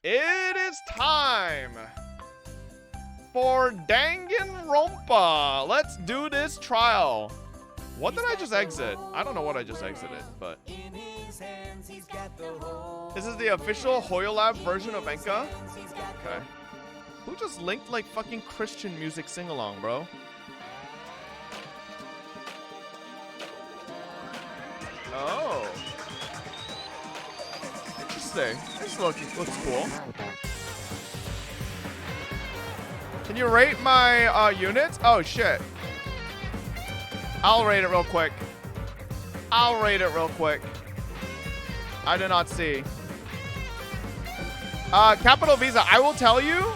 It is time for Danganronpa. Let's do this trial. What did I just exit? I don't know what I just exited, but... This is the official Hoyolab version of Enka? Okay. Who just linked like fucking Christian music sing-along, bro? Oh. Interesting. This looks cool. Can you rate my units? Oh shit. I'll rate it real quick. I did not see. Capital Visa, I will tell you,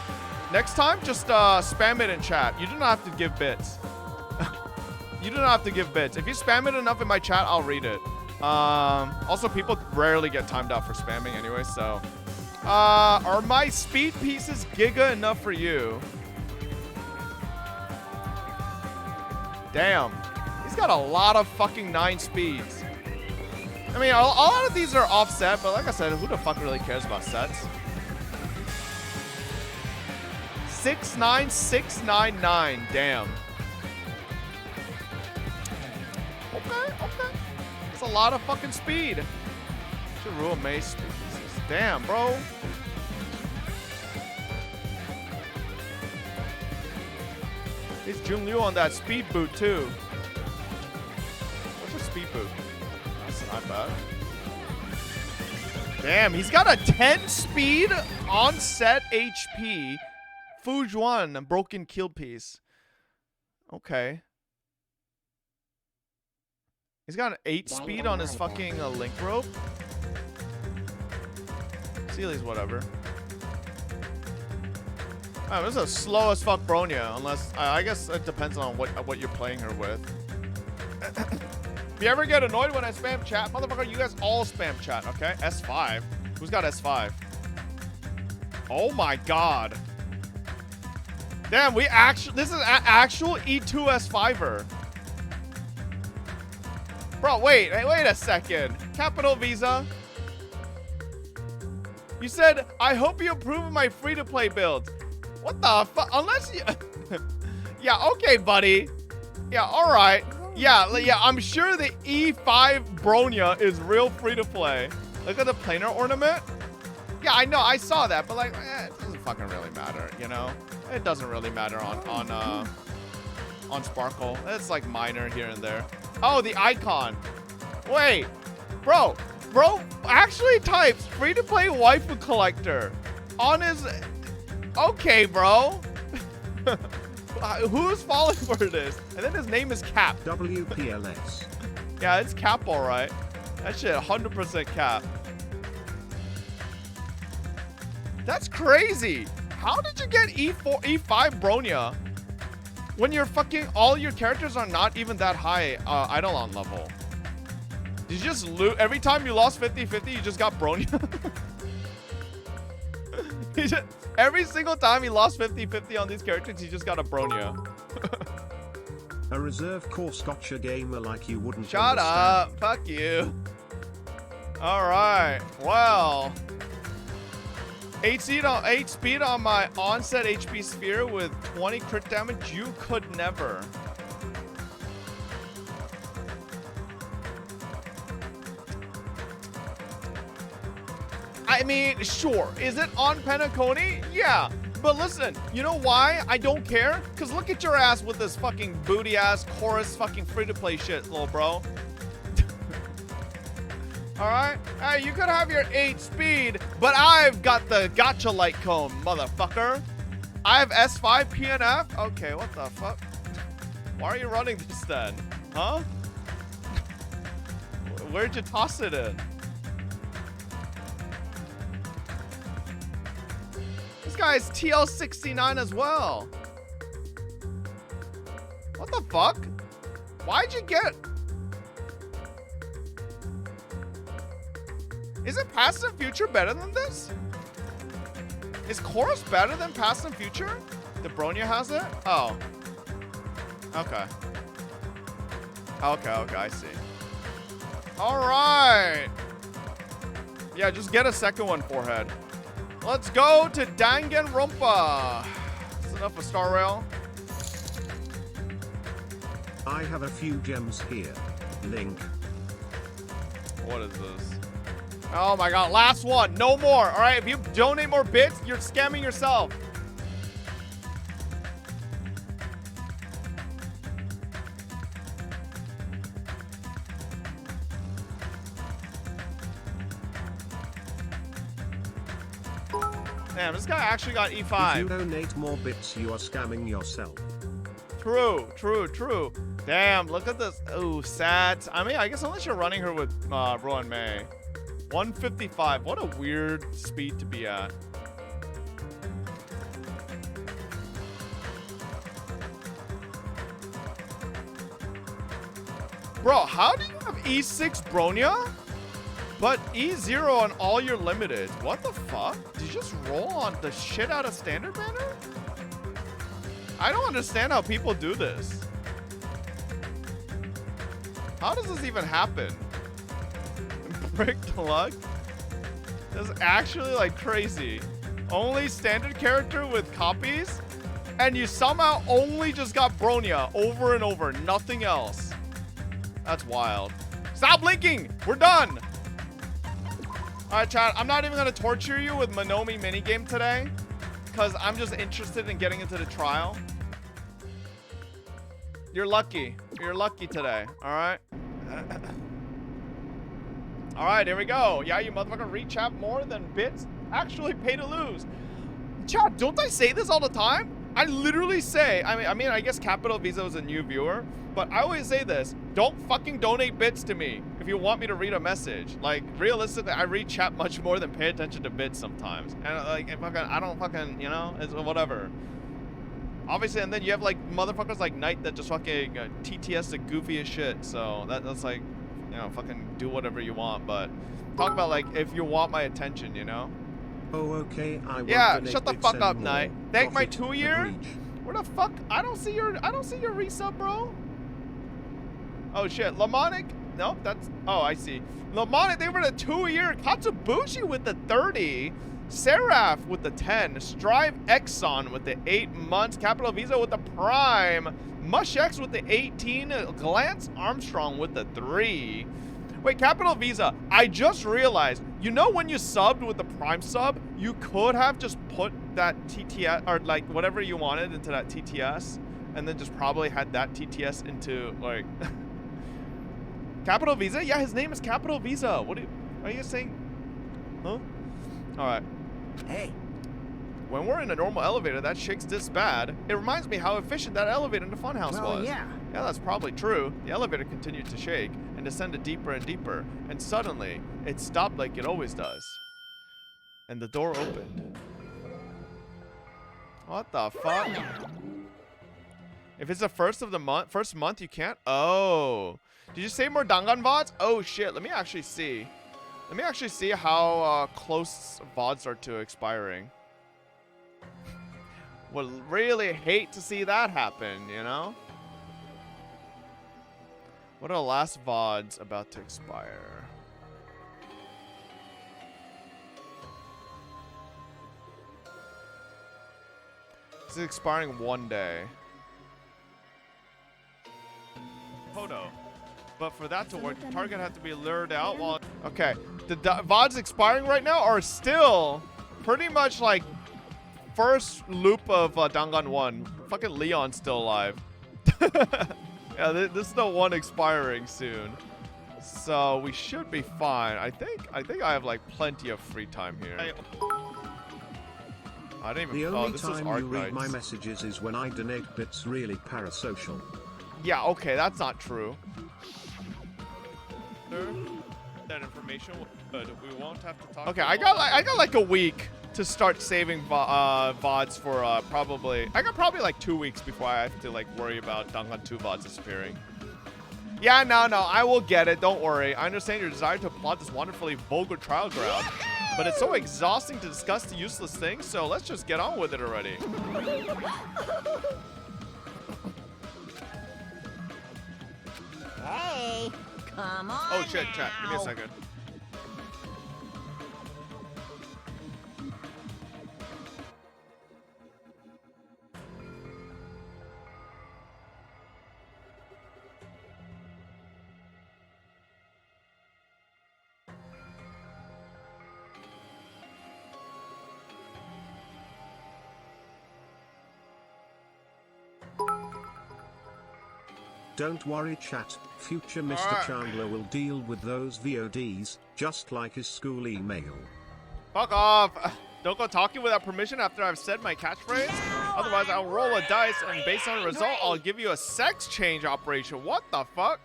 next time, just spam it in chat. You do not have to give bits. You do not have to give bits. If you spam it enough in my chat, I'll read it. Also, people rarely get timed out for spamming anyway, so. Are my speed pieces giga enough for you? Damn. He's got a lot of fucking 9 speeds. I mean, a lot of these are offset, but like I said, who the fuck really cares about sets? 69699. Damn. Okay. That's a lot of fucking speed. Should rule mace speed pieces. Damn, bro. He's Jun Liu on that speed boot too. What's a speed boot? That's not bad. Damn, he's got a 10 speed on-set HP. Fujuan, broken kill piece. Okay. He's got an 8 speed on his fucking link rope. Sealy's whatever. Oh, this is a slow as fuck Bronya, unless I guess it depends on what you're playing her with. If you ever get annoyed when I spam chat, motherfucker, you guys all spam chat, okay? S5. Who's got S5? Oh my god. Damn, we actually, this is actual E2 S5er. Bro, wait a second. Capital Visa. You said, I hope you approve of my free-to-play builds. What the fuck? Unless you... Yeah, okay, buddy. Yeah, alright. Yeah, I'm sure the E5 Bronya is real free-to-play. Look at the planar ornament. Yeah, I know, I saw that, but like, it doesn't fucking really matter, you know? It doesn't really matter on Sparkle. It's like minor here and there. Oh, the icon. Wait, bro actually types free-to-play waifu collector on his... Okay, bro. Who's falling for this? And then his name is Cap. WPLS. Yeah, it's Cap, all right. That shit 100% Cap. That's crazy. How did you get E5 Bronya when you're fucking all your characters are not even that high Eidolon level? Did you just loot every time you lost 50-50, you just got Bronya? Every single time he lost 50-50 on these characters, he just got a Bronya. A reserve core Scotcher gamer like you wouldn't Shut understand. up. Fuck you. Alright. Well. 8 speed on my onset HP sphere with 20 crit damage. You could never. I mean, sure. Is it on Penacony? Yeah. But listen, you know why I don't care? Because look at your ass with this fucking booty ass chorus fucking free-to-play shit, little bro. Alright? Hey, you could have your 8 speed, but I've got the gotcha light cone, motherfucker. I have S5 PNF? Okay, what the fuck? Why are you running this then? Huh? Where'd you toss it in? This guy's TL69 as well. What the fuck? Why'd you get... Is it Past and Future better than this? Is Chorus better than Past and Future? The Bronya has it? Oh. Okay. Okay, I see. Alright. Yeah, just get a second one, forehead. Let's go to Danganronpa. That's enough of Star Rail. I have a few gems here. Link. What is this? Oh my god, last one. No more. All right, if you donate more bits, you're scamming yourself. Damn, this guy actually got E5. If you donate more bits, you are scamming yourself. True, true, true. Damn, look at this. Oh, sad. I mean, I guess unless you're running her with Rowan May. 155. What a weird speed to be at. Bro, how do you have E6 Bronya, but E0 on all your limited? What the fuck? Did you just roll on the shit out of standard banner? I don't understand how people do this. How does this even happen? Brick to luck? That's actually like crazy. Only standard character with copies? And you somehow only just got Bronya over and over, nothing else. That's wild. Stop blinking! We're done! Alright, chat, I'm not even gonna torture you with Monomi minigame today, because I'm just interested in getting into the trial. You're lucky. You're lucky today, alright? Alright, here we go. Yeah, you motherfucker recap more than bits. Actually pay to lose. Chat, don't I say this all the time? I literally say, I mean, I guess Capital Visa is a new viewer, but I always say this. Don't fucking donate bits to me if you want me to read a message. Like, realistically, I read chat much more than pay attention to bits sometimes. And like, I don't fucking, you know, it's whatever. Obviously, and then you have like motherfuckers like Knight that just fucking TTS the goofiest shit. So that's like, you know, fucking do whatever you want. But talk about like if you want my attention, you know. Oh, okay. Yeah, shut the fuck up, Knight. Thank my 2-year. Where the fuck? I don't see your resub, bro. Oh shit, Lamonic. Nope, that's. Oh, I see. Lamonic, they were the 2-year. Katsubushi with the 30. Seraph with the 10, Strive Exxon with the 8 months, Capital Visa with the Prime, Mush X with the 18, Glance Armstrong with the 3. Wait, Capital Visa, I just realized, you know when you subbed with the Prime sub, you could have just put that TTS, or like whatever you wanted into that TTS, and then just probably had that TTS into like... Capital Visa? Yeah, his name is Capital Visa. What are you saying? Huh? Alright. Hey. When we're in a normal elevator that shakes this bad, it reminds me how efficient that elevator in the funhouse was. Yeah. Yeah, that's probably true. The elevator continued to shake and descended deeper and deeper, and suddenly, it stopped like it always does. And the door opened. What the fuck? If it's the first month, you can't? Oh. Did you say more Dangan VODs? Oh shit, let me actually see. Let me actually see how close VODs are to expiring. Would really hate to see that happen, you know? What are the last VODs about to expire? This is expiring one day. Photo. But for that to work, the target had to be lured out while... Okay, the VODs expiring right now are still pretty much like first loop of Dangan 1. Fucking Leon's still alive. Yeah, this is the one expiring soon. So we should be fine. I think I have like plenty of free time here. I didn't even... The only this is time Arc you read my Knights. messages is when I donate bits. Really parasocial. Yeah, okay, that's not true. That information, but we won't have to talk. Okay, I got like a week to start saving VODs for probably. I got probably like 2 weeks before I have to like worry about Dangan 2 VODs disappearing. Yeah, no, I will get it. Don't worry. I understand your desire to applaud this wonderfully vulgar trial ground, but it's so exhausting to discuss the useless things. So let's just get on with it already. Hey, come on. Oh shit, chat. Give me a now. second. Don't worry chat, future Mr. Alright. Chandler will deal with those VODs, just like his school email. Fuck off. Don't go talking without permission after I've said my catchphrase. Otherwise, I'll roll a dice, and based on the result, I'll give you a sex change operation. What the fuck?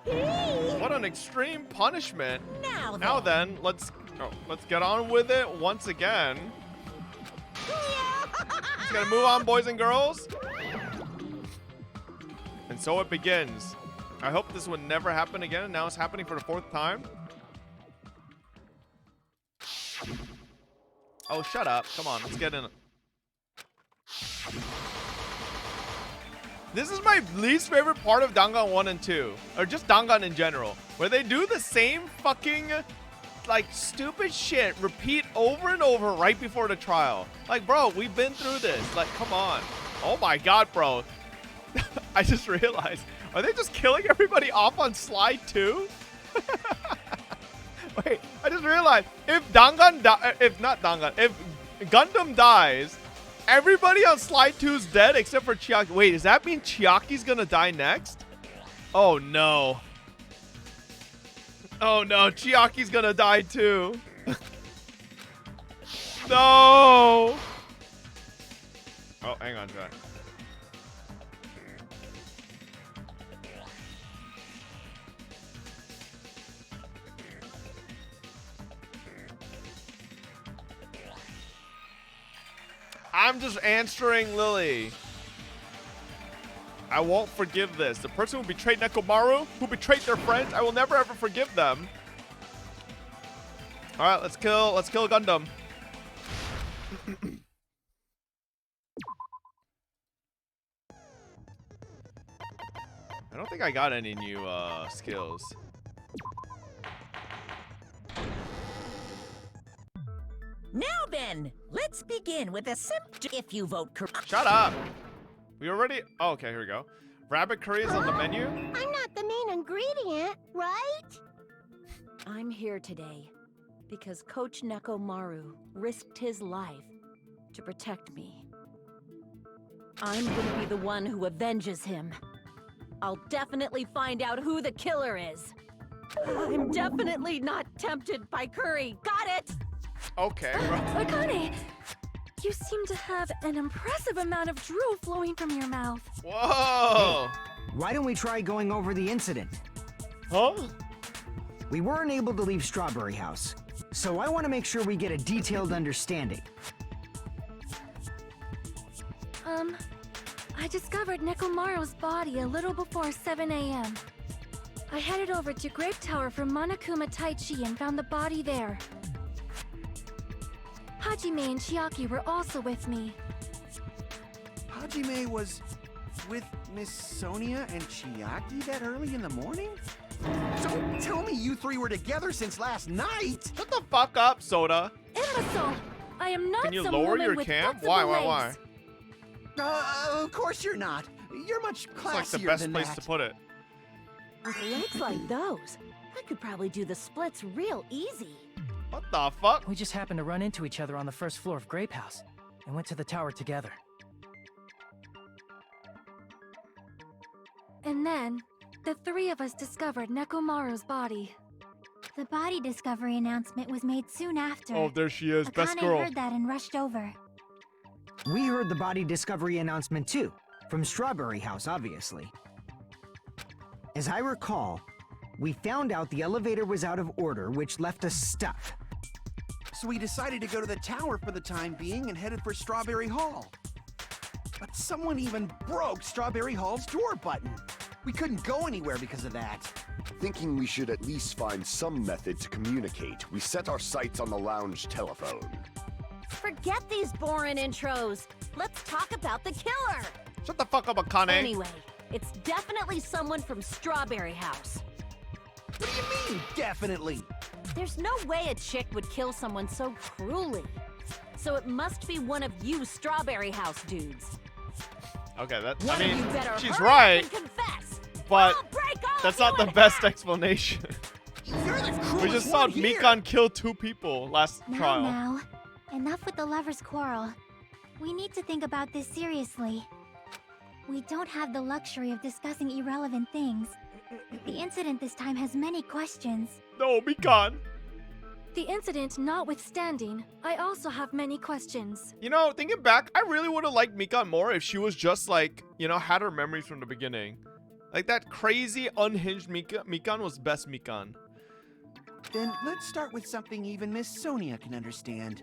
What an extreme punishment. Now then, let's get on with it once again. Just gotta move on, boys and girls. And so it begins. I hope this would never happen again, and now it's happening for the 4th time. Oh, shut up. Come on, let's get in. This is my least favorite part of Dangan 1 and 2. Or just Dangan in general. Where they do the same fucking, like, stupid shit repeat over and over right before the trial. Like, bro, we've been through this. Like, come on. Oh my god, bro. I just realized. Are they just killing everybody off on slide 2? Wait, I just realized. If Gundam dies, everybody on slide 2 is dead except for Chiaki. Wait, does that mean Chiaki's gonna die next? Oh no. Oh no, Chiaki's gonna die too. No. Oh, hang on, Jack. I'm just answering Lily. I won't forgive this. The person who betrayed Nekomaru, who betrayed their friends, I will never ever forgive them. All right, let's kill Gundam. I don't think I got any new skills. Now then, let's begin with a simple. If you vote correct. Shut up. We already. Oh, okay, here we go. Rabbit curry is on the menu. I'm not the main ingredient, right? I'm here today because Coach Nekomaru risked his life to protect me. I'm gonna be the one who avenges him. I'll definitely find out who the killer is. I'm definitely not tempted by curry. Got it? Okay. Akane, you seem to have an impressive amount of drool flowing from your mouth. Whoa. Why don't we try going over the incident? Huh? We weren't able to leave Strawberry House, so I want to make sure we get a detailed understanding. I discovered Nekomaru's body a little before 7 a.m. I headed over to Grape Tower from Monokuma Taichi and found the body there. Hajime and Chiaki were also with me. Hajime was with Miss Sonia and Chiaki that early in the morning? Don't tell me you three were together since last night! Shut the fuck up, Soda. Imbecile! I am not Can you some lower woman your with cam? flexible Why? legs. Of course you're not. You're much It's classier like the best than place that. to put it. With legs like those, I could probably do the splits real easy. What the fuck? We just happened to run into each other on the first floor of Grape House and went to the tower together. And then, the three of us discovered Nekomaru's body. The body discovery announcement was made soon after. Oh, there she is. Best Akane girl. heard that and rushed over. We heard the body discovery announcement too, from Strawberry House, obviously. As I recall, we found out the elevator was out of order, which left us stuck. So we decided to go to the tower for the time being and headed for Strawberry Hall. But someone even broke Strawberry Hall's door button. We couldn't go anywhere because of that. Thinking we should at least find some method to communicate, we set our sights on the lounge telephone. Forget these boring intros. Let's talk about the killer. Shut the fuck up, Akane. Anyway, it's definitely someone from Strawberry House. What do you mean, definitely? There's no way a chick would kill someone so cruelly. So it must be one of you Strawberry House dudes. Okay, that. One I of you mean, better she's hurry up right, and confess, but I'll break all that's of you not the in best half. explanation. You're the cruelest We just saw one here. Mikan kill 2 people last trial. Now, enough with the lovers' quarrel. We need to think about this seriously. We don't have the luxury of discussing irrelevant things. The incident this time has many questions. No, Mikan. The incident notwithstanding, I also have many questions. You know, thinking back, I really would have liked Mikan more if she was just like, you know, had her memories from the beginning. Like that crazy, unhinged Mikan was best Mikan. Then let's start with something even Miss Sonia can understand.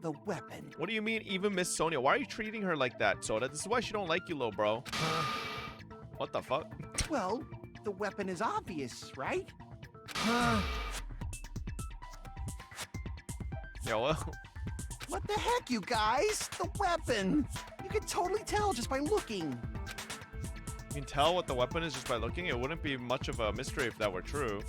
The weapon. What do you mean, even Miss Sonia? Why are you treating her like that, Soda? This is why she don't like you, little bro. What the fuck? Well, the weapon is obvious, right? Yeah, well. What the heck, you guys? The weapon! You can totally tell just by looking. You can tell what the weapon is just by looking. It wouldn't be much of a mystery if that were true.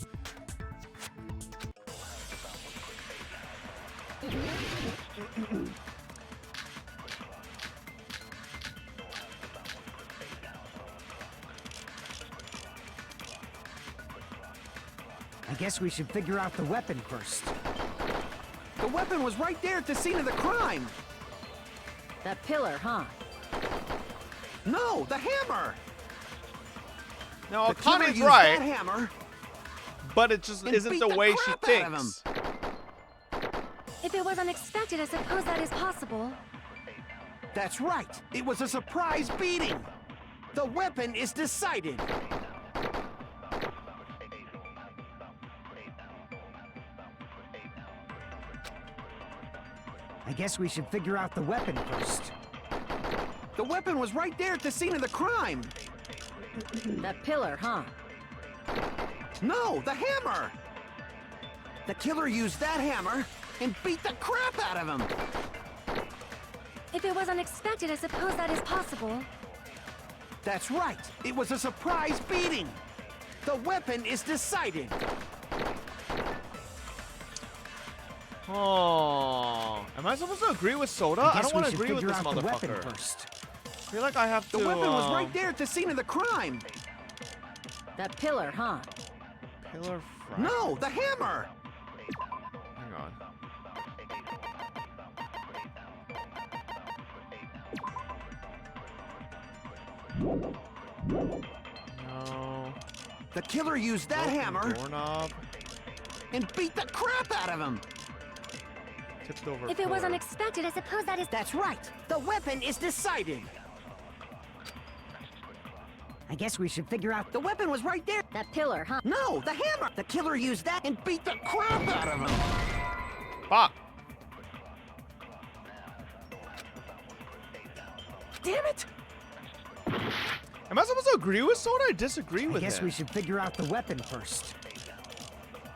I guess we should figure out the weapon first. The weapon was right there at the scene of the crime. That pillar, huh? No, the hammer! Now, The killer Akane's used right, that hammer but it just and isn't beat the the way she crap out of him. thinks. If it was unexpected, I suppose that is possible. That's right. It was a surprise beating. The weapon is decided. I guess we should figure out the weapon first. The weapon was right there at the scene of the crime. That pillar, huh? No, the hammer! The killer used that hammer and beat the crap out of him. If it was unexpected, I suppose that is possible. That's right. It was a surprise beating. The weapon is decided. Oh, am I supposed to agree with Soda? I don't want to agree with this motherfucker. First. I feel like I have to. The weapon was right there at the scene of the crime. That pillar, huh? Pillar frag. No, the hammer! Hang on. No. The killer used that Broken hammer doorknob. and beat the crap out of him. Tipped over. If it was pillar. unexpected, I suppose that is... That's right. The weapon is decided. I guess we should figure out The weapon was right there. That pillar, huh? No, the hammer! The killer used that and beat the crap out of him. Fuck. Damn it! Am I supposed to agree with Soda or disagree I with guess him? we should figure out the weapon first.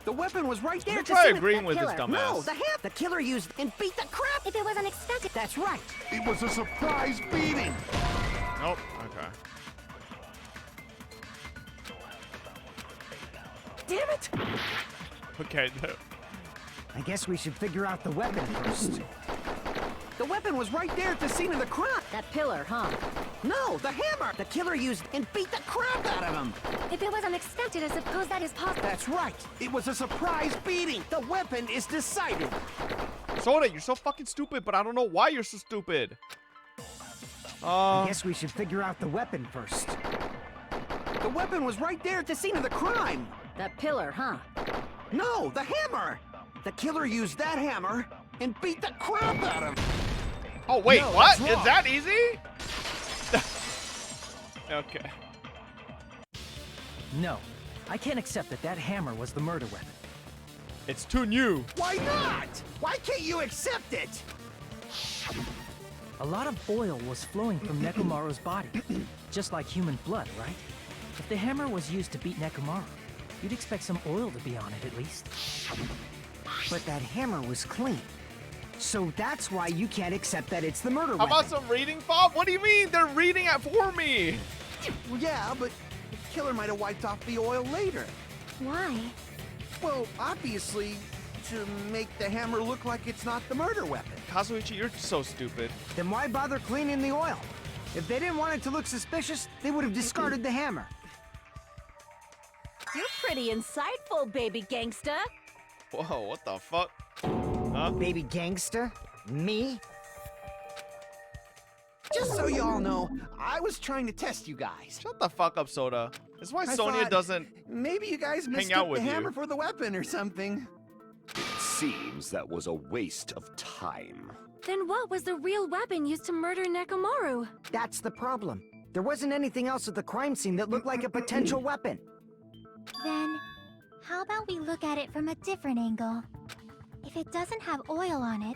The weapon was right there. Let to me try see the- agreeing that with this pillar. dumbass. No, the killer used and beat the crap. If it was unexpected... That's right. It was a surprise beating. Nope. Okay. Damn it! Okay. I guess we should figure out the weapon first. The weapon was right there at the scene of the crime. That pillar, huh? No, the hammer! The killer used and beat the crap out of him. If it was unexpected, I suppose that is possible. That's right. It was a surprise beating. The weapon is decided. Soda, you're so fucking stupid, but I don't know why you're so stupid. I guess we should figure out the weapon first. The weapon was right there at the scene of the crime. That pillar, huh? No, the hammer! The killer used that hammer and beat the crap out of him. Oh wait, No, what? that's Is wrong. that easy? Okay. No, I can't accept that that hammer was the murder weapon. It's too new. Why not? Why can't you accept it? A lot of oil was flowing from Nekomaru's body, just like human blood, right? If the hammer was used to beat Nekomaru, you'd expect some oil to be on it at least. But that hammer was clean. So that's why you can't accept that it's the murder How weapon. about some reading, Bob? What do you mean? They're reading it for me. Well, yeah, but the killer might have wiped off the oil later. Why? Well, obviously, to make the hammer look like it's not the murder weapon. Kazuichi, you're so stupid. Then why bother cleaning the oil? If they didn't want it to look suspicious, they would have discarded the hammer. You're pretty insightful, baby gangsta. Whoa, what the fuck? Huh? Baby gangsta? Me? Just so y'all know, I was trying to test you guys. Shut the fuck up, Soda. That's why I Sonya thought doesn't maybe you guys hang mistook out the with hammer you. for the weapon or something. It seems that was a waste of time. Then what was the real weapon used to murder Nekomaru? That's the problem. There wasn't anything else at the crime scene that looked like a potential weapon. Then, how about we look at it from a different angle? If it doesn't have oil on it,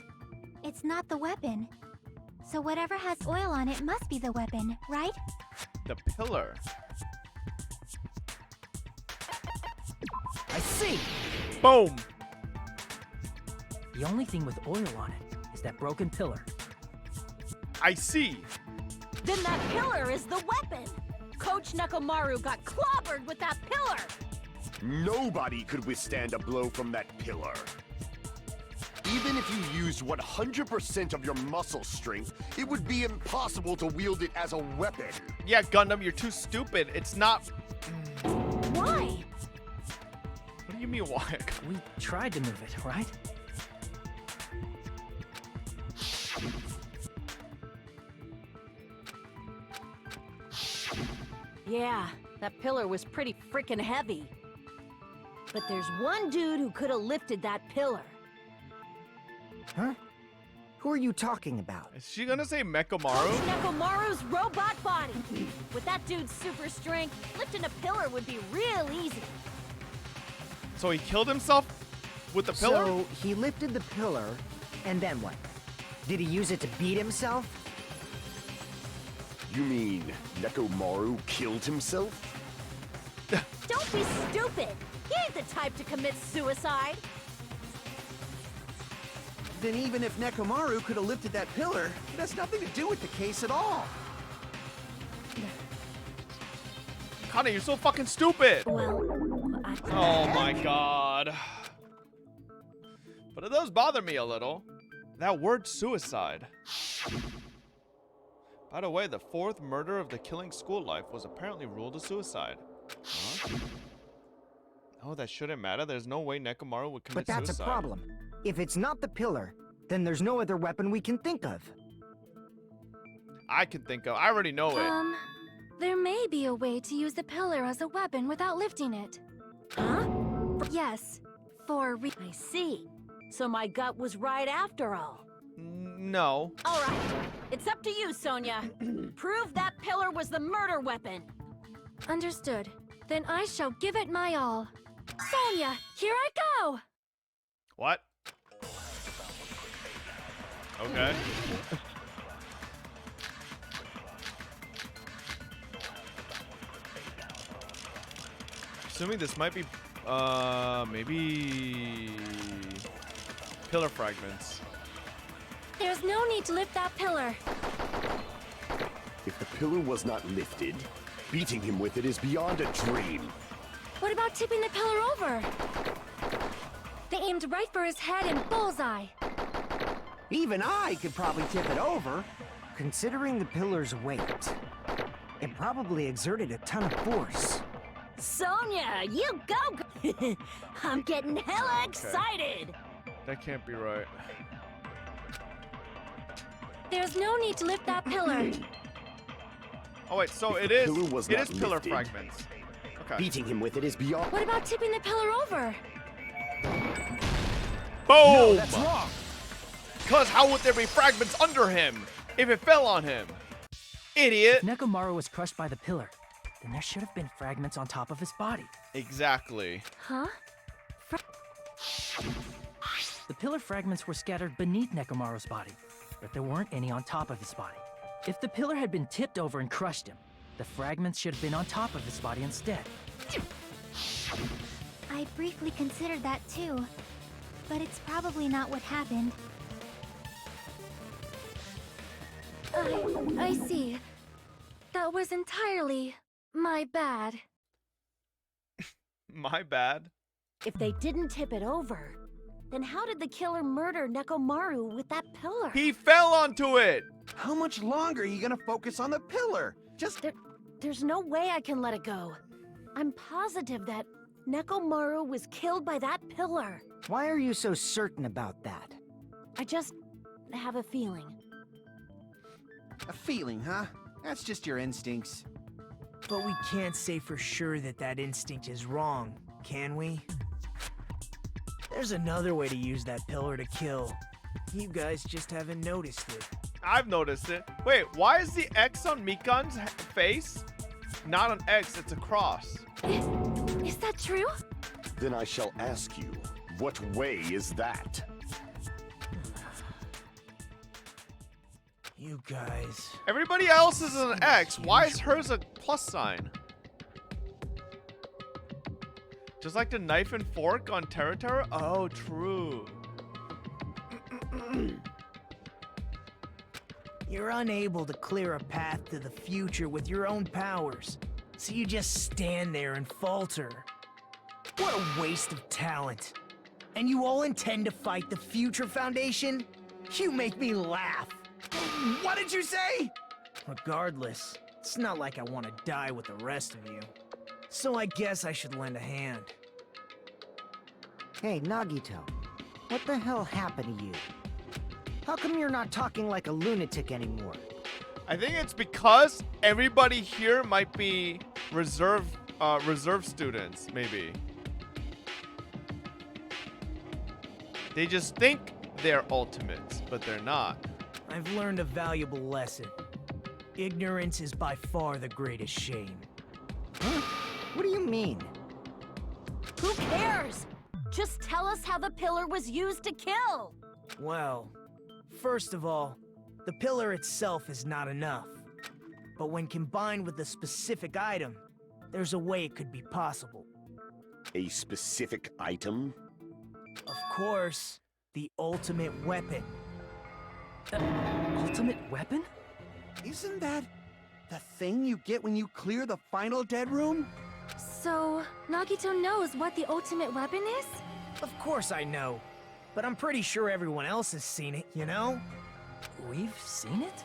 it's not the weapon. So whatever has oil on it must be the weapon, right? The pillar. I see! Boom. The only thing with oil on it is that broken pillar. I see. Then that pillar is the weapon! Coach Nekomaru got clobbered with that pillar! Nobody could withstand a blow from that pillar. Even if you used 100% of your muscle strength, it would be impossible to wield it as a weapon. Yeah, Gundam, you're too stupid. It's not. Why? What do you mean, why? We tried to move it, right? Yeah, that pillar was pretty freaking heavy. But there's one dude who could have lifted that pillar. Huh? Who are you talking about? Is she gonna say Coach Mechamaru? Nekomaru's robot body. With that dude's super strength, lifting a pillar would be real easy. So he killed himself with the pillar? So he lifted the pillar, and then what? Did he use it to beat himself? You mean Nekomaru killed himself? Don't be stupid. He ain't the type to commit suicide. Then even if Nekomaru could have lifted that pillar, it has nothing to do with the case at all. Connie, you're so fucking stupid. Well, Oh my god. But it does bother me a little. That word suicide. By the way, the fourth murder of the killing school life was apparently ruled a suicide. Huh? Oh, that shouldn't matter. There's no way Nekomaru would commit But that's suicide. a problem. If it's not the pillar, then there's no other weapon we can think of. I can think of. I already know it. There may be a way to use the pillar as a weapon without lifting it. huh? Yes, I see. So my gut was right after all. No. All right. It's up to you, Sonya. Prove that pillar was the murder weapon. Understood. Then I shall give it my all. Sonya, here I go! What? Okay. Assuming this might be, maybe pillar fragments. There's no need to lift that pillar. If the pillar was not lifted, beating him with it is beyond a dream. What about tipping the pillar over? They aimed right for his head and bullseye. Even I could probably tip it over. Considering the pillar's weight, it probably exerted a ton of force. Sonya, you go! I'm getting hella excited. That can't be right. There's no need to lift that pillar. Oh wait, so If it the is. pillar was It not is pillar lifted, fragments. Okay. Beating him with it is beyond. What about tipping the pillar over? Boom! That's wrong. Cause how would there be fragments under him if it fell on him? Idiot. If Nekomaru was crushed by the pillar, then there should have been fragments on top of his body. Exactly. Huh? The pillar fragments were scattered beneath Nekomaru's body, but there weren't any on top of his body. If the pillar had been tipped over and crushed him, the fragments should have been on top of his body instead. I briefly considered that too, but it's probably not what happened. I see. That was entirely my bad. My bad. If they didn't tip it over, then how did the killer murder Nekomaru with that pillar? He fell onto it. How much longer are you gonna focus on the pillar? Just There's no way I can let it go. I'm positive that Nekomaru was killed by that pillar. Why are you so certain about that? I just have a feeling. A feeling, huh? That's just your instincts. But we can't say for sure that that instinct is wrong, can we? There's another way to use that pillar to kill. You guys just haven't noticed it. I've noticed it. Wait, why is the X on Mikan's face not an X, it's a cross? Is that true? Then I shall ask you, what way is that? You guys... Everybody else is an X. Why is hers a plus sign? Just like the knife and fork on Terra Terra? Oh, true. You're unable to clear a path to the future with your own powers, so you just stand there and falter. What a waste of talent. And you all intend to fight the Future Foundation? You make me laugh. What did you say? Regardless, it's not like I want to die with the rest of you. So I guess I should lend a hand. Hey, Nagito. What the hell happened to you? How come you're not talking like a lunatic anymore? I think it's because everybody here might be reserve students, maybe. They just think they're ultimates, but they're not. I've learned a valuable lesson. Ignorance is by far the greatest shame. Huh? What do you mean? Who cares? Just tell us how the pillar was used to kill. Well, first of all, the pillar itself is not enough. But when combined with a specific item, there's a way it could be possible. A specific item? Of course, the ultimate weapon. Ultimate weapon? Isn't that the thing you get when you clear the final dead room? So, Nagito knows what the ultimate weapon is? Of course I know. But I'm pretty sure everyone else has seen it, you know? We've seen it?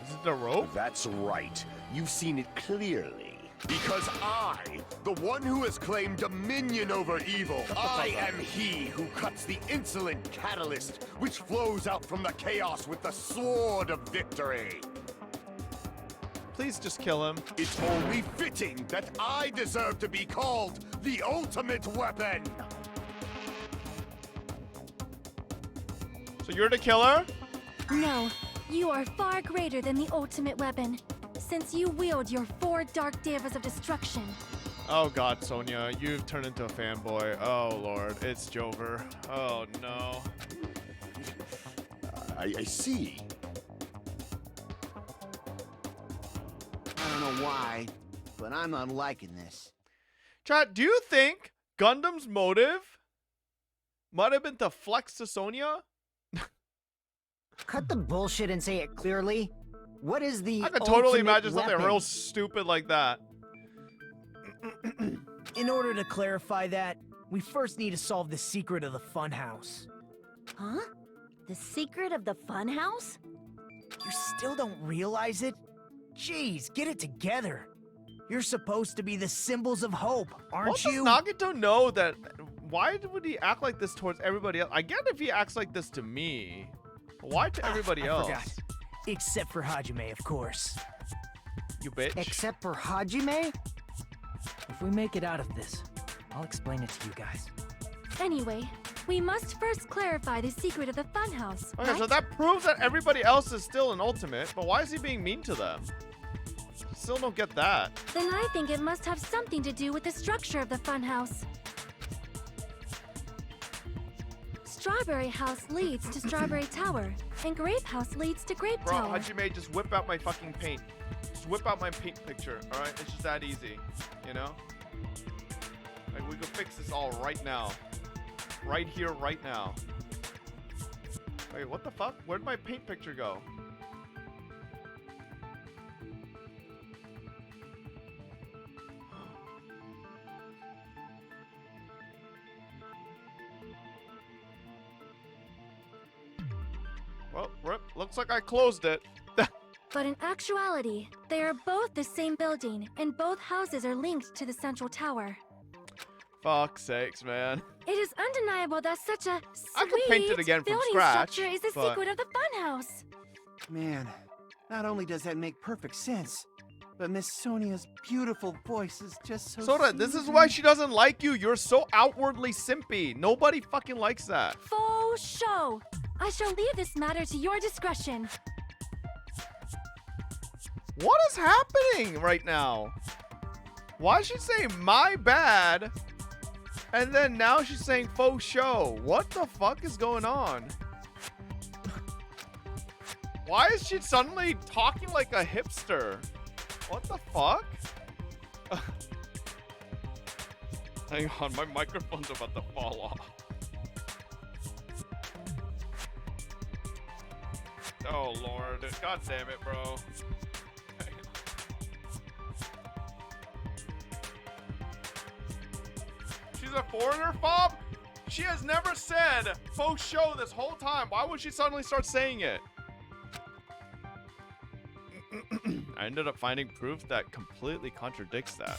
Is it the rope? That's right. You've seen it clearly. Because I, the one who has claimed dominion over evil, I am he who cuts the insolent catalyst which flows out from the chaos with the sword of victory. Please just kill him. It's only fitting that I deserve to be called the ultimate weapon. So you're the killer? No, you are far greater than the ultimate weapon, since you wield your 4 dark devas of destruction. Oh god, Sonia, you've turned into a fanboy. Oh lord, it's Jover. Oh no. I see. I don't know why, but I'm not liking this. Chat, do you think Gundam's motive might have been to flex to Sonia? Cut the bullshit and say it clearly. What is the I could totally ultimate imagine something weapon? real stupid like that. In order to clarify that, we first need to solve the secret of the funhouse. Huh? The secret of the funhouse? You still don't realize it? Jeez, get it together. You're supposed to be the symbols of hope, aren't What you? does Nagito know that? Why would he act like this towards everybody else? I get if he acts like this to me. Why to everybody I else? forgot. Except for Hajime, of course. You bitch. Except for Hajime? If we make it out of this, I'll explain it to you guys. Anyway, we must first clarify the secret of the funhouse, Okay, right? so that proves that everybody else is still an ultimate, but why is he being mean to them? Still don't get that. Then I think it must have something to do with the structure of the funhouse. Strawberry House leads to Strawberry Tower, and Grape House leads to Grape Bro, Tower. Hajime, just whip out my fucking paint. Just whip out my paint picture, alright? It's just that easy, you know? Like, we could fix this all right now. Right here, right now. Wait, what the fuck? Where'd my paint picture go? Well, rip, looks like I closed it. But in actuality, they are both the same building, and both houses are linked to the central tower. Fuck sakes, man. It is undeniable that such a I could paint it sweet again from building scratch, structure is the but- secret of the funhouse. Man, Not only does that make perfect sense, but Miss Sonia's beautiful voice is just so Soda, this is soothing. why she doesn't like you. You're so outwardly simpy. Nobody fucking likes that. Faux show. I shall leave this matter to your discretion. What is happening right now? Why is she saying my bad? And then now she's saying faux show. What the fuck is going on? Why is she suddenly talking like a hipster? What the fuck? Hang on, my microphone's about to fall off. Oh lord, god damn it, bro. She's a foreigner, Fob? She has never said faux show this whole time. Why would she suddenly start saying it? I ended up finding proof that completely contradicts that.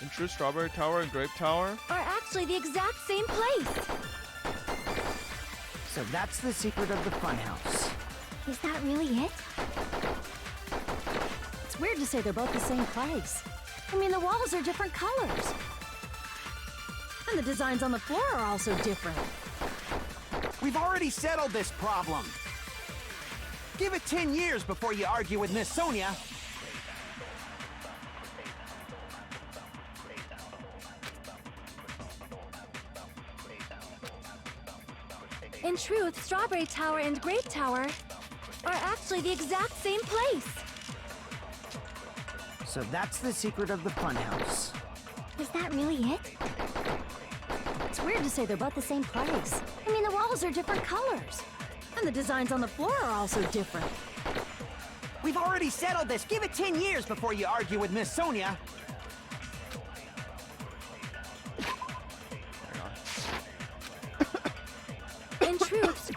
In true Strawberry Tower and Grape Tower? Are actually the exact same place. So that's the secret of the funhouse. Is that really it? It's weird to say they're both the same place. I mean, the walls are different colors. And the designs on the floor are also different. We've already settled this problem. Give it 10 years before you argue with Miss Sonia. In truth, Strawberry Tower and Grape Tower are actually the exact same place. So that's the secret of the funhouse. Is that really it? It's weird to say they're both the same place. I mean, the walls are different colors. And the designs on the floor are also different. We've already settled this. Give it 10 years before you argue with Miss Sonia. In truth,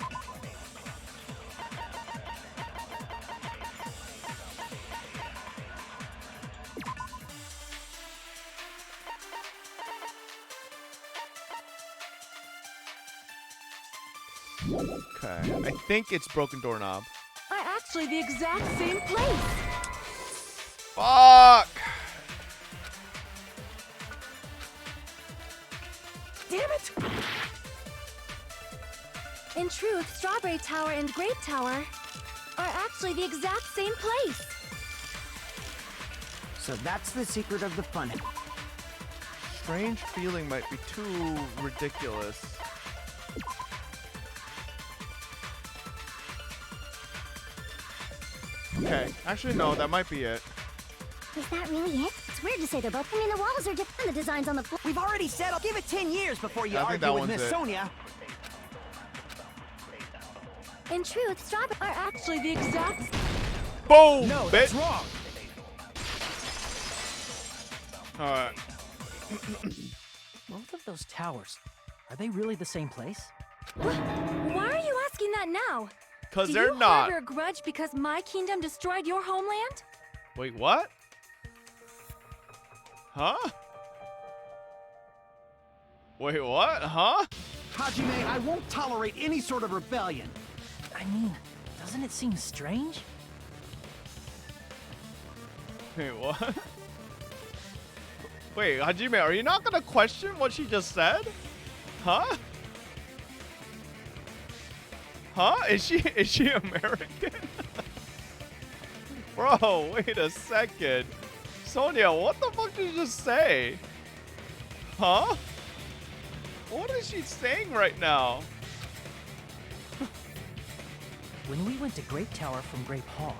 Okay, I think it's Broken Doorknob. are actually the exact same place. Fuck! Damn it! In truth, Strawberry Tower and Grape Tower are actually the exact same place. So that's the secret of the funhouse. Strange feeling might be too ridiculous. Okay, actually no, that might be it. Is that really it? It's weird to say they're both. I mean, the walls are different. And the designs on the floor. We've already settled. Give it 10 years before you I think argue that with one's Miss it. Sonia. In truth, Strawberry are actually the exact. Boom! No, bitch! that's wrong. Alright. Both of those towers, are they really the same place? Why are you asking that now? Because Do they're you not. harbor a grudge because my kingdom destroyed your homeland? Wait, what? Huh? Wait, what? Huh? Hajime, I won't tolerate any sort of rebellion. I mean, doesn't it seem strange? Wait, what? Wait, Hajime, are you not gonna question what she just said? Huh? Huh? Is she American? Bro, wait a second. Sonia, what the fuck did you just say? Huh? What is she saying right now? When we went to Grape Tower from Grape Hall,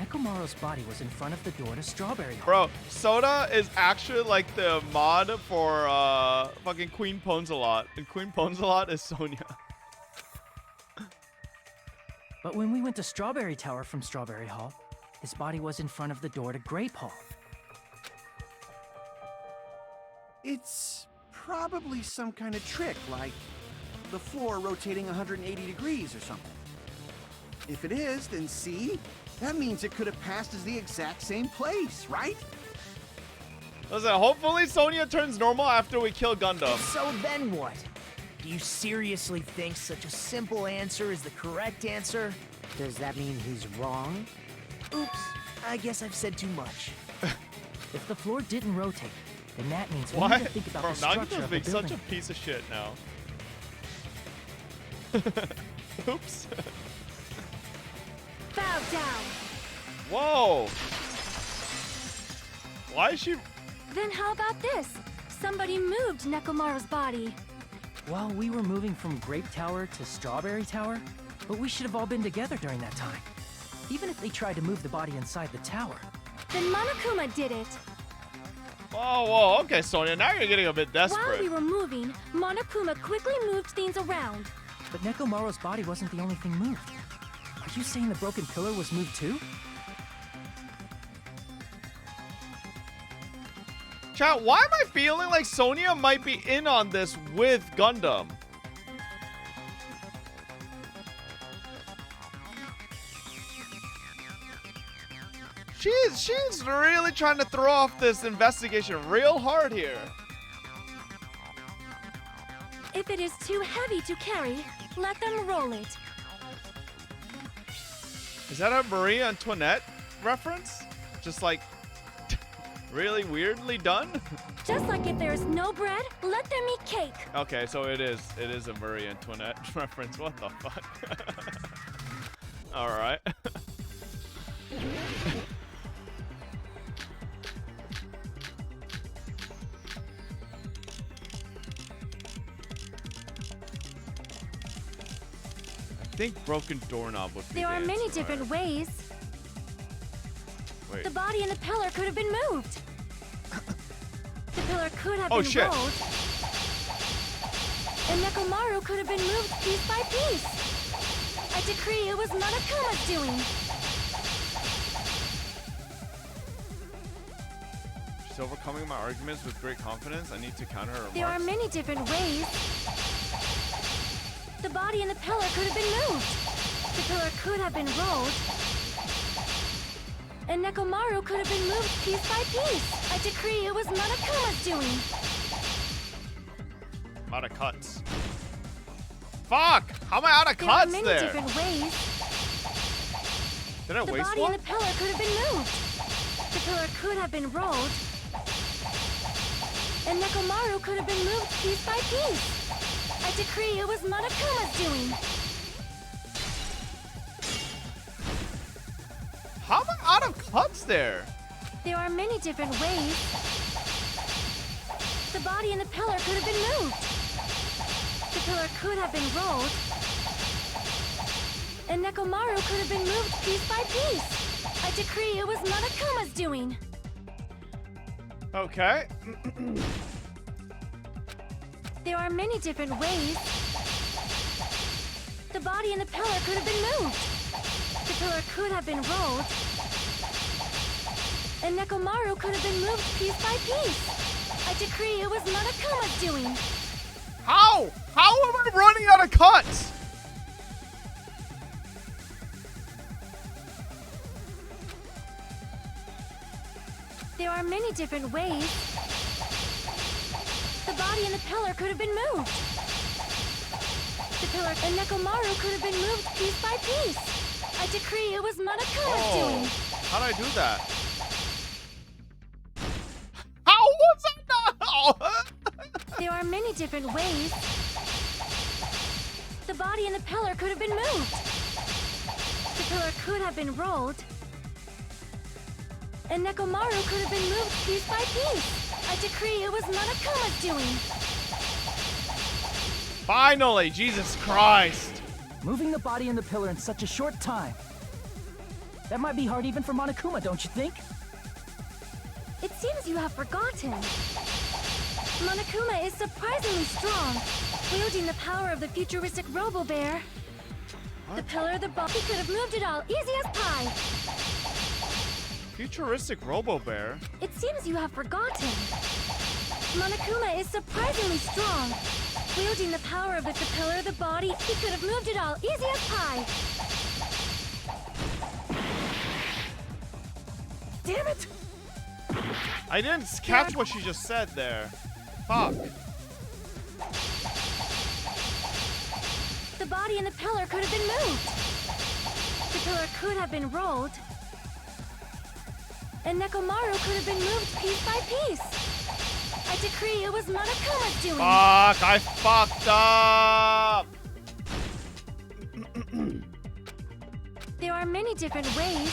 Nekomaru's body was in front of the door to Strawberry Hall. Bro, Soda is actually like the mod for fucking Queen Ponzalot. And Queen Ponzalot is Sonia. But when we went to Strawberry Tower from Strawberry Hall, his body was in front of the door to Grape Hall. It's probably some kind of trick, like the floor rotating 180 degrees or something. If it is, then see? That means it could have passed as the exact same place, right? Listen, hopefully Sonia turns normal after we kill Gundam. So then what? Do you seriously think such a simple answer is the correct answer? Does that mean he's wrong? Oops, I guess I've said too much. If the floor didn't rotate, then that means we What? need to think about Bro, the structure Nagito's of the being building. such a piece of shit now. Oops. Bow down. Whoa. Why is she... Then how about this? Somebody moved Nekomaru's body. Well, we were moving from Grape Tower to Strawberry Tower, but we should have all been together during that time. Even if they tried to move the body inside the tower. Then Monokuma did it. Whoa, whoa. Okay, Sonia, now you're getting a bit While desperate. we were moving, Monokuma quickly moved things around. But Nekomaru's body wasn't the only thing moved. Are you saying the broken pillar was moved too? Chat, why am I feeling like Sonia might be in on this with Gundam? She's really trying to throw off this investigation real hard here. If it is too heavy to carry, let them roll it. Is that a Marie Antoinette reference? Just like really weirdly done? Just like if there's no bread, let them eat cake. Okay, so it is a Marie Antoinette reference. What the fuck? All right. I think broken doorknob would be There are the many answer, different right? ways. Wait. The body and the pillar could have been moved. The pillar could have Oh, been shit. rolled. And Nekomaru could have been moved piece by piece. I decree it was Monokuma's doing. She's overcoming my arguments with great confidence. I need to counter her remarks. There are many different ways. The body and the pillar could have been moved. The pillar could have been rolled. And Nekomaru could have been moved piece by piece. I decree it was Monokuma's doing. I'm out of cuts. Fuck! How am I out of There are cuts many there? different ways. Did I The waste body one? and the pillar could have been moved. The pillar could have been rolled. And Nekomaru could have been moved piece by piece. I decree it was Monokuma's doing. How am I out of cuts there? There are many different ways. The body and the pillar could have been moved. The pillar could have been rolled. And Nekomaru could have been moved piece by piece. I decree it was Monokuma's doing. Okay. There are many different ways. The body and the pillar could have been moved. The pillar could have been rolled. And Nekomaru could have been moved piece by piece. I decree it was Monokuma's doing. How? How am I running out of cuts? There are many different ways. The body and the pillar could have been moved. The pillar and Nekomaru could have been moved piece by piece. I decree it was Monokuma's doing. How did I do that? How was I not? There are many different ways. The body and the pillar could have been moved. The pillar could have been rolled. And Nekomaru could have been moved piece by piece. I decree it was Monokuma's doing. Finally, Jesus Christ. Moving the body and the pillar in such a short time. That might be hard even for Monokuma, don't you think? It seems you have forgotten. Monokuma is surprisingly strong, wielding the power of the futuristic Robo-Bear. The pillar, the body could have moved it all, easy as pie. Futuristic Robo-Bear? It seems you have forgotten. Monokuma is surprisingly strong. Wielding the power of the pillar, the body, he could have moved it all easy as pie. Damn it! I didn't catch what she just said there. Fuck. The body and the pillar could have been moved. The pillar could have been rolled. And Nekomaru could have been moved piece by piece. I decree it was Monokuma's doing. Fuck, I fucked up. There are many different ways.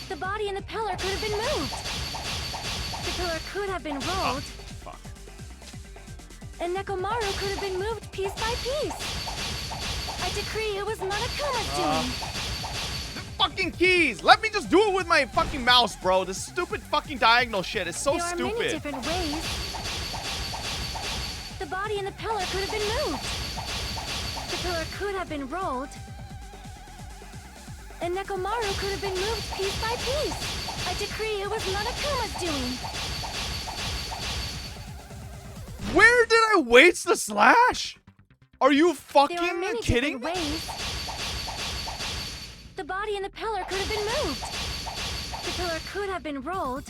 The body and the pillar could have been moved. The pillar could have been rolled. Fuck. And Nekomaru could have been moved piece by piece. I decree it was Monokuma's doing. Fucking keys! Let me just do it with my fucking mouse, bro. This stupid fucking diagonal shit is so stupid. There are many different ways. The body and the pillar could have been moved. The pillar could have been rolled. And Nekomaru could have been moved piece by piece. I decree it was Monokuma's doing. Where did I waste the slash? Are you fucking There are many kidding different me? ways. The body and the pillar could have been moved. The pillar could have been rolled.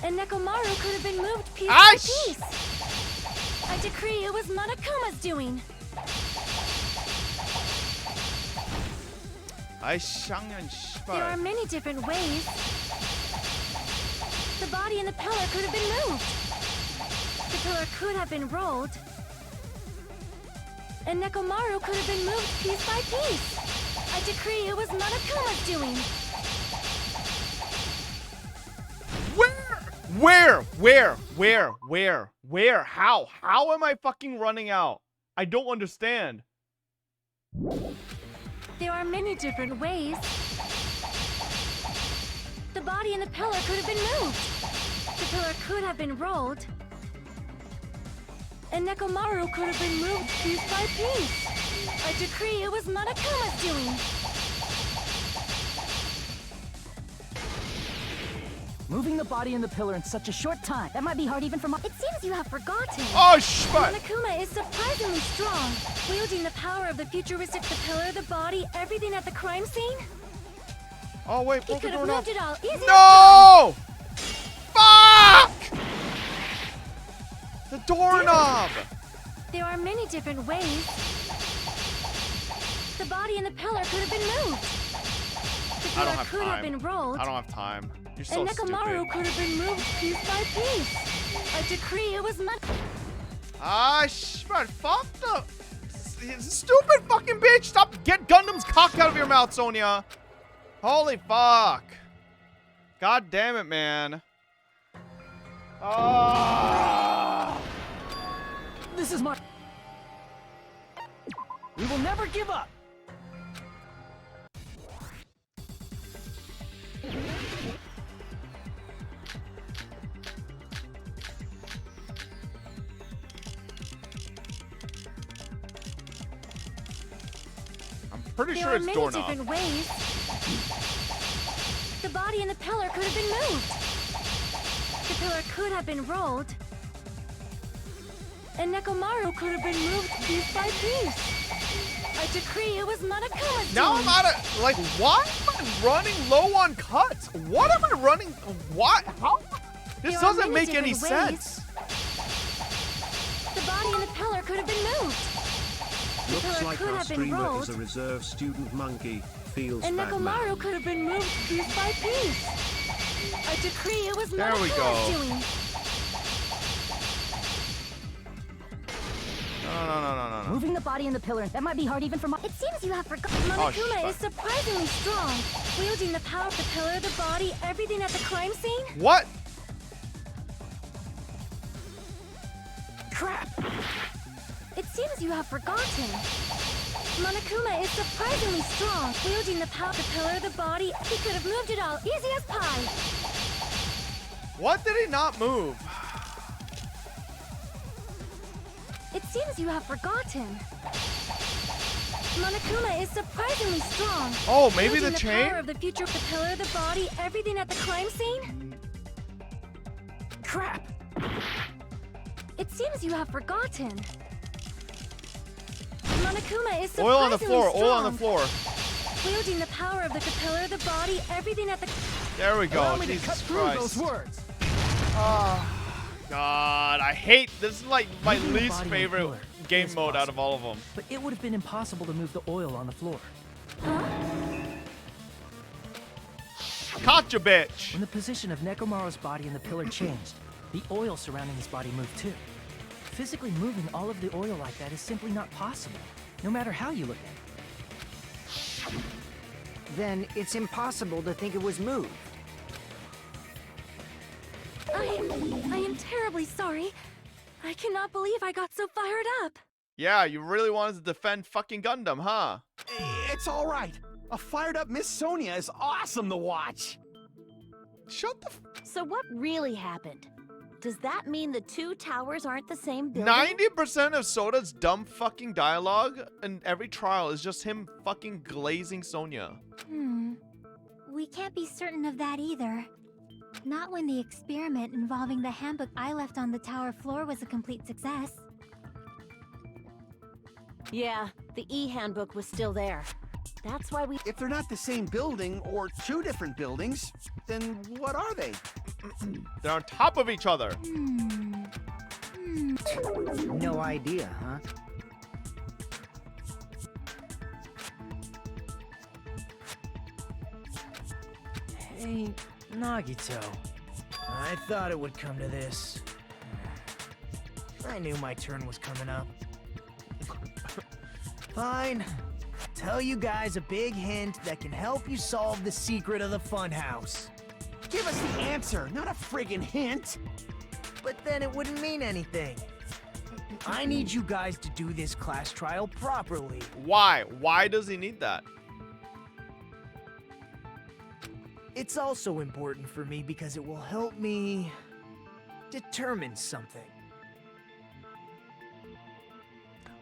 And Nekomaru could have been moved piece by piece. I decree it was Monokuma's doing. There are many different ways. The body and the pillar could have been moved. The pillar could have been rolled. And Nekomaru could have been moved piece by piece. I decree it was Monokuma's doing. Where? How? How am I fucking running out? I don't understand. There are many different ways. The body and the pillar could have been moved. The pillar could have been rolled. And Nekomaru could have been moved piece by piece. I decree it was Monokuma's doing. Moving the body and the pillar in such a short time. That might be hard even for It seems you have forgotten. Oh, shit! Monokuma is surprisingly strong. Wielding the power of the futuristic, the pillar, the body, everything at the crime scene. Oh, wait, He could have doorknob. moved it all easy. No! Fuck! The doorknob! There are many different ways. The body and the pillar could have been moved. The I pillar don't have could have been time. rolled. I don't have time. You're so And Nekomaru stupid. could have been moved piece by piece. I decree it was Ah, shit, fuck the... Stupid fucking bitch! Stop! Get Gundam's cock out of your mouth, Sonia! Holy fuck. God damn it, man. Ah! This is my... We will never give up! I'm pretty There sure are it's many doorknob. different ways. The body and the pillar could have been moved. The pillar could have been rolled. And Nekomaru could have been moved piece by piece. I decree it was Monokuma's Now doing. I'm out of... Like, why am I running low on cuts? What am I running... What? How? This There are doesn't many make any different ways. sense. The body and the pillar could have been moved. The Looks pillar like could our have been streamer rolled. is a reserve student monkey. Feels And bad Nekomaru man. could have been moved piece by piece. I decree it was There we Monokuma's go. doing. No. Moving the body and the pillar, that might be hard even for It seems you have forgotten. Oh, Monokuma shit. is surprisingly strong. Wielding the power of the pillar, the body, everything at the crime scene. What? Crap! It seems you have forgotten. Monokuma is surprisingly strong. Wielding the power of the pillar, the body, he could have moved it all easy as pie. What did he not move? It seems you have forgotten. Monokuma is surprisingly strong. Oh, maybe Wielding the the chain? power of the future, the pillar, the body, everything at the crime scene. crap! It seems you have forgotten. Monokuma is surprisingly Oil on the floor. strong. Oil on the floor. Wielding the power of the caterpillar, the body, everything at the... There we go. Allow me to Jesus cut through Christ. those words. God, I hate this. Is like my Moving the least body on the favorite pillar game is mode out of possible. all of them. But it would have been impossible to move the oil on the floor. Caught you, bitch. When the position of Nekomaru's body in the pillar changed, the oil surrounding his body moved too. Physically moving all of the oil like that is simply not possible, no matter how you look at it. Then it's impossible to think it was moved. I am terribly sorry. I cannot believe I got so fired up. Yeah, you really wanted to defend fucking Gundam, huh? It's all right. A fired up Miss Sonia is awesome to watch. Shut the. So what really happened? Does that mean the two towers aren't the same building? 90% of Soda's dumb fucking dialogue in every trial is just him fucking glazing Sonia. We can't be certain of that either. Not when the experiment involving the handbook I left on the tower floor was a complete success. Yeah, the E-handbook was still there. That's why we... If they're not the same building or two different buildings, then what are they? They're on top of each other. No idea, huh? Hey, Nagito. I thought it would come to this. I knew my turn was coming up. Fine. Tell you guys a big hint that can help you solve the secret of the funhouse. Give us the answer, not a friggin' hint. But then it wouldn't mean anything. I need you guys to do this class trial properly. Why? Why does he need that? It's also important for me because it will help me determine something.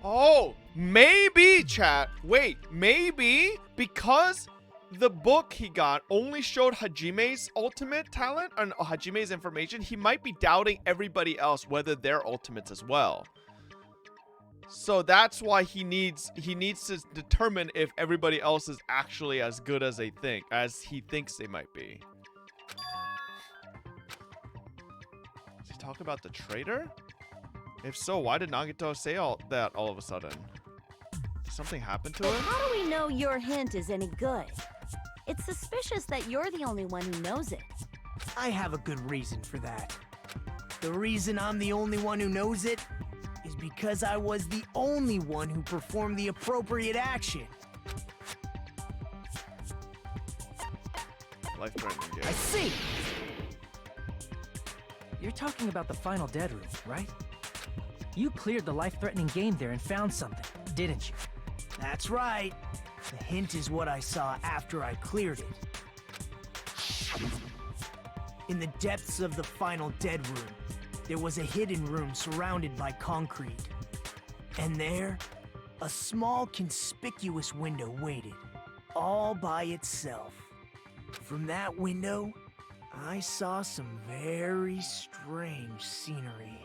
Oh, maybe, chat. Wait, maybe because the book he got only showed Hajime's ultimate talent and Hajime's information, he might be doubting everybody else whether they're ultimates as well. So that's why he needs to determine if everybody else is actually as good as he thinks they might be. Does he talk about the traitor? If so, why did Nagito say all that all of a sudden? Did something happen to But him? how do we know your hint is any good? It's suspicious that you're the only one who knows it. I have a good reason for that. The reason I'm the only one who knows it is because I was the only one who performed the appropriate action. Life-threatening game. I see! You're talking about the final dead room, right? You cleared the life-threatening game there and found something, didn't you? That's right. The hint is what I saw after I cleared it. In the depths of the final dead room, there was a hidden room surrounded by concrete. And there, a small conspicuous window waited, all by itself. From that window, I saw some very strange scenery.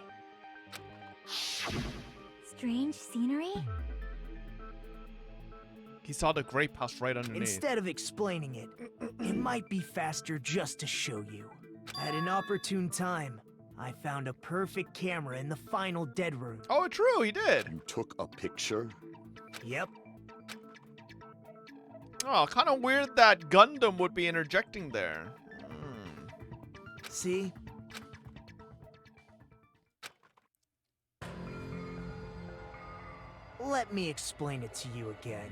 Strange scenery? He saw the grape house right underneath. Instead of explaining it, it might be faster just to show you. At an opportune time, I found a perfect camera in the final dead room. Oh, true, he did. You took a picture? Yep. Oh, kind of weird that Gundam would be interjecting there. See? Let me explain it to you again.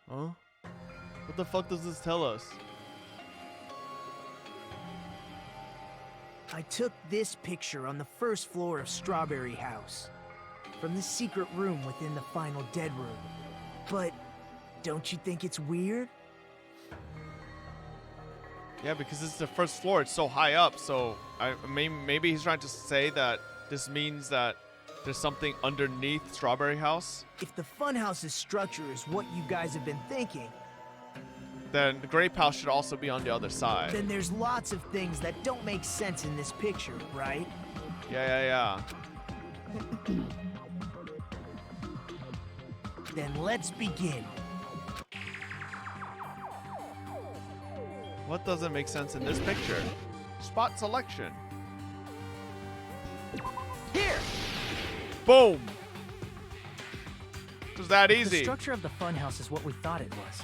Huh? What the fuck does this tell us? I took this picture on the first floor of Strawberry House, from the secret room within the final dead room. But don't you think it's weird? Yeah, because it's the first floor. It's so high up. So maybe he's trying to say that this means that there's something underneath Strawberry House. If the funhouse's structure is what you guys have been thinking, then the grape house should also be on the other side. Then there's lots of things that don't make sense in this picture, right? Yeah. Then let's begin. What doesn't make sense in this picture? Spot selection. Here! Boom! It's that The easy. structure of the funhouse is what we thought it was.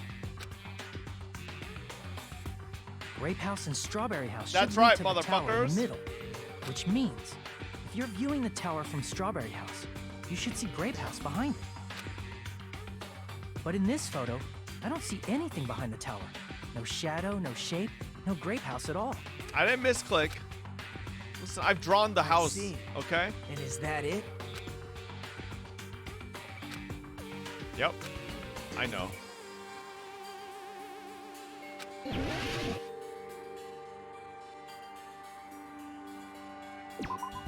Grape House and Strawberry House That's should lead right, to the tower in motherfuckers. the middle, which means if you're viewing the tower from Strawberry House, you should see Grape House behind it. But in this photo, I don't see anything behind the tower. No shadow, no shape, no Grape House at all. I didn't misclick. Listen, I've drawn the house, see. okay? And is that it? Yep. I know.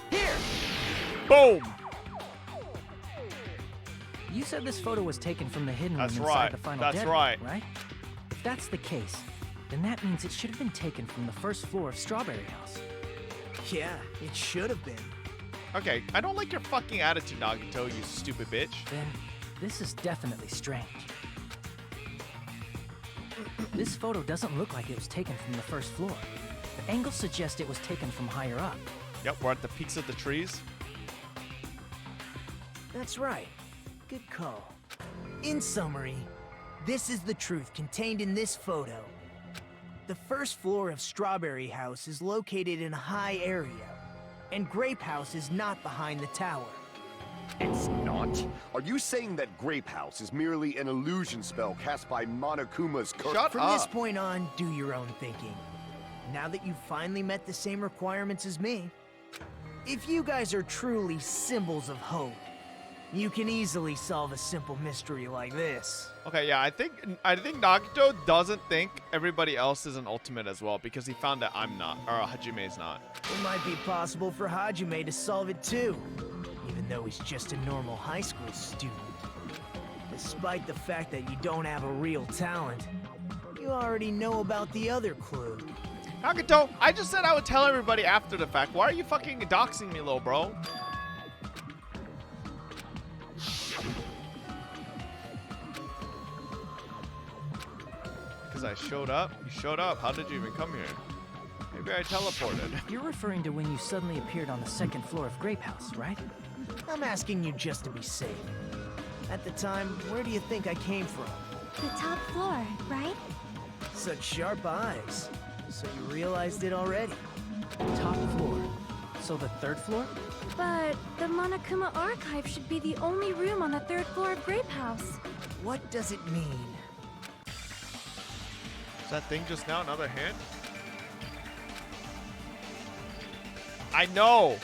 Here! Boom! You said this photo was taken from the hidden room That's inside right. the final That's dead right. right? If that's the case, then that means it should have been taken from the first floor of Strawberry House. Yeah, it should have been. Okay, I don't like your fucking attitude, Nagito, you stupid bitch. Then this is definitely strange. This photo doesn't look like it was taken from the first floor. The angles suggest it was taken from higher up. Yep, we're at the peaks of the trees. That's right. Good call. In summary, this is the truth contained in this photo. The first floor of Strawberry House is located in a high area, and Grape House is not behind the tower. It's not? Are you saying that Grape House is merely an illusion spell cast by Monokuma's curse? Shut From up. this point on, do your own thinking. Now that you've finally met the same requirements as me, if you guys are truly symbols of hope, you can easily solve a simple mystery like this. Okay, yeah, I think Nagito doesn't think everybody else is an ultimate as well because he found that I'm not, or Hajime's not. It might be possible for Hajime to solve it too, even though he's just a normal high school student. Despite the fact that you don't have a real talent, you already know about the other clue. Nagito, I just said I would tell everybody after the fact. Why are you fucking doxing me, little bro? Because I showed up? You showed up. How did you even come here? Maybe I teleported. You're referring to when you suddenly appeared on the second floor of Grape House, right? I'm asking you just to be safe. At the time, where do you think I came from? The top floor, right? Such sharp eyes. So you realized it already? Top floor. So the third floor? But the Monokuma archive should be the only room on the third floor of Grape House. What does it mean? Is that thing just now another hint? I know.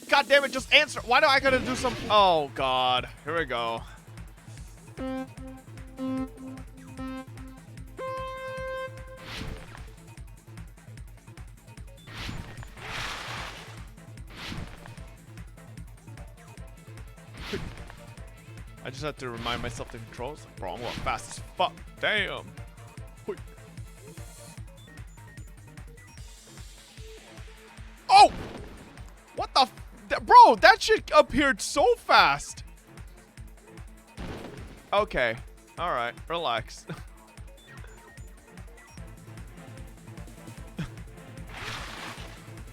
God damn it, just answer. Why do I gotta do some? Oh God, here we go. I just have to remind myself the controls. Bro, I'm going fast as fuck. Damn. Hui. Oh! What the bro, that shit appeared so fast. Okay. Alright, relax.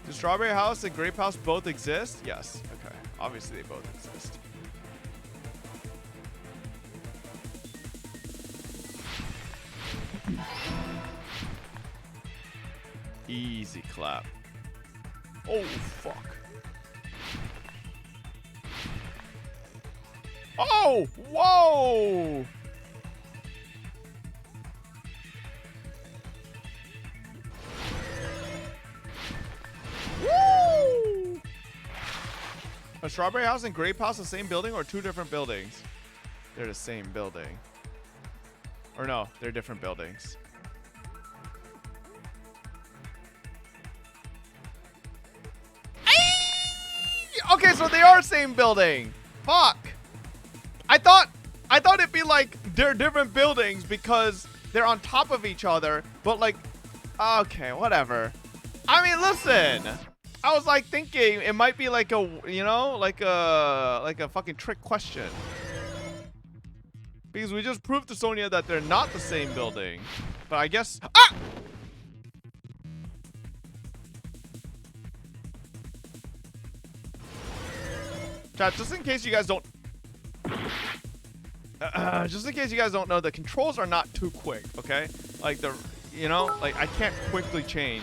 Do Strawberry House and Grape House both exist? Yes. Okay. Obviously they both exist. Easy clap. Oh, fuck. Oh, whoa! Woo! A Strawberry House and Grape House the same building or two different buildings? They're the same building. Or no, they're different buildings. Okay, so they are same building. Fuck. I thought it'd be like they're different buildings because they're on top of each other, but like, okay, whatever. I mean, listen, I was like thinking it might be like a, you know, like a fucking trick question. Because we just proved to Sonia that they're not the same building. But I guess, ah! Chat, just in case you guys don't know, the controls are not too quick, okay? Like the, you know, like I can't quickly change.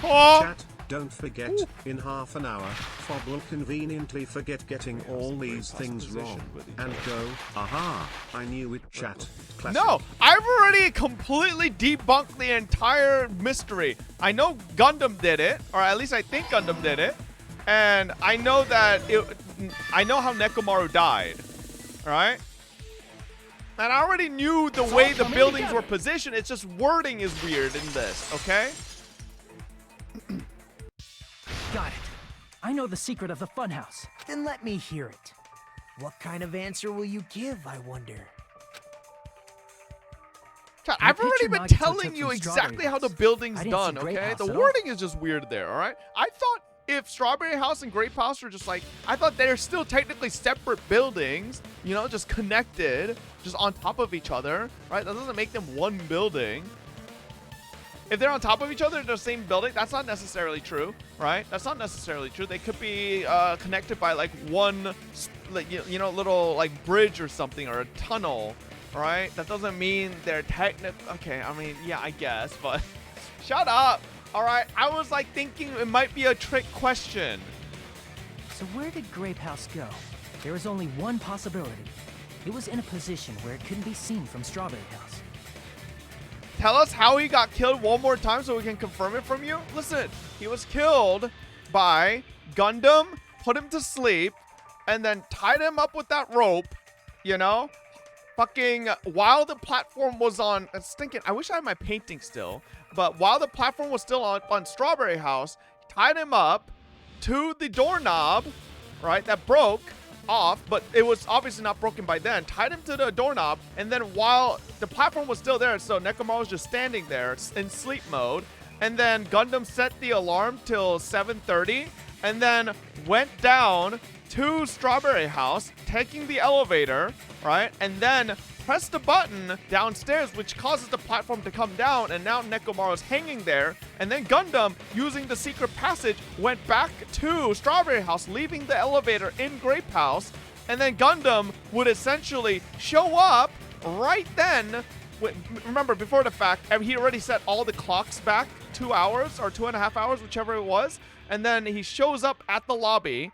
Oh! Chat, don't forget, in half an hour, Fob will conveniently forget getting all these things wrong and go, aha, I knew it, chat. Classic. No, I've already completely debunked the entire mystery. I know Gundam did it, or at least I think Gundam did it. And I know that I know how Nekomaru died, right? And I already knew the way the buildings were positioned. It's just wording is weird in this, okay? Got it. I know the secret of the funhouse. Then let me hear it. What kind of answer will you give, I wonder? Chat, I've already been telling you exactly how the building's done, okay? The wording is just weird there, all right? I thought if Strawberry House and Grape House were just like, I thought they're still technically separate buildings, you know, just connected, just on top of each other, right? That doesn't make them one building. If they're on top of each other in the same building, that's not necessarily true, right? That's not necessarily true. They could be connected by like one, like, you know, little like bridge or something, or a tunnel, right? That doesn't mean they're okay, I mean, yeah, I guess, but shut up. All right, I was like thinking it might be a trick question. So where did Grape House go? There is only one possibility. It was in a position where it couldn't be seen from Strawberry House. Tell us how he got killed one more time so we can confirm it from you. Listen, he was killed by Gundam, put him to sleep, and then tied him up with that rope, you know? Fucking, while the platform was on, stinking, I wish I had my painting still, but while the platform was still on Strawberry House, tied him up to the doorknob, right, that broke off, but it was obviously not broken by then, tied him to the doorknob, and then while the platform was still there, so Nekomaru was just standing there in sleep mode, and then Gundam set the alarm till 7:30, and then went down to Strawberry House, taking the elevator, right, and then pressed the button downstairs, which causes the platform to come down, and now Nekomaru's hanging there, and then Gundam, using the secret passage, went back to Strawberry House, leaving the elevator in Grape House, and then Gundam would essentially show up right then. Remember, before the fact, he already set all the clocks back 2 hours or 2.5 hours, whichever it was, and then he shows up at the lobby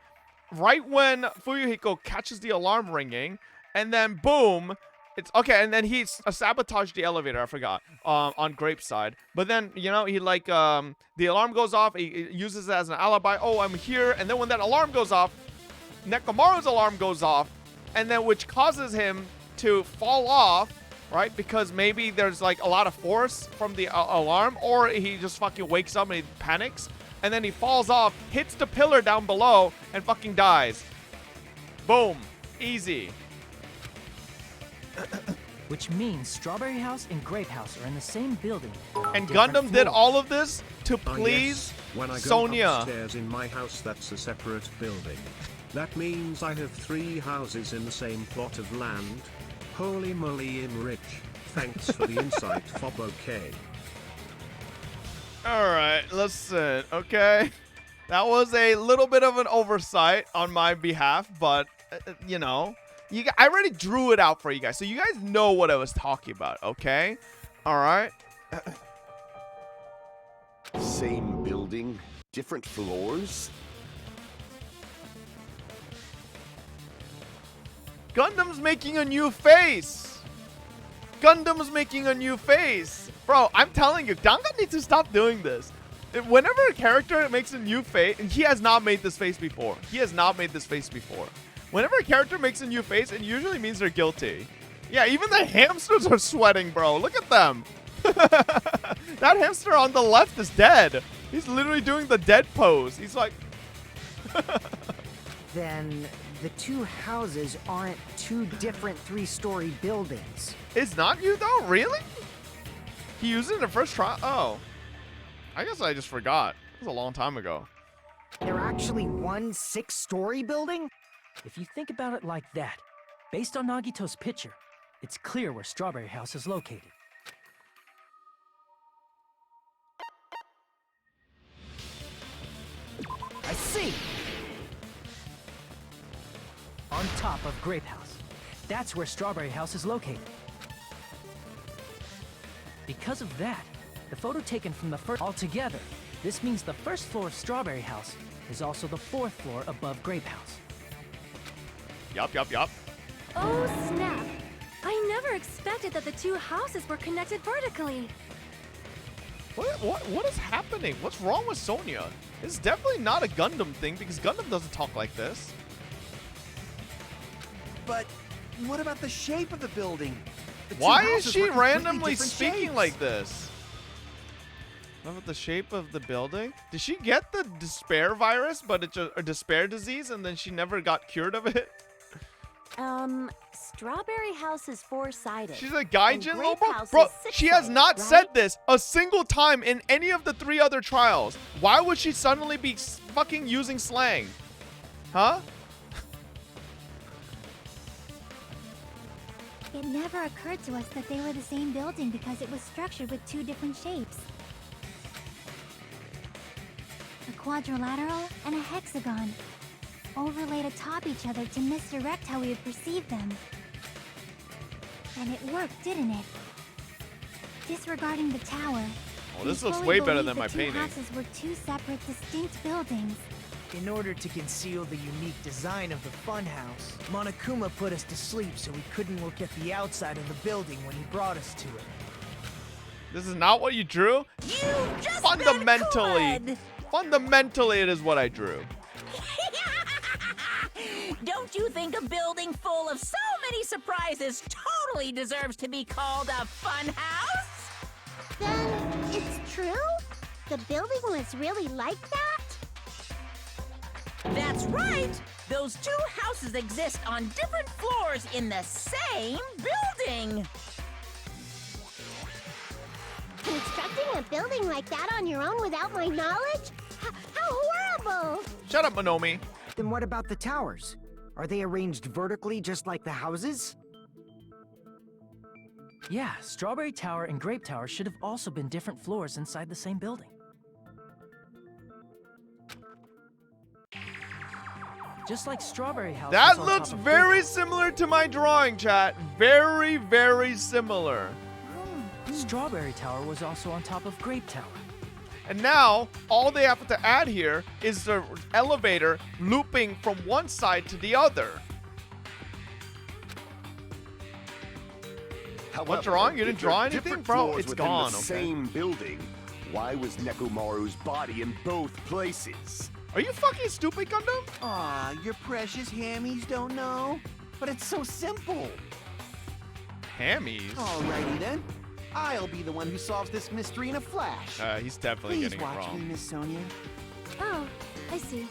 right when Fuyuhiko catches the alarm ringing, and then boom, it's okay, and then he sabotaged the elevator, I forgot, on Grape's side. But then, you know, he like, the alarm goes off, he uses it as an alibi, oh, I'm here, and then when that alarm goes off, Nekomaru's alarm goes off, and then which causes him to fall off, right, because maybe there's like a lot of force from the alarm, or he just fucking wakes up and he panics, and then he falls off, hits the pillar down below, and fucking dies. Boom. Easy. Which means Strawberry House and Grape House are in the same building. And Gundam did all of this to please yes. When I go Sonia. Upstairs in my house, that's a separate building. That means I have 3 houses in the same plot of land. Holy moly, in rich. Thanks for the insight, Fob. Okay. Alright, listen, okay? That was a little bit of an oversight on my behalf, but, you know, I already drew it out for you guys, so you guys know what I was talking about, okay? Alright? Same building, different floors? Gundam's making a new face! Gundam's making a new face! Bro, I'm telling you, Dangan needs to stop doing this. Whenever a character makes a new face, and he has not made this face before. He has not made this face before. Whenever a character makes a new face, it usually means they're guilty. Yeah, even the hamsters are sweating, bro. Look at them. That hamster on the left is dead. He's literally doing the dead pose. He's like... Then the two houses aren't two different three-story buildings. It's not you though? Really? He used it in the first try? Oh. I guess I just forgot. It was a long time ago. They're actually one 6-story building? If you think about it like that, based on Nagito's picture, it's clear where Strawberry House is located. I see. On top of Grape House. That's where Strawberry House is located. Because of that, the photo taken from the first altogether, this means the first floor of Strawberry House is also the 4th floor above Grape House. Yup. Oh, snap. I never expected that the two houses were connected vertically. What is happening? What's wrong with Sonia? It's definitely not a Gundam thing because Gundam doesn't talk like this. But what about the shape of the building? The two Why is houses she were completely randomly different speaking shapes. like this? What about the shape of the building? Did she get the despair virus, but it's a despair disease, and then she never got cured of it? Strawberry House is 4-sided. She's a and gaijin Grape Lobo? House Bro, is she has 6-sided, not right? said this a single time in any of the 3 other trials. Why would she suddenly be fucking using slang? Huh? It never occurred to us that they were the same building because it was structured with 2 different shapes. A quadrilateral and a hexagon, overlaid atop each other to misdirect how we would perceive them. And it worked, didn't it? Disregarding the tower, Oh, this we looks fully way better believed than the my two painting. houses were 2 separate, distinct buildings. In order to conceal the unique design of the funhouse, Monokuma put us to sleep so we couldn't look at the outside of the building when he brought us to it. This is not what you drew? You just Fundamentally, it is what I drew. Don't you think a building full of so many surprises totally deserves to be called a fun house? Then it's true? The building was really like that? That's right! Those 2 houses exist on different floors in the same building! Constructing a building like that on your own without my knowledge? How horrible! Shut up, Monomi. Then what about the towers? Are they arranged vertically just like the houses? Yeah, Strawberry Tower and Grape Tower should have also been different floors inside the same building. Just like Strawberry House. That was on looks top of very similar to my drawing, chat. Very, very similar. Strawberry Tower was also on top of Grape Tower. And now, all they have to add here is the elevator looping from one side to the other. However, What's wrong? You didn't if there draw are anything? different Bro, floors it's within gone, the okay? same building. Why was Nekomaru's body in both places? Are you fucking stupid, Gundam? Aw, your precious hammies don't know? But it's so simple. Hammies? Alrighty then. I'll be the one who solves this mystery in a flash. He's definitely Please getting it watch me, wrong. Miss Sonia. Oh, I see.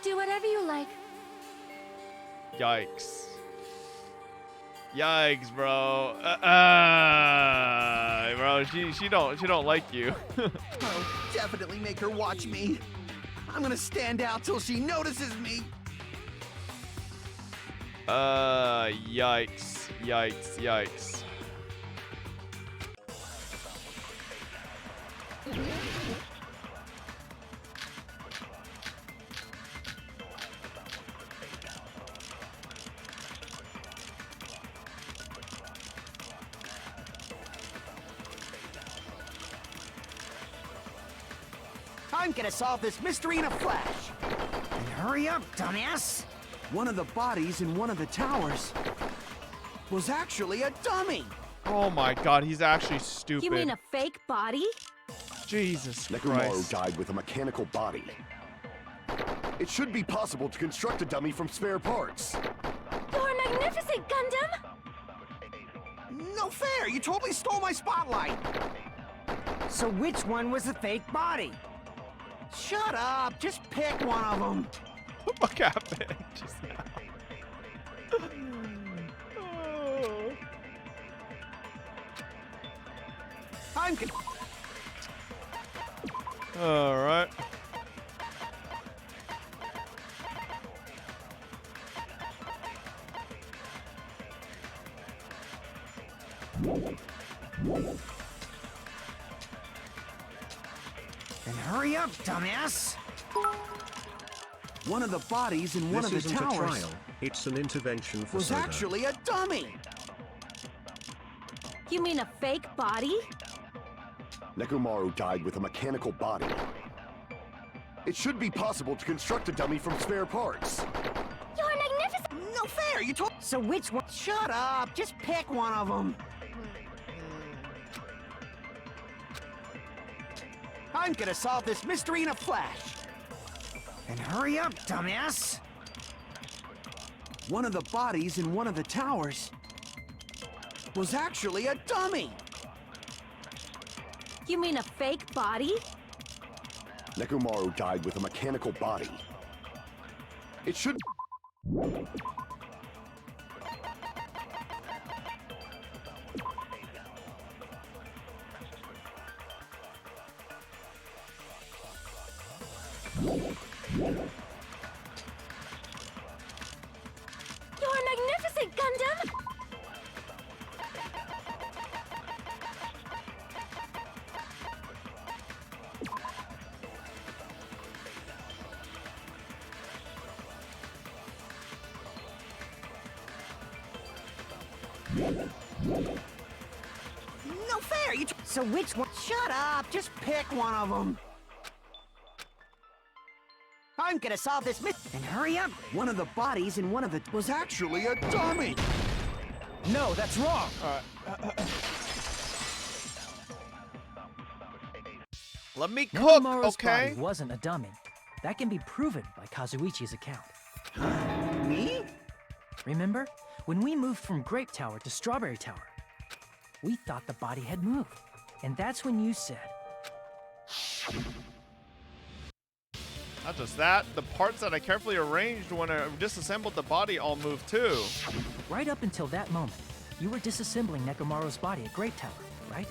Do whatever you like. Yikes. Yikes, bro. Bro, she don't like you. Oh, definitely make her watch me. I'm gonna stand out till she notices me. Yikes. I'm gonna solve this mystery in a flash. And hurry up, dumbass! One of the bodies in one of the towers was actually a dummy. Oh my god, he's actually stupid. You mean a fake body? Jesus Nekomaru Christ. died with a mechanical body. It should be possible to construct a dummy from spare parts. You're magnificent, Gundam! No fair! You totally stole my spotlight! So which one was the fake body? Shut up! Just pick one of them! What the fuck happened just now? Oh. I'm All right. Then hurry up, dumbass! One of the bodies in one of the This isn't a towers trial, it's an intervention for was Soda. actually a dummy. You mean a fake body? Nekomaru died with a mechanical body. It should be possible to construct a dummy from spare parts. You're magnificent! No fair, you told. So which one? Shut up, just pick one of them. I'm gonna solve this mystery in a flash. Then hurry up, dumbass! One of the bodies in one of the towers was actually a dummy. You mean a fake body? Nekomaru died with a mechanical body. It should... You're magnificent, Gundam! No fair, you. So which one? Shut up, just pick one of them. I'm gonna solve this mystery. Then hurry up! One of the bodies in one of the was actually a dummy. No, that's wrong. Let me cook, Nekomaru's okay? body wasn't a dummy. That can be proven by Kazuichi's account. Me? Remember? When we moved from Grape Tower to Strawberry Tower, we thought the body had moved. And that's when you said, Not just that, the parts that I carefully arranged when I disassembled the body all moved too. right up until that moment, you were disassembling Nekomaru's body at Grape Tower, right?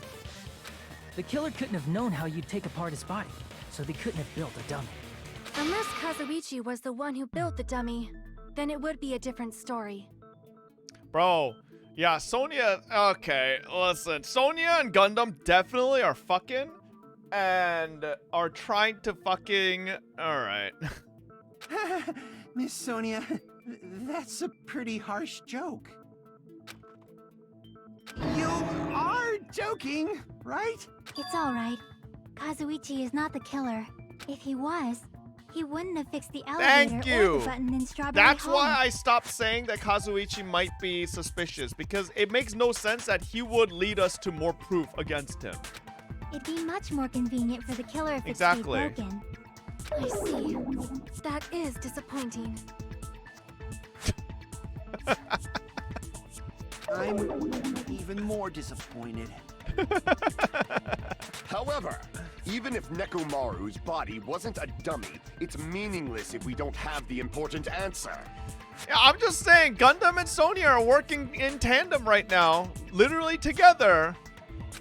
The killer couldn't have known how you'd take apart his body, so they couldn't have built a dummy. Unless Kazuichi was the one who built the dummy, then it would be a different story. Bro, yeah, Sonya, okay, listen. Sonya and Gundam definitely are fucking and are trying to fucking, alright. Miss Sonia, that's a pretty harsh joke. You are joking, right? It's alright. Kazuichi is not the killer. If he was, he wouldn't have fixed the elevator Thank or you. the button in Strawberry That's Hall. why I stopped saying that Kazuichi might be suspicious, because it makes no sense that he would lead us to more proof against him. It'd be much more convenient for the killer if Exactly. it stayed broken. I see. That is disappointing. I'm even more disappointed. However, even if Nekomaru's body wasn't a dummy, it's meaningless if we don't have the important answer. Yeah, I'm just saying, Gundam and Sonya are working in tandem right now, literally together.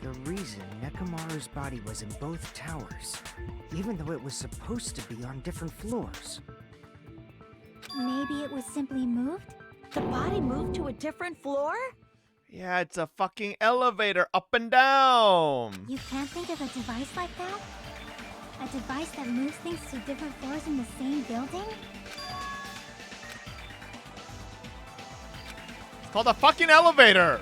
The reason Nekomaru's body was in both towers, even though it was supposed to be on different floors. Maybe it was simply moved? The body moved to a different floor? Yeah, it's a fucking elevator up and down. You can't think of a device like that? A device that moves things to different floors in the same building? It's called a fucking elevator.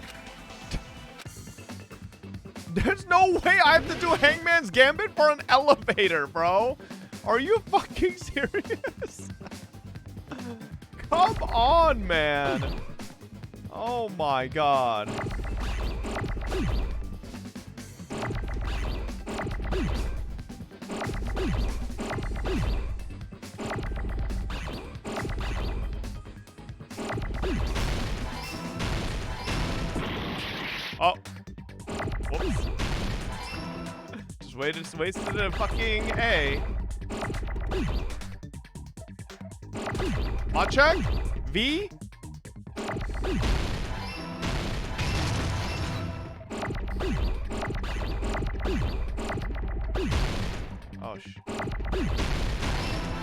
There's no way I have to do Hangman's Gambit for an elevator, bro. Are you fucking serious? Come on, man. Oh my god. Oh. Whoops. Just wasted a fucking A. Hot check. V.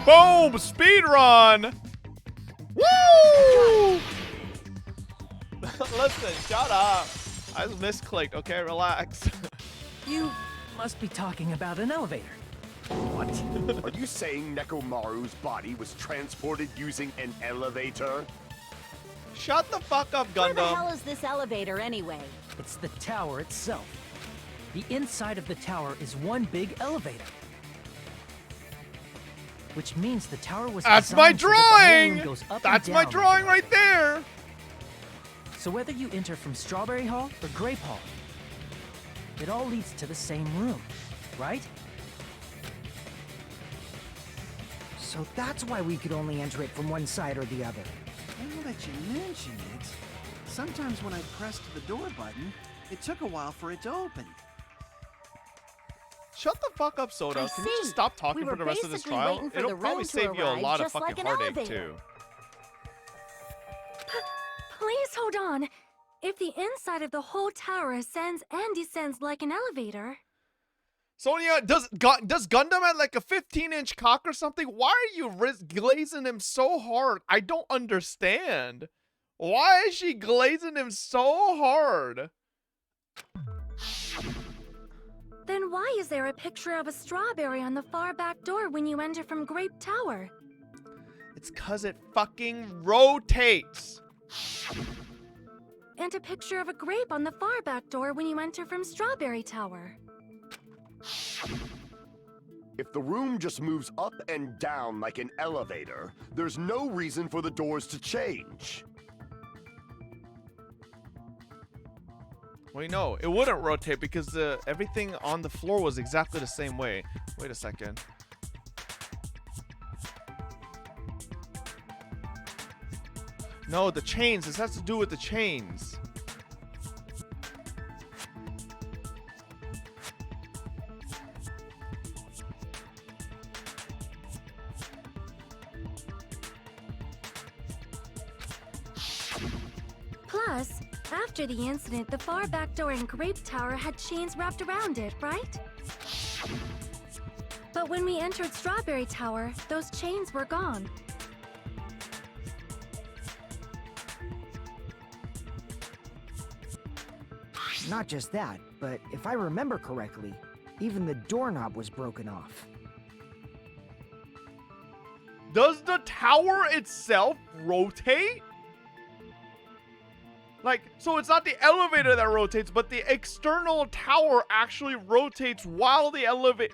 Oh, boom! Speed run! Woo! Listen, shut up. I just misclicked, okay? Relax. You must be talking about an elevator. What? Are you saying Nekomaru's body was transported using an elevator? Shut the fuck up, Where the Gundam. hell is this elevator anyway? It's the tower itself. The inside of the tower is one big elevator. Which means the tower was That's my designed so that the whole room drawing! goes up That's and my down drawing like right there! So whether you enter from Strawberry Hall or Grape Hall, it all leads to the same room, right? So that's why we could only enter it from one side or the other. Now that you mention it, sometimes when I pressed the door button, it took a while for it to open. Shut the fuck up, Soda. I Can you see. just stop talking We for were the rest of this basically trial? waiting for It'll the probably room to save you a arrive, lot of just like fucking an heartache, elevator. too. Please hold on. If the inside of the whole tower ascends and descends like an elevator, Sonia, does Gundam have like a 15-inch cock or something? Why are you glazing him so hard? I don't understand. Why is she glazing him so hard? then why is there a picture of a strawberry on the far back door when you enter from Grape Tower? It's 'cause it fucking rotates. And a picture of a grape on the far back door when you enter from Strawberry Tower. If the room just moves up and down like an elevator, there's no reason for the doors to change. Wait, no, it wouldn't rotate because everything on the floor was exactly the same way. Wait a second. No, the chains. This has to do with the chains. Plus, after the incident, the far back door in Grape Tower had chains wrapped around it, right? But when we entered Strawberry Tower, those chains were gone. Not just that, but if I remember correctly, even the doorknob was broken off. Does the tower itself rotate? Like, so it's not the elevator that rotates, but the external tower actually rotates while the elevator...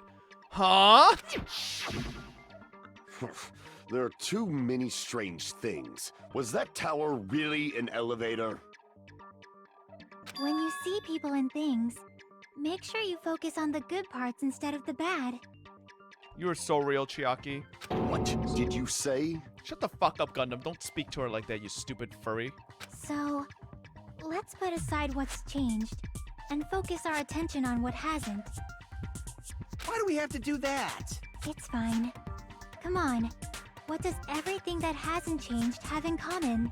Huh? There are too many strange things. Was that tower really an elevator? When you see people and things, make sure you focus on the good parts instead of the bad. You are so real, Chiaki. What did you say? Shut the fuck up, Gundam. Don't speak to her like that, you stupid furry. So, let's put aside what's changed and focus our attention on what hasn't. Why do we have to do that? It's fine. Come on. What does everything that hasn't changed have in common?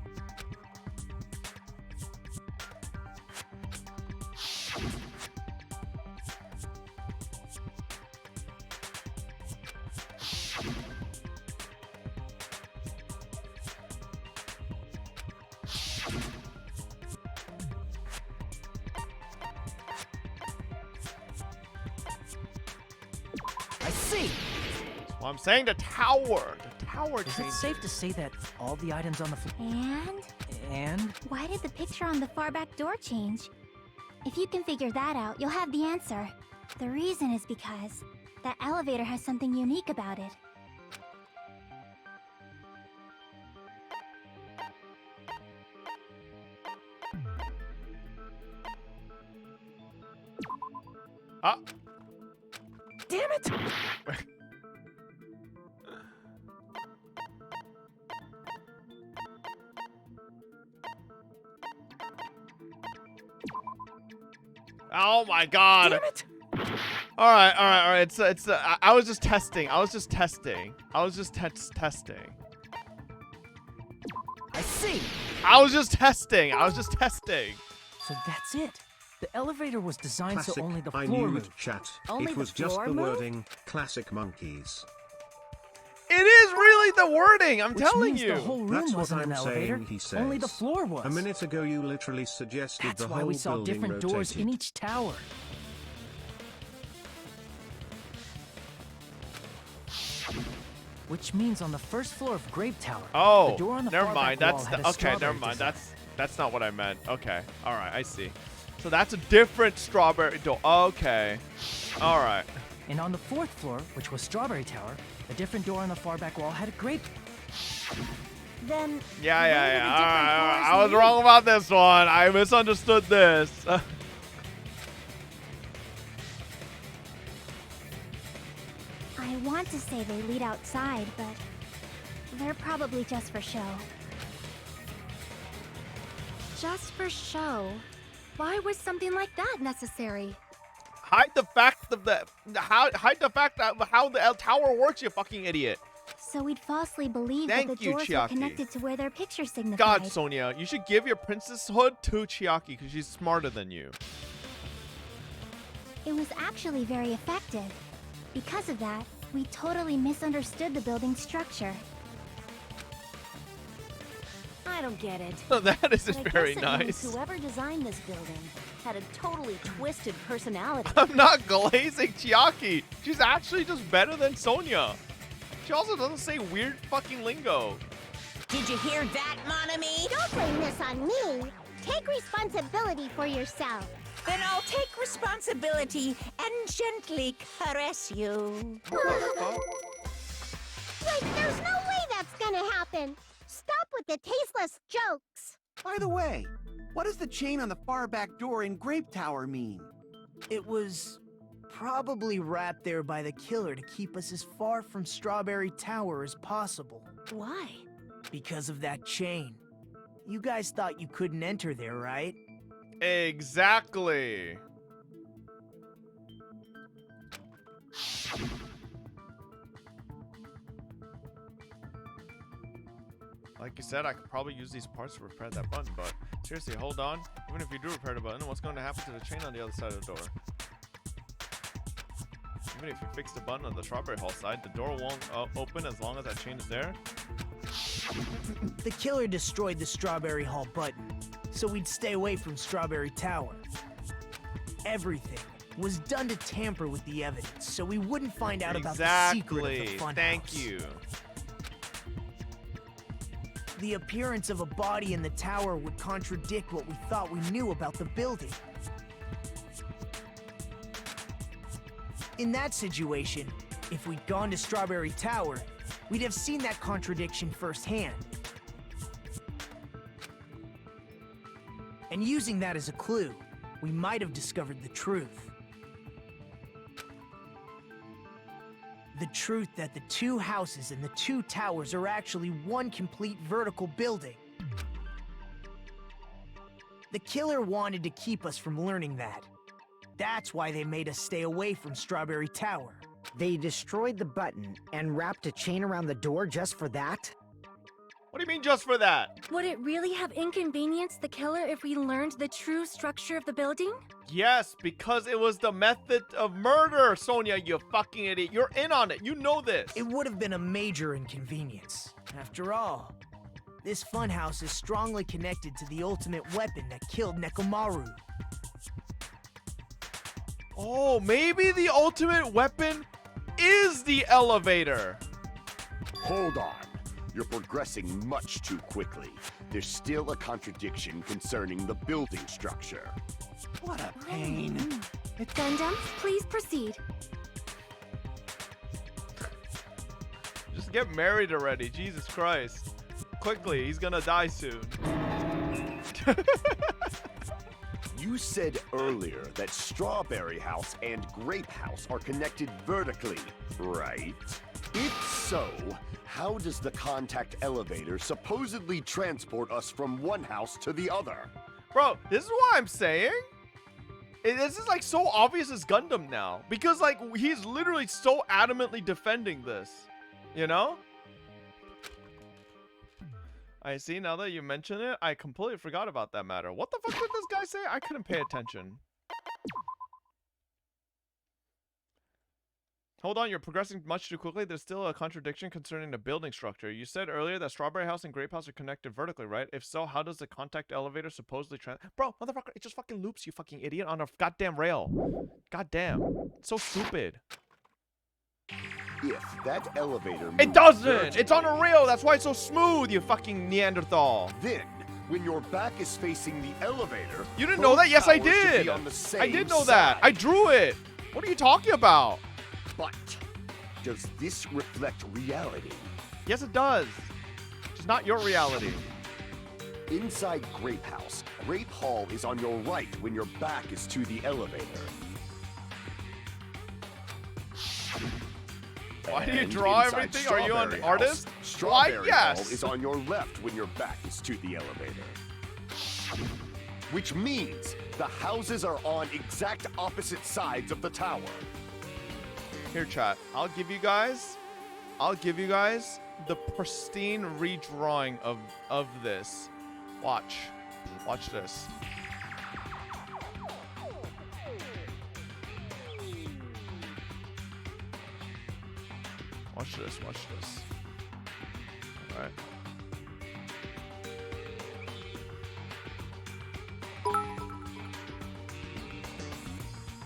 I see! Well, I'm saying the tower. The tower Is it changes. safe to say that all the items on the floor... And? Why did the picture on the far back door change? If you can figure that out, you'll have the answer. The reason is because that elevator has something unique about it. Ah. Damn it! Oh my god. Damn it! Alright, alright, alright. I was just testing. I was just testing. see. I was just testing. I was just testing. So that's it. The elevator was designed Classic, so only the I floor knew moved. it, chat. Only It was the just floor the moved? wording. Classic monkeys. It is really the wording. I'm Which telling means you. the whole room That's what wasn't an I'm elevator. saying, he says. Only the floor was. A minute ago you literally suggested That's the why whole we saw building different rotated. doors in each tower. Which means on the first floor of Grape Tower, Oh, the door on the never far mind. back wall That's had a okay. strawberry Never mind. design. That's not what I meant. Okay. All right. I see. So that's a different strawberry door. Okay. All right. And on the fourth floor, which was Strawberry Tower, a different door on the far back wall had a grape. Then Yeah. where Yeah. do the Yeah. All different right. floors I was lead? wrong about this one. I misunderstood this. I want to say they lead outside, but they're probably just for show. Just for show. Why was something like that necessary? Hide the fact of the hide the fact that how the tower works, you fucking idiot. So we'd falsely believe Thank that the you, doors were Chiaki. connected to where their picture signified. God, Sonia, you should give your princesshood to Chiaki because she's smarter than you. It was actually very effective. Because of that, we totally misunderstood the building's structure. I don't get it. So that isn't But I very guess it means nice. whoever designed this building had a totally twisted personality. I'm not glazing Chiaki. She's actually just better than Sonia. She also doesn't say weird fucking lingo. Did you hear that, Monami? Don't blame this on me. Take responsibility for yourself. Then I'll take responsibility and gently caress you. Like, there's no way that's gonna happen. Stop with the tasteless jokes. By the way, what does the chain on the far back door in Grape Tower mean? It was probably wrapped there by the killer to keep us as far from Strawberry Tower as possible. Why? Because of that chain. You guys thought you couldn't enter there, right? Exactly. Like you said, I could probably use these parts to repair that button, but seriously, hold on. Even if you do repair the button, what's going to happen to the chain on the other side of the door? Even if you fix the button on the Strawberry Hall side, the door won't open as long as that chain is there. The killer destroyed the Strawberry Hall button, so we'd stay away from Strawberry Tower. Everything was done to tamper with the evidence, so we wouldn't find out about the secret of the funhouse. Thank you. The appearance of a body in the tower would contradict what we thought we knew about the building. In that situation, if we'd gone to Strawberry Tower, we'd have seen that contradiction firsthand. And using that as a clue, we might have discovered the truth. The truth that the two houses and the two towers are actually one complete vertical building. The killer wanted to keep us from learning that. That's why they made us stay away from Strawberry Tower. They destroyed the button and wrapped a chain around the door just for that? What do you mean just for that? Would it really have inconvenienced the killer if we learned the true structure of the building? Yes, because it was the method of murder, Sonia, you fucking idiot. You're in on it. You know this. It would have been a major inconvenience. After all, this funhouse is strongly connected to the ultimate weapon that killed Nekomaru. Oh, maybe the ultimate weapon is the elevator. Hold on. You're progressing much too quickly. There's still a contradiction concerning the building structure. What a pain. Gundam, please proceed. Just get married already. Jesus Christ. Quickly, he's gonna die soon. You said earlier that Strawberry House and Grape House are connected vertically, right? If so, how does the contact elevator supposedly transport us from one house to the other? Bro, this is what I'm saying. This is like so obvious as Gundam now. Because like he's literally so adamantly defending this. You know? I see, now that you mention it, I completely forgot about that matter. What the fuck did this guy say? I couldn't pay attention. Hold on, you're progressing much too quickly. There's still a contradiction concerning the building structure. You said earlier that Strawberry House and Grape House are connected vertically, right? If so, how does the contact elevator supposedly Bro, motherfucker, it just fucking loops, you fucking idiot, on a goddamn rail. Goddamn. So stupid. If that elevator It doesn't! It's on a rail! That's why it's so smooth, you fucking Neanderthal! Then, when your back is facing the elevator... You didn't know that? Yes, I towers should did! be on the same I did know side. that! I drew it! What are you talking about? But, does this reflect reality? Yes, it does. It's not your reality. Inside Grape House, Grape Hall is on your right when your back is to the elevator. Why do you And draw inside everything? Are you an Strawberry artist? House, Why, Strawberry yes. Hall is on your left when your back is to the elevator. Which means the houses are on exact opposite sides of the tower. Here, chat. I'll give you guys the pristine redrawing of this. Watch. Watch this. Watch this, watch this. Alright.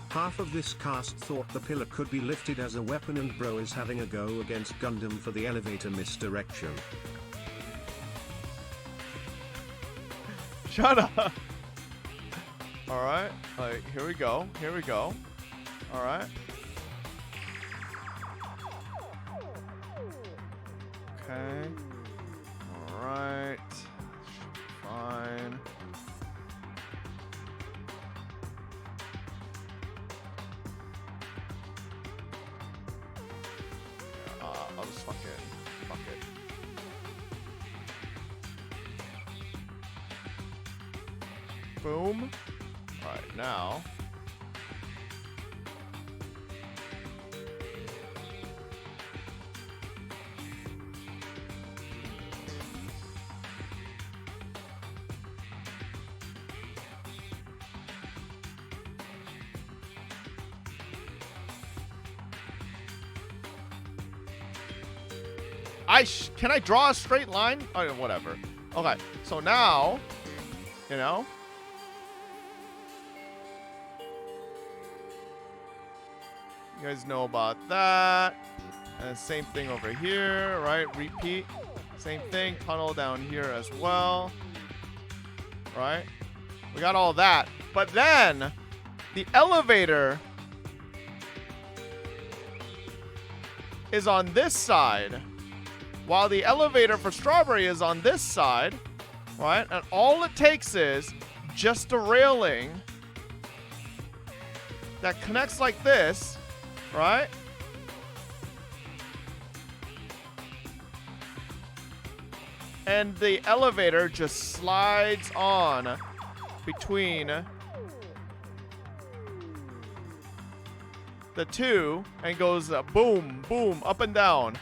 Half of this cast thought the pillar could be lifted as a weapon and Bro is having a go against Gundam for the elevator misdirection. Shut up! Alright, here we go, here we go. Alright. Okay. Alright. Fine. I'll just fuck it. Boom. Alright, now. Can I draw a straight line? Oh, whatever. Okay, so now, you know, you guys know about that. And same thing over here, right? Repeat. Same thing. Tunnel down here as well. Right? We got all that. But then, the elevator is on this side, while the elevator for Strawberry is on this side, right? And all it takes is just a railing that connects like this, right? And the elevator just slides on between the two and goes boom, boom, up and down.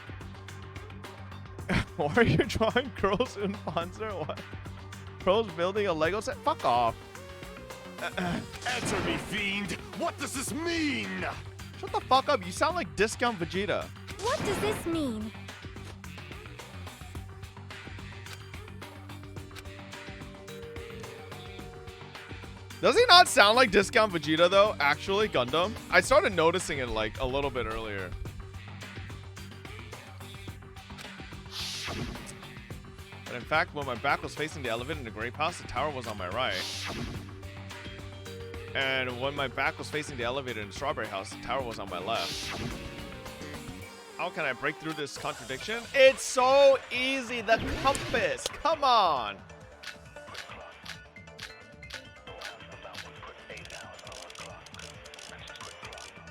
Why are you drawing girls in Panzer? What? Girls building a Lego set? Fuck off. Answer me, fiend! What does this mean? Shut the fuck up. You sound like Discount Vegeta. What does this mean? Does he not sound like Discount Vegeta though? Actually, Gundam. I started noticing it like a little bit earlier. But in fact, when my back was facing the elevator in the Grape House, the tower was on my right. And when my back was facing the elevator in the Strawberry House, the tower was on my left. How can I break through this contradiction? It's so easy. The compass. Come on.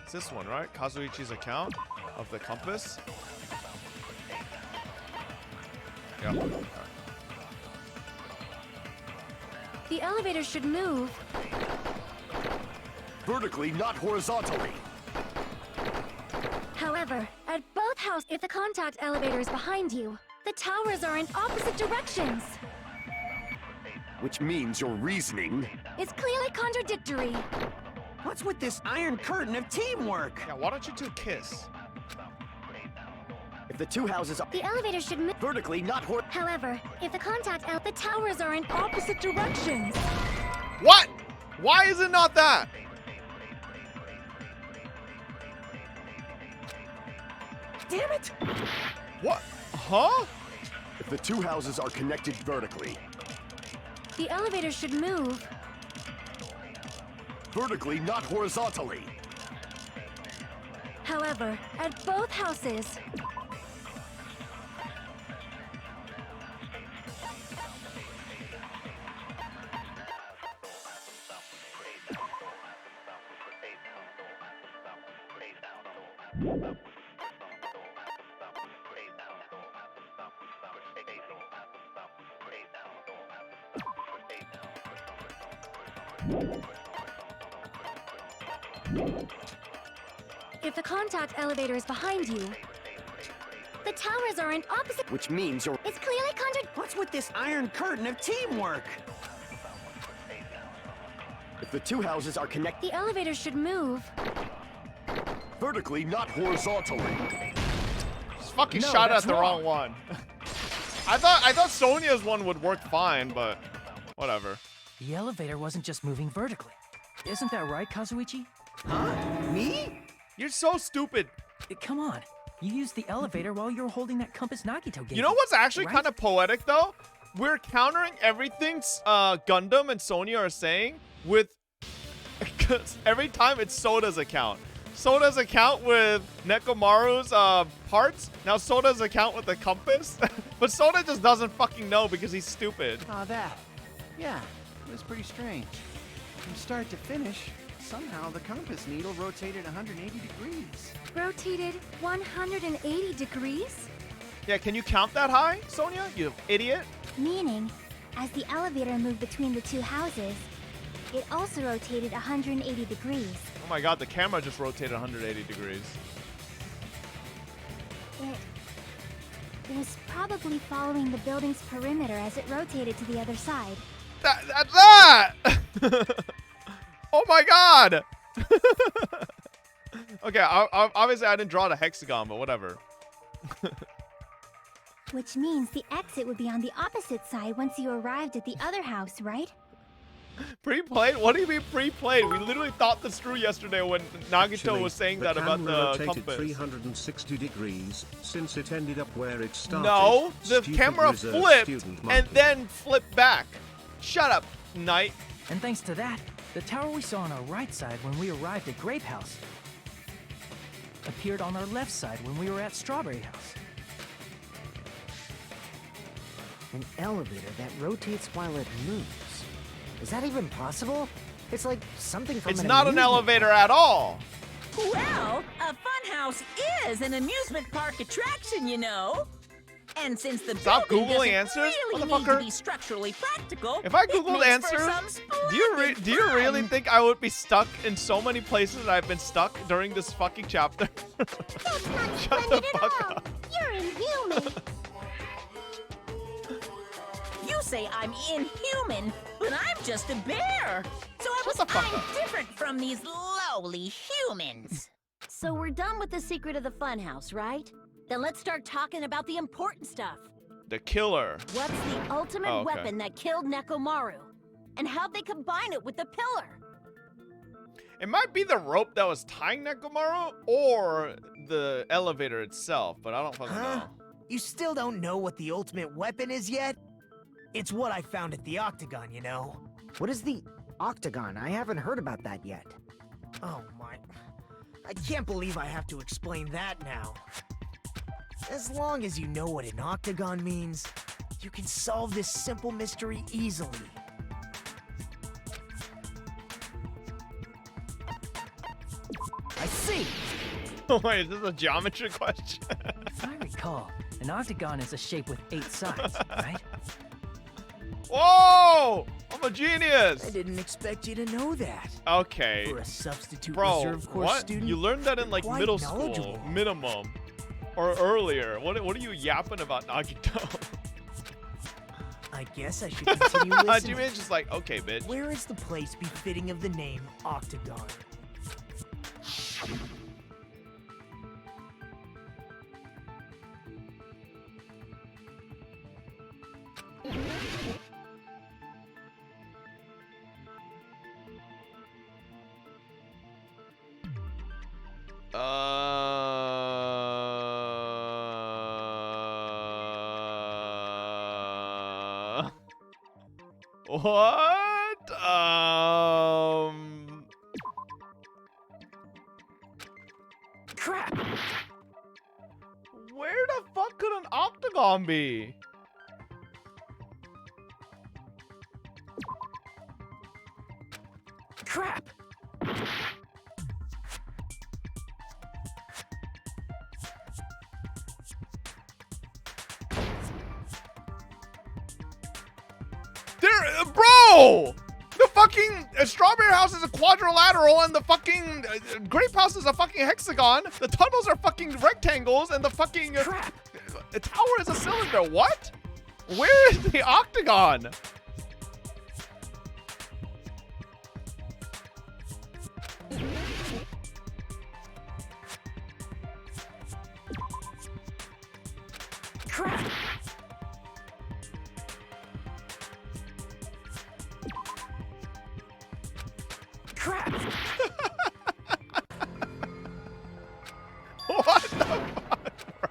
It's this one, right? Kazuichi's account of the compass. Yeah. The elevator should move. Vertically, not horizontally. However, at both houses, if the contact elevator is behind you, The towers are in opposite directions. Which means your reasoning... It's clearly contradictory. What's with this iron curtain of teamwork? Yeah, why don't you two kiss? If the two houses are The elevator should move. vertically, not hor- However, if the the towers are in opposite directions. What? Why is it not that? Damn it! What? Huh? If the two houses are connected vertically... The elevator should move. Vertically, not horizontally. However, at both houses. If the contact elevator is behind you, the towers are in opposite. Which means you're... It's clearly What's with this iron curtain of teamwork? If the two houses are connected... The elevator should move. Vertically, not horizontally. Just fucking No, shot that's at the wrong one. I thought Sonia's one would work fine, but whatever. The elevator wasn't just moving vertically. Isn't that right, Kazuichi? Huh? Me? You're so stupid. Come on. You used the elevator while you were holding that compass Nagito gave You know what's actually right? kind of poetic, though? We're countering everything Gundam and Sonia are saying with... Because every time it's Soda's account. Soda's account with Nekomaru's parts. Now Soda's account with the compass. But Soda just doesn't fucking know because he's stupid. Ah, that. Yeah, it was pretty strange. From start to finish, somehow the compass needle rotated 180 degrees. Rotated 180 degrees? Yeah, can you count that high, Sonia? You idiot. Meaning, as the elevator moved between the two houses, it also rotated 180 degrees. Oh my god, the camera just rotated 180 degrees. It was probably following the building's perimeter as it rotated to the other side. That! Oh my god! Okay, obviously I didn't draw the hexagon, but whatever. Which means the exit would be on the opposite side once you arrived at the other house, right? Pre-played? What do you mean pre-played? We literally thought this through yesterday when Nagito Actually, was saying the that about camera the rotated compass. 360 degrees since it ended up where it started. No, the Stupid camera reserved flipped student and monkey. then flipped back. Shut up, Knight. And thanks to that, the tower we saw on our right side when we arrived at Grape House appeared on our left side when we were at Strawberry House. An elevator that rotates while it moves. Is that even possible? It's like something from It's an not an amusement elevator park. at all. Well, a funhouse is an amusement park attraction, you know. And since the Stop building Googling doesn't answers, really need motherfucker. to be structurally practical, If I it Googled makes for answers, some do you splendid really fun. think I would be stuck in so many places that I've been stuck during this fucking chapter? That's not Shut the splendid at fuck all. up. You're inhuman. You say I'm inhuman, but I'm just a bear. So I'm different from these lowly humans. So we're done with the secret of the funhouse, right? Then let's start talking about the important stuff. The killer. What's the ultimate Oh, okay. weapon that killed Nekomaru? And how'd they combine it with the pillar? It might be the rope that was tying Nekomaru or the elevator itself, but I don't fucking know. You still don't know what the ultimate weapon is yet? It's what I found at the Octagon, you know. What is the Octagon? I haven't heard about that yet. Oh my... I can't believe I have to explain that now. As long as you know what an octagon means, you can solve this simple mystery easily. I see! Oh wait, is this a geometry question? If I recall, an octagon is a shape with 8 sides, right? Whoa! I'm a genius! I didn't expect you to know that. Okay. For a substitute Bro, reserve course what? student, You learned that in like quite middle knowledgeable. school, minimum. Or earlier. What are you yapping about, Nagito? I guess I should continue listening. Jimin's just like, okay, bitch. Where is the place befitting of the name Octagon? What? Crap! Where the fuck could an octagon be? Crap! Bro! The fucking Strawberry House is a quadrilateral and the fucking Grape House is a fucking hexagon. The tunnels are fucking rectangles and the fucking the tower is a cylinder. What? Where is the octagon? Crap! Crap! What the fuck, bro?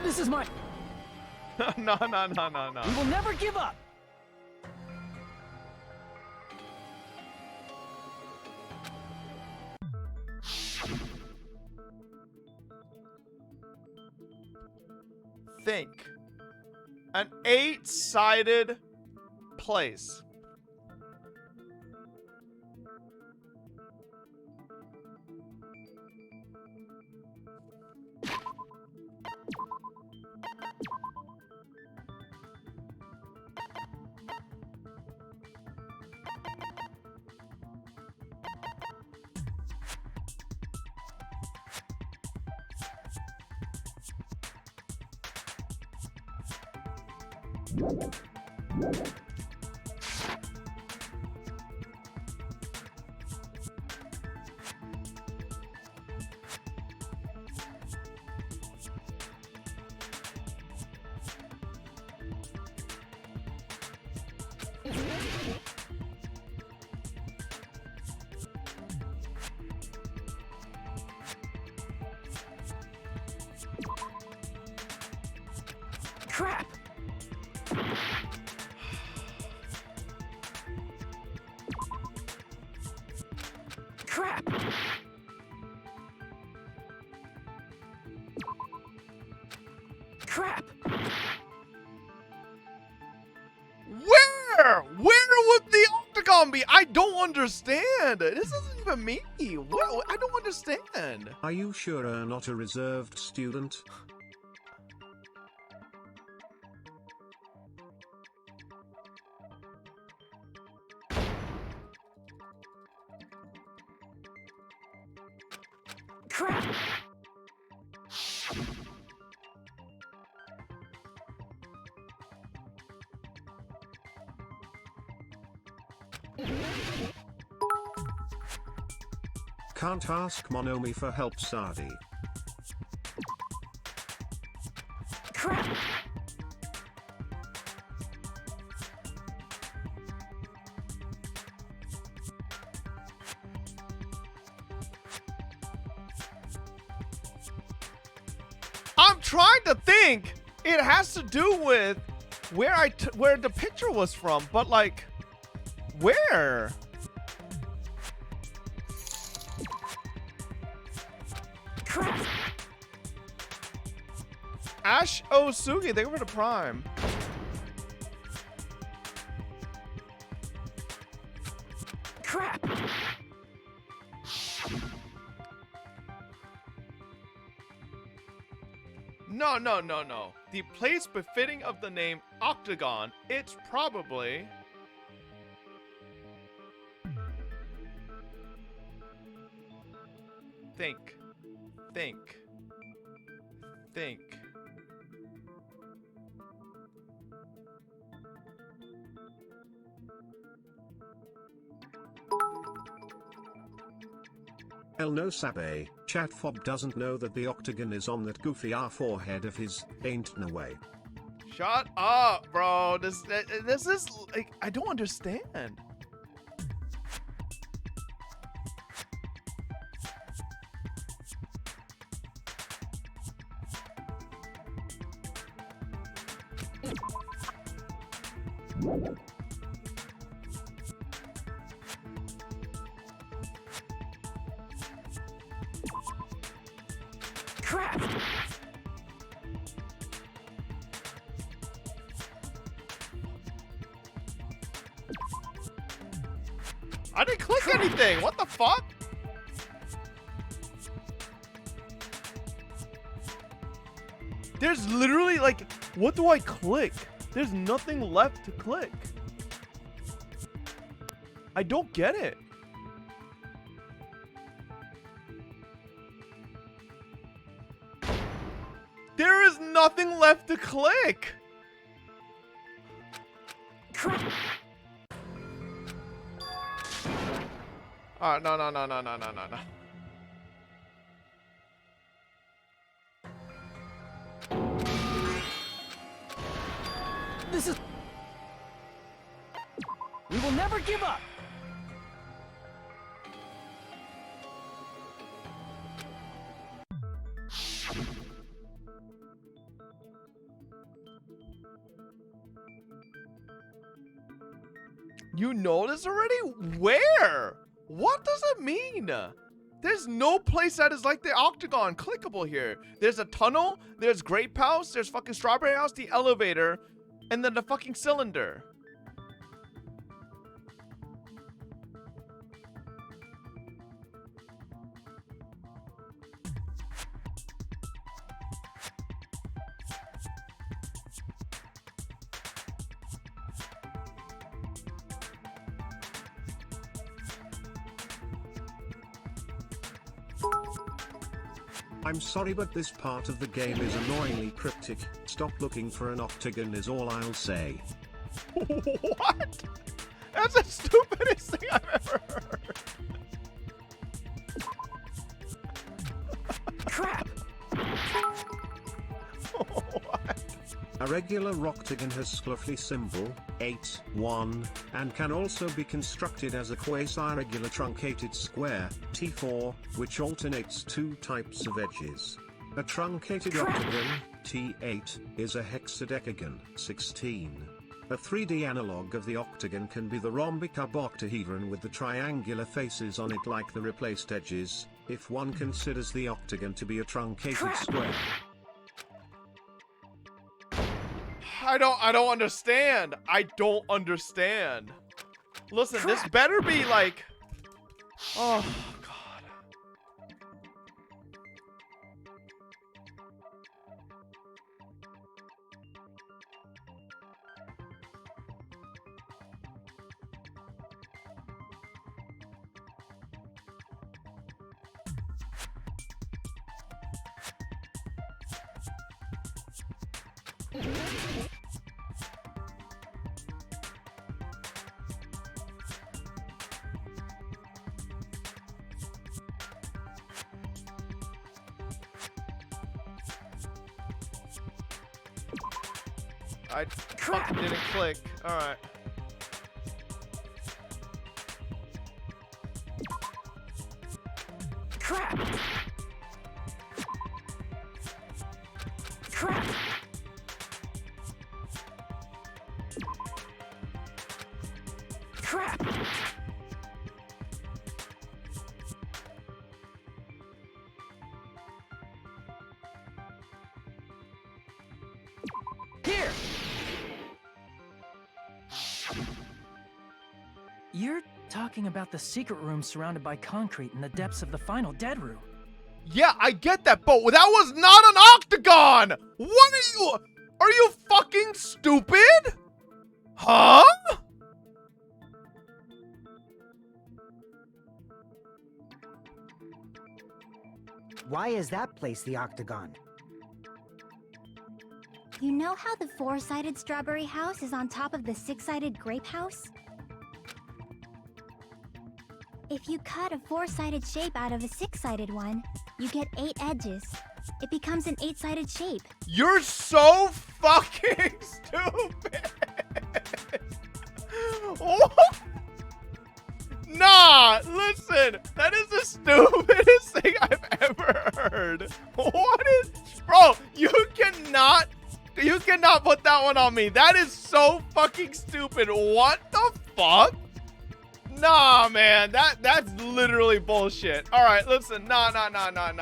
This is my... No. We will never give up! Think. An 8-sided place. Crap! Crap! Crap! Where? Where would the octagon be? I don't understand. This isn't even me. What? I don't understand. Are you sure you're not a reserved student? Crap! Can't ask Monomi for help, Sadi. Crap! I'm trying to think. It has to do with where the picture was from, but like, where? Crap! Ash Osugi, thank you for the prime. Crap! No. The place befitting of the name Octagon, it's probably... Think. El no sabe, chat fob doesn't know that the octagon is on that goofy forehead of his, ain't no way. Shut up, bro. This is like, I don't understand. Crap! I didn't click anything. What the fuck? There's literally like, what do I click? There's nothing left to click. I don't get it. There is nothing left to click. No. This is... We will never give up! You know this already? Where? What does it mean? There's no place that is like the octagon clickable here. There's a tunnel, there's Grape House, there's fucking Strawberry House, the elevator, and then the fucking cylinder. I'm sorry, but this part of the game is annoyingly cryptic. Stop looking for an octagon is all I'll say. What? That's the stupidest thing I've ever heard. Crap! What? A regular octagon has Scruffy symbol, 8, 1, and can also be constructed as a quasi-regular truncated square, T4, which alternates two types of edges. A truncated octagon, T8, is a hexadecagon, 16. A 3D analog of the octagon can be the rhombic octahedron with the triangular faces on it like the replaced edges, if one considers the octagon to be a truncated square. I don't understand. I don't understand. Listen, this better be like... Oh, God. I fucking didn't click. Alright. Crap! Crap! Crap! Here! You're talking about the secret room surrounded by concrete in the depths of the final dead room. Yeah, I get that, but that was not an octagon! What are you fucking stupid? Huh? Why is that place the octagon? You know how the 4-sided strawberry house is on top of the 6-sided grape house? If you cut a 4-sided shape out of a 6-sided one, you get 8 edges. It becomes an 8-sided shape. You're so fucking stupid. What? Nah, listen. That is the stupidest thing I've ever heard. What is... Bro, you cannot put that one on me. That is so fucking stupid. What the fuck? Nah, man, that's literally bullshit. All right, listen, nah.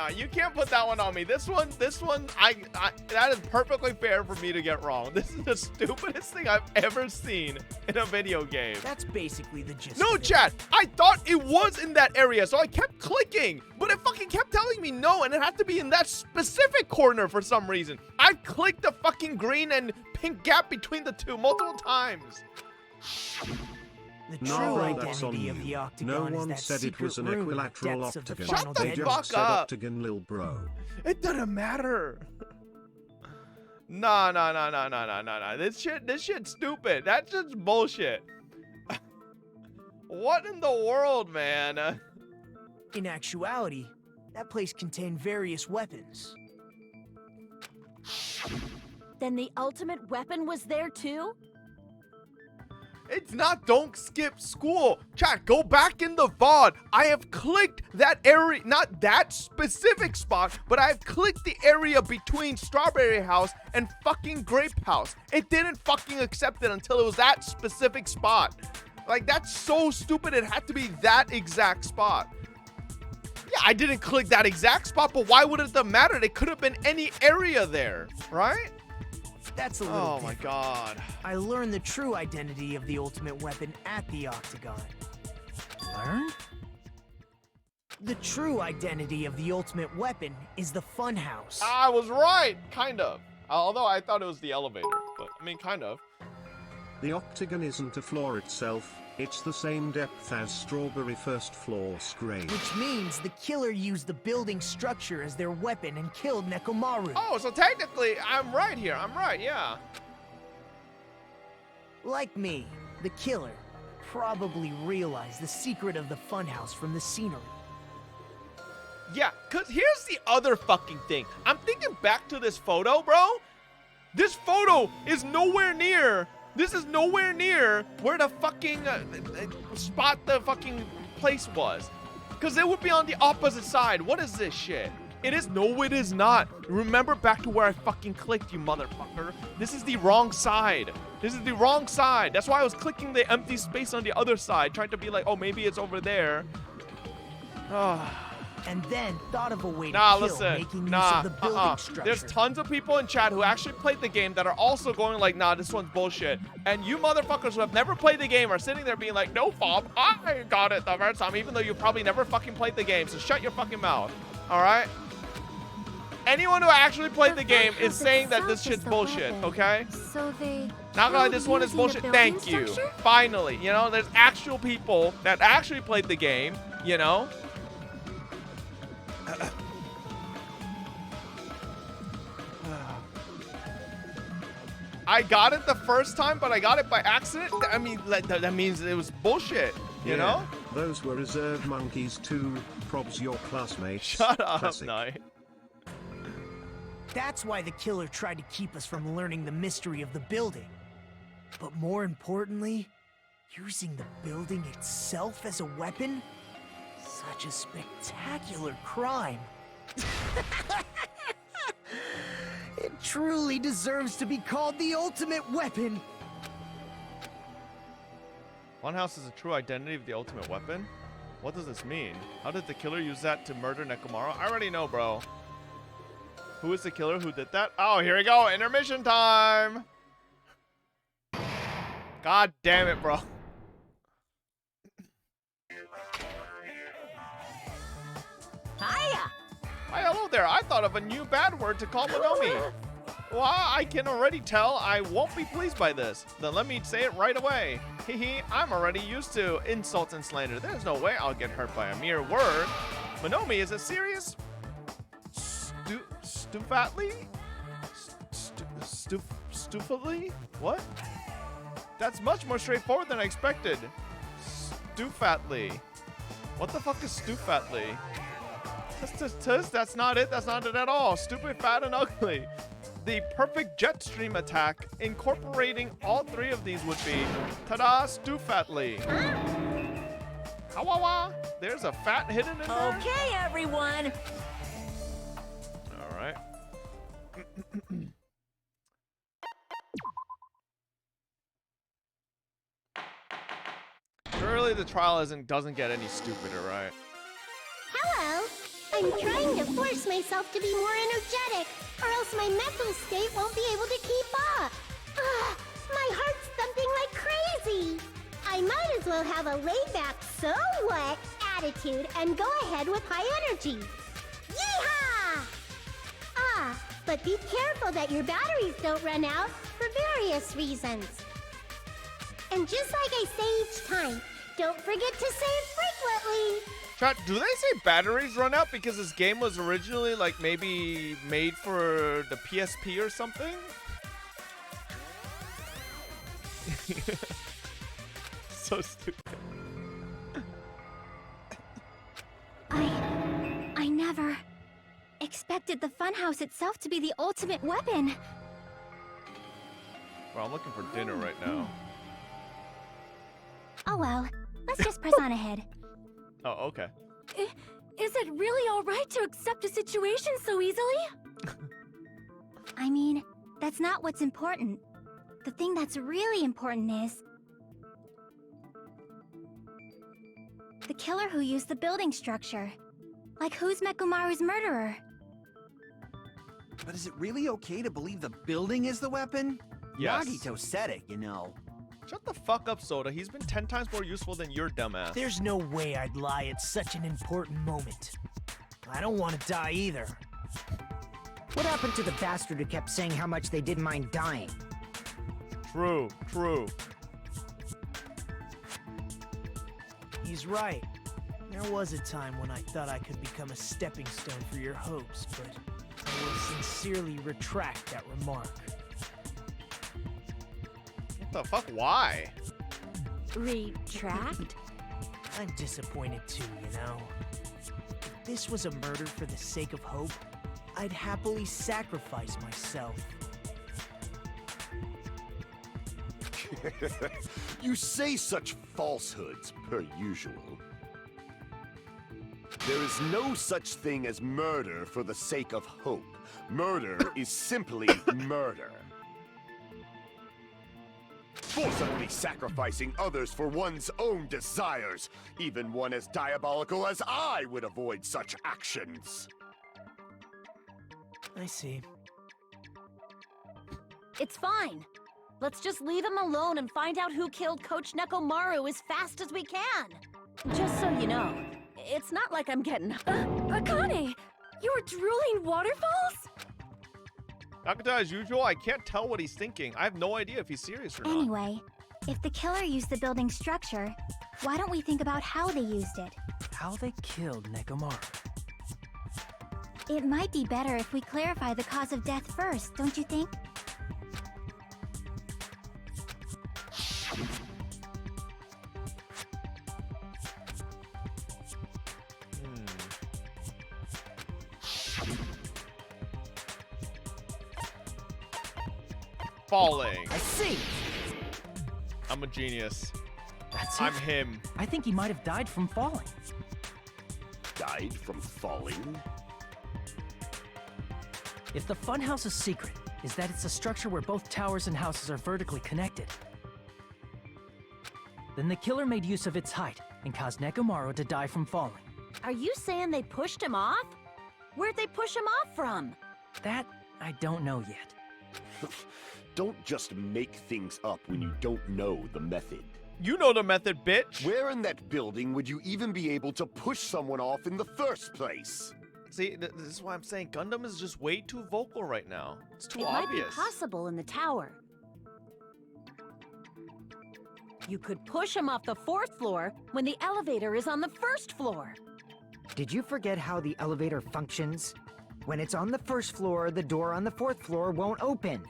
You can't put that one on me. This one, that is perfectly fair for me to get wrong. This is the stupidest thing I've ever seen in a video game. That's basically the gist. No, of it. chat, I thought it was in that area, so I kept clicking, but it fucking kept telling me no, and it had to be in that specific corner for some reason. I clicked the fucking green and pink gap between the two multiple times. The true No, that's on identity of you. the octagon No is one that said it was secret an room in the equilateral depths of the octagon. final Shut the They dungeon. fuck just said up. octagon, lil bro. It doesn't matter. Nah. This shit's stupid. That's just bullshit. What in the world, man? In actuality, that place contained various weapons. Then the ultimate weapon was there too? It's not don't skip school. Chat, go back in the VOD. I have clicked that area, not that specific spot, but I've clicked the area between Strawberry House and fucking Grape House. It didn't fucking accept it until it was that specific spot. Like, that's so stupid. It had to be that exact spot. Yeah, I didn't click that exact spot, but why would it have mattered? It could have been any area there, right? That's a little Oh my different. god. I learned the true identity of the ultimate weapon at the octagon. Learned? The true identity of the ultimate weapon is the funhouse. I was right, kind of. Although I thought it was the elevator, but I mean, kind of. The octagon isn't a floor itself, it's the same depth as Strawberry first floor's grave. Which means the killer used the building structure as their weapon and killed Nekomaru. Oh, so technically, I'm right here. I'm right, yeah. Like me, the killer probably realized the secret of the funhouse from the scenery. Yeah, because here's the other fucking thing. I'm thinking back to this photo, bro. This photo is nowhere near. This is nowhere near where the fucking spot the fucking place was. Because it would be on the opposite side. What is this shit? It is. No, it is not. Remember back to where I fucking clicked, you motherfucker. This is the wrong side. This is the wrong side. That's why I was clicking the empty space on the other side, trying to be like, oh, maybe it's over there. And then thought of a way to Nah, kill, listen. making use Nah, of the building structure. There's tons of people in chat who actually played the game that are also going like, nah, this one's bullshit. And you motherfuckers who have never played the game are sitting there being like, no, Bob, I got it the first time, even though you probably never fucking played the game. So shut your fucking mouth. All right? Anyone who actually played the game is saying that this shit's bullshit, okay? So they... Not gonna lie, this one is bullshit. Thank you. Finally, you know, there's actual people that actually played the game, you know? I got it the first time, but I got it by accident. I mean, that means it was bullshit, you know? Those were reserved monkeys too. Probs your classmates. Shut up, Classic. Knight. That's why the killer tried to keep us from learning the mystery of the building. But more importantly, using the building itself as a weapon? Such a spectacular crime. It truly deserves to be called the ultimate weapon. Funhouse is a true identity of the ultimate weapon? What does this mean? How did the killer use that to murder Nekomaru? I already know, bro. Who is the killer who did that? Oh, here we go. Intermission time. God damn it, bro. Hiya! Hi, hello there. I thought of a new bad word to call Monomi. Well, I can already tell I won't be pleased by this. Then let me say it right away. Hehe, I'm already used to insults and slander. There's no way I'll get hurt by a mere word. Monomi, is it serious? Stufatly? Stuffatly? What? That's much more straightforward than I expected. Stufatly. What the fuck is Stufatly? That's not it. That's not it at all. Stupid, fat, and ugly. The perfect jet stream attack, incorporating all three of these would be, ta-da, Stufatly. Kawawa. There's a fat hidden in there. Okay, everyone. All right. Surely the trial doesn't get any stupider, right? Hello. I'm trying to force myself to be more energetic, or else my mental state won't be able to keep up. My heart's thumping like crazy. I might as well have a laid-back, so what attitude and go ahead with high energy. Yeehaw! But be careful that your batteries don't run out for various reasons. And just like I say each time, don't forget to save frequently. Chat, do they say batteries run out because this game was originally like maybe made for the PSP or something? So stupid. I never expected the funhouse itself to be the ultimate weapon. Bro, I'm looking for dinner right now. Oh well, let's just press on ahead. Oh, okay. Is it really alright to accept a situation so easily? I mean, that's not what's important. The thing that's really important is the killer who used the building structure. Like, who's Mekumaru's murderer? But is it really okay to believe the building is the weapon? Yes. Nagito said it, you know. Shut the fuck up, Soda. He's been 10 times more useful than your dumbass. There's no way I'd lie at such an important moment. I don't want to die either. What happened to the bastard who kept saying how much they didn't mind dying? True, true. He's right. There was a time when I thought I could become a stepping stone for your hopes, but I will sincerely retract that remark. What the fuck? Why? Retract? I'm disappointed too, you know. If this was a murder for the sake of hope, I'd happily sacrifice myself. You say such falsehoods, per usual. There is no such thing as murder for the sake of hope. Murder is simply murder. Forcibly sacrificing others for one's own desires. Even one as diabolical as I would avoid such actions. I see. It's fine. Let's just leave him alone and find out who killed Coach Nekomaru as fast as we can. Just so you know, it's not like I'm getting... Akane! You were drooling waterfalls? Nakata, as usual, I can't tell what he's thinking. I have no idea if he's serious or not. Anyway, if the killer used the building structure, why don't we think about how they used it? How they killed Nekomaru. It might be better if we clarify the cause of death first, don't you think? Falling. I see. I'm a genius. That's it. I'm him. I think he might have died from falling. Died from falling? If the funhouse's secret is that it's a structure where both towers and houses are vertically connected, then the killer made use of its height and caused Nekomaru to die from falling. Are you saying they pushed him off? Where'd they push him off from? That I don't know yet. Don't just make things up when you don't know the method. You know the method, bitch. Where in that building would you even be able to push someone off in the first place? See, this is why I'm saying Gundam is just way too vocal right now. It's too It obvious. might be possible in the tower. You could push him off the 4th floor when the elevator is on the 1st floor. Did you forget how the elevator functions? When it's on the first floor, the door on the fourth floor won't open.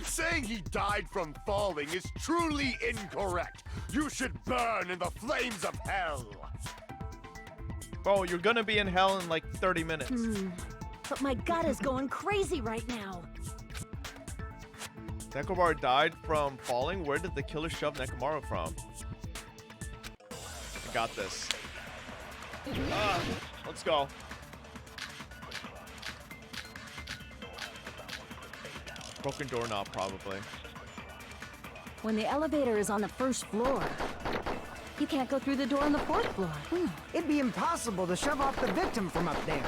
Saying he died from falling is truly incorrect. You should burn in the flames of hell. Bro, you're gonna be in hell in like 30 minutes. But my gut is going crazy right now. Nekomaru died from falling? Where did the killer shove Nekomaru from? I got this. Let's go. Broken doorknob, probably. When the elevator is on the first floor, you can't go through the door on the fourth floor. It'd be impossible to shove off the victim from up there.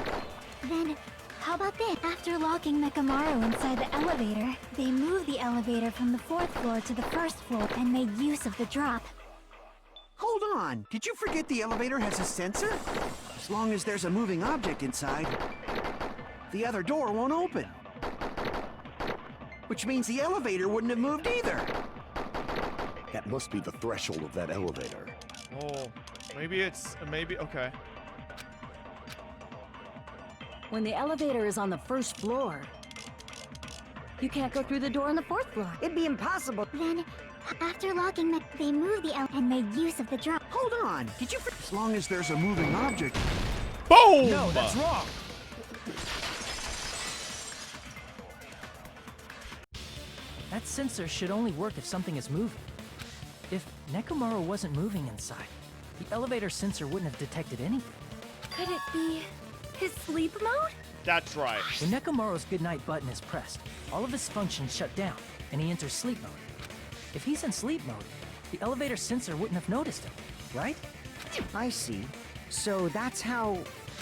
Then, how about this? After locking Nekomaru inside the elevator, they moved the elevator from the fourth floor to the first floor and made use of the drop. Hold on. Did you forget the elevator has a sensor? As long as there's a moving object inside, the other door won't open. Which means the elevator wouldn't have moved either. That must be the threshold of that elevator. Oh, maybe, okay. When the elevator is on the first floor, you can't go through the door on the fourth floor. It'd be impossible. Then, after locking they moved the elevator and made use of the drop. Hold on. Did you As long as there's a moving object. Boom! No, that's wrong. That sensor should only work if something is moving. If Nekomaru wasn't moving inside, the elevator sensor wouldn't have detected anything. Could it be his sleep mode? That's right. When Nekomaru's goodnight button is pressed, all of his functions shut down, and he enters sleep mode. If he's in sleep mode, the elevator sensor wouldn't have noticed him, right? I see. So that's how...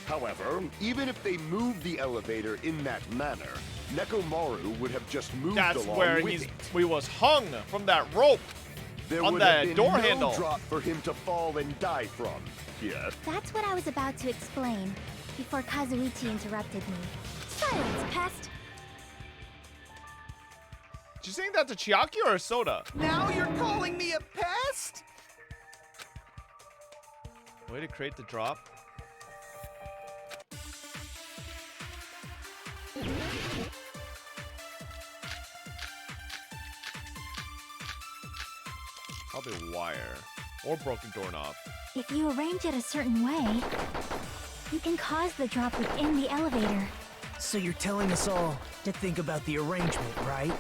However, even if they moved the elevator in that manner, Nekomaru would have just moved That's along where with it. we was hung from that rope There on would have that been door no handle. drop for him to fall and die from. Yes. That's what I was about to explain before Kazuichi interrupted me. Silence, pest! Did you think that's a Chiaki or a soda? Now you're calling me a pest? Way to create the drop. Probably wire or broken doorknob. If you arrange it a certain way, you can cause the drop within the elevator. So you're telling us all to think about the arrangement, right?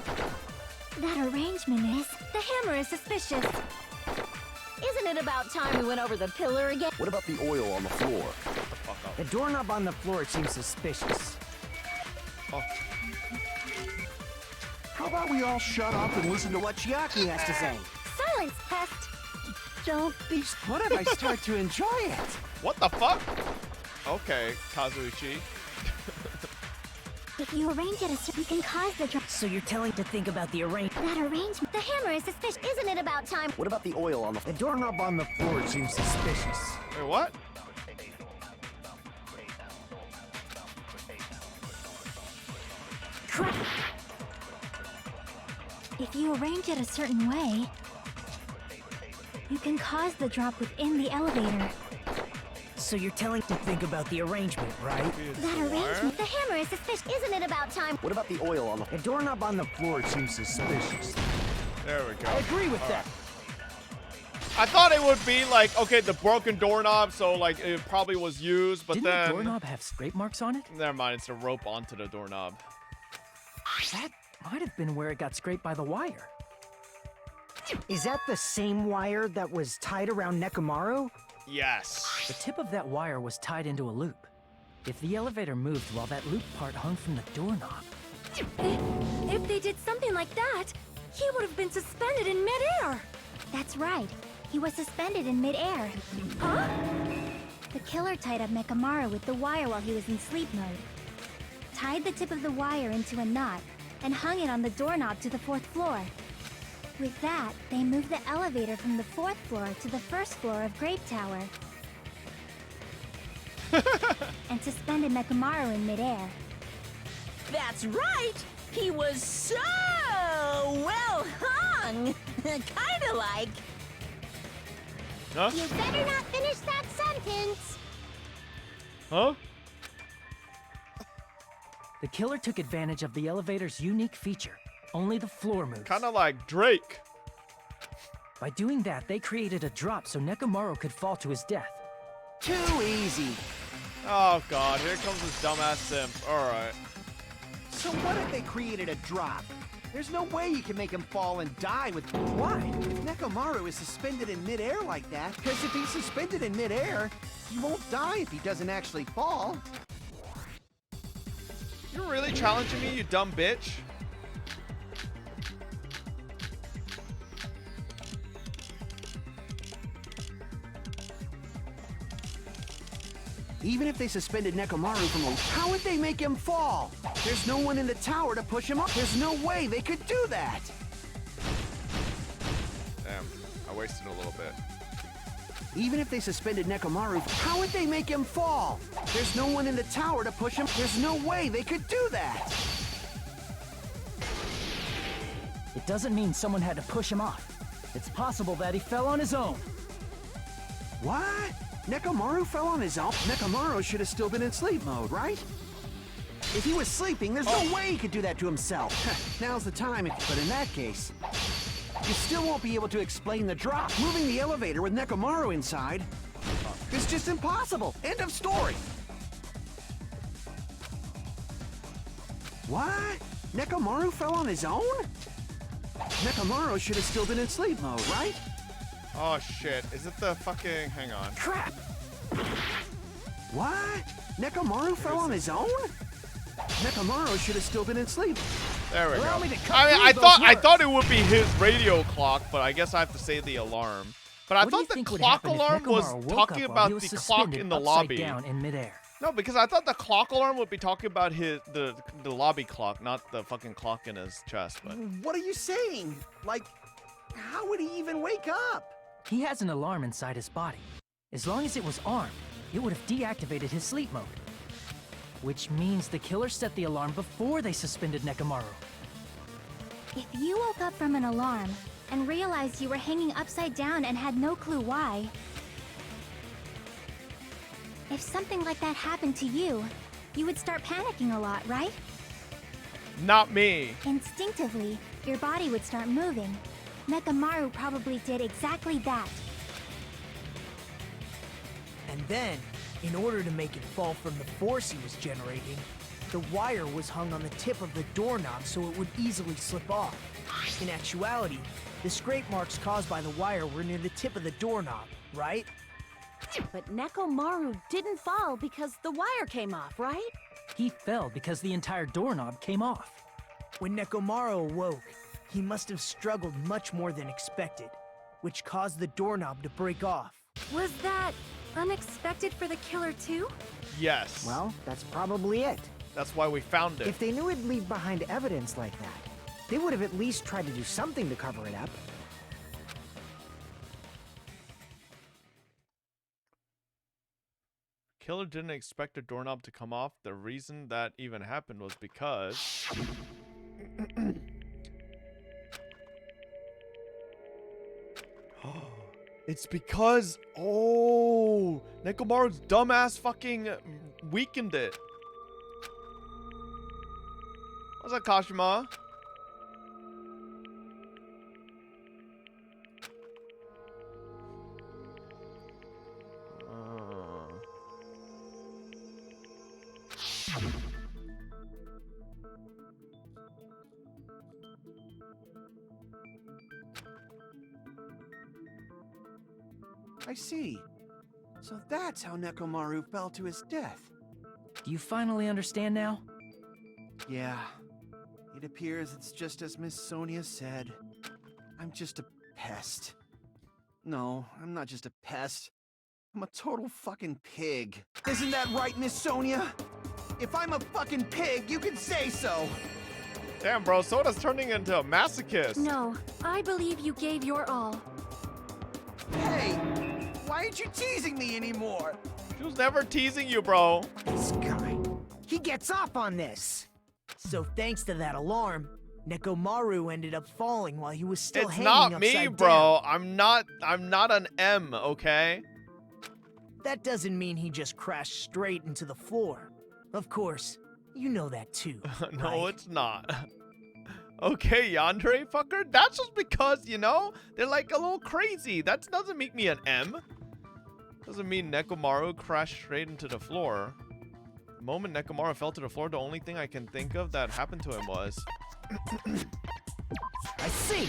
That arrangement is... The hammer is suspicious. Isn't it about time we went over the pillar again? What about the oil on the floor? Shut the fuck up. The doorknob on the floor seems suspicious. Oh. How about we all shut up and listen to what Chiaki has to say? Silence, pest! Don't be... What if I start to enjoy it? What the fuck? Okay, Kazuichi. If you arrange it a certain... You can cause the drop... So you're telling to think about the arrangement. That arrangement... The hammer is suspicious. Isn't it about time? What about the oil on the The doorknob on the floor seems suspicious. Wait, what? Crap! If you arrange it a certain way, you can cause the drop within the elevator. So you're telling to think about the arrangement, right? That arrangement... The hammer is suspicious. Isn't it about time? What about the oil on the The doorknob on the floor seems suspicious. There we go. I agree with that. I thought it would be like, okay, the broken doorknob, so like it probably was used, but Didn't then... the doorknob have scrape marks on it? Never mind, it's a rope onto the doorknob. That might have been where it got scraped by the wire. Is that the same wire that was tied around Nekomaru? Yes. The tip of that wire was tied into a loop. If the elevator moved while that loop part hung from the doorknob... If they did something like that, he would have been suspended in midair. That's right. He was suspended in midair. Huh? The killer tied up Nekomaru with the wire while he was in sleep mode. Tied the tip of the wire into a knot and hung it on the doorknob to the fourth floor. With that, they moved the elevator from the fourth floor to the first floor of Grape Tower. And suspended Nekomaru in midair. That's right! He was so well hung! Kinda like... Huh? You better not finish that sentence. Huh? The killer took advantage of the elevator's unique feature. Only the floor moves. Kind of like Drake. By doing that, they created a drop so Nekomaru could fall to his death. Too easy. Oh god, here comes this dumbass simp. Alright. So what if they created a drop? There's no way you can make him fall and die with... Why? If Nekomaru is suspended in midair like that, because if he's suspended in midair, he won't die if he doesn't actually fall. You're really challenging me, you dumb bitch? Even if they suspended Nekomaru from a... How would they make him fall? There's no one in the tower to push him up. There's no way they could do that. Damn, I wasted a little bit. Even if they suspended Nekomaru, how would they make him fall? There's no one in the tower to push him. There's no way they could do that. It doesn't mean someone had to push him off. It's possible that he fell on his own. What? Nekomaru fell on his own? Nekomaru should have still been in sleep mode, right? If he was sleeping, there's no way he could do that to himself. Now's the time, but in that case, you still won't be able to explain the drop. Moving the elevator with Nekomaru inside is just impossible. End of story. What? Nekomaru fell on his own? Nekomaru should have still been in sleep mode, right? Oh shit, is it the fucking... hang on. Crap! What? Nekomaru fell on his own? Nekomaru should have still been in sleep. There we Allow go. me to cut I mean, through I those thought it would be his radio clock, but I guess I have to say the alarm. But I What do you thought the think would clock happen if alarm was Nekomaru woke talking up while about he was the clock suspended in the upside lobby. down in midair? No, because I thought the clock alarm would be talking about the lobby clock, not the fucking clock in his chest. But What are you saying? Like, how would he even wake up? He has an alarm inside his body. As long as it was armed, it would have deactivated his sleep mode. Which means the killer set the alarm before they suspended Nekomaru. If you woke up from an alarm and realized you were hanging upside down and had no clue why, if something like that happened to you, you would start panicking a lot, right? not me. Instinctively, your body would start moving. Nekomaru probably did exactly that. And then, in order to make it fall from the force he was generating, the wire was hung on the tip of the doorknob so it would easily slip off. In actuality, the scrape marks caused by the wire were near the tip of the doorknob, right? But Nekomaru didn't fall because the wire came off, right? He fell because the entire doorknob came off. When Nekomaru awoke, he must have struggled much more than expected, which caused the doorknob to break off. Was that unexpected for the killer too? Yes. Well, that's probably it. That's why we found it. If they knew it'd leave behind evidence like that, they would have at least tried to do something to cover it up. Killer didn't expect the doorknob to come off. The reason that even happened was because... It's because... Oh! Nekomaru's dumbass fucking weakened it. What's that, Kashima? I see. So that's how Nekomaru fell to his death. Do you finally understand now? Yeah. It appears it's just as Miss Sonia said. I'm just a pest. No, I'm not just a pest. I'm a total fucking pig. Isn't that right, Miss Sonia? If I'm a fucking pig, you can say so. Damn, bro, Soda's turning into a masochist. No, I believe you gave your all. Hey, why aren't you teasing me anymore? She was never teasing you, bro. This guy, he gets off on this. So thanks to that alarm, Nekomaru ended up falling while he was still It's hanging not me, upside bro. down. I'm not an M, okay? That doesn't mean he just crashed straight into the floor. Of course, You know that too. No, right? it's not. Okay, Yandere fucker. That's just because, you know, they're like a little crazy. That doesn't make me an M. Doesn't mean Nekomaru crashed straight into the floor. The moment Nekomaru fell to the floor, the only thing I can think of that happened to him was... I see.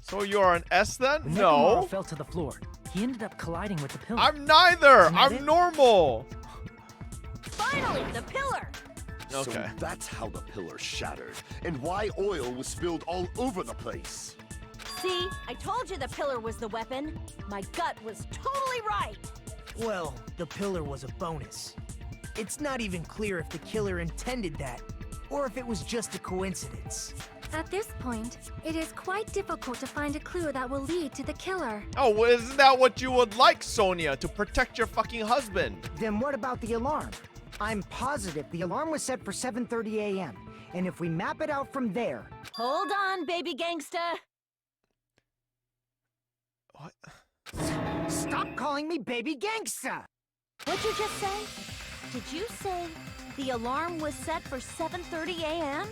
So you're an S then? When No. Nekomaru fell to the floor. He ended up colliding with the pillar. I'm neither. Isn't that I'm it? normal. Finally, the pillar! Okay. So that's how the pillar shattered, and why oil was spilled all over the place. See, I told you the pillar was the weapon. My gut was totally right. Well, the pillar was a bonus. It's not even clear if the killer intended that, or if it was just a coincidence. At this point, it is quite difficult to find a clue that will lead to the killer. Oh, well, isn't that what you would like, Sonia? To protect your fucking husband? Then what about the alarm? I'm positive the alarm was set for 7:30 a.m. And if we map it out from there... Hold on, baby gangsta. What? Stop calling me baby gangsta! What'd you just say? Did you say the alarm was set for 7:30 a.m.?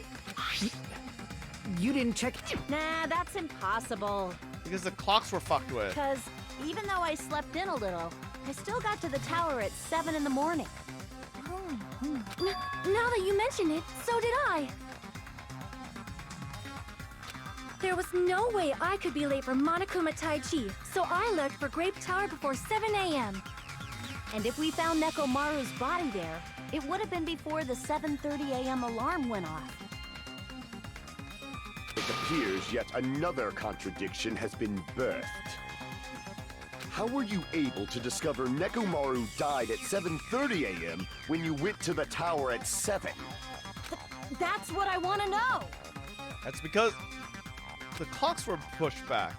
You didn't check... Nah, that's impossible. Because the clocks were fucked with. Because even though I slept in a little, I still got to the tower at 7 in the morning. Now that you mention it, so did I. There was no way I could be late for Monokuma Tai Chi, so I left for Grape Tower before 7 a.m. And if we found Nekomaru's body there, it would have been before the 7:30 a.m. alarm went off. It appears yet another contradiction has been birthed. How were you able to discover Nekomaru died at 7:30 a.m. when you went to the tower at 7? That's what I want to know. That's because the clocks were pushed back.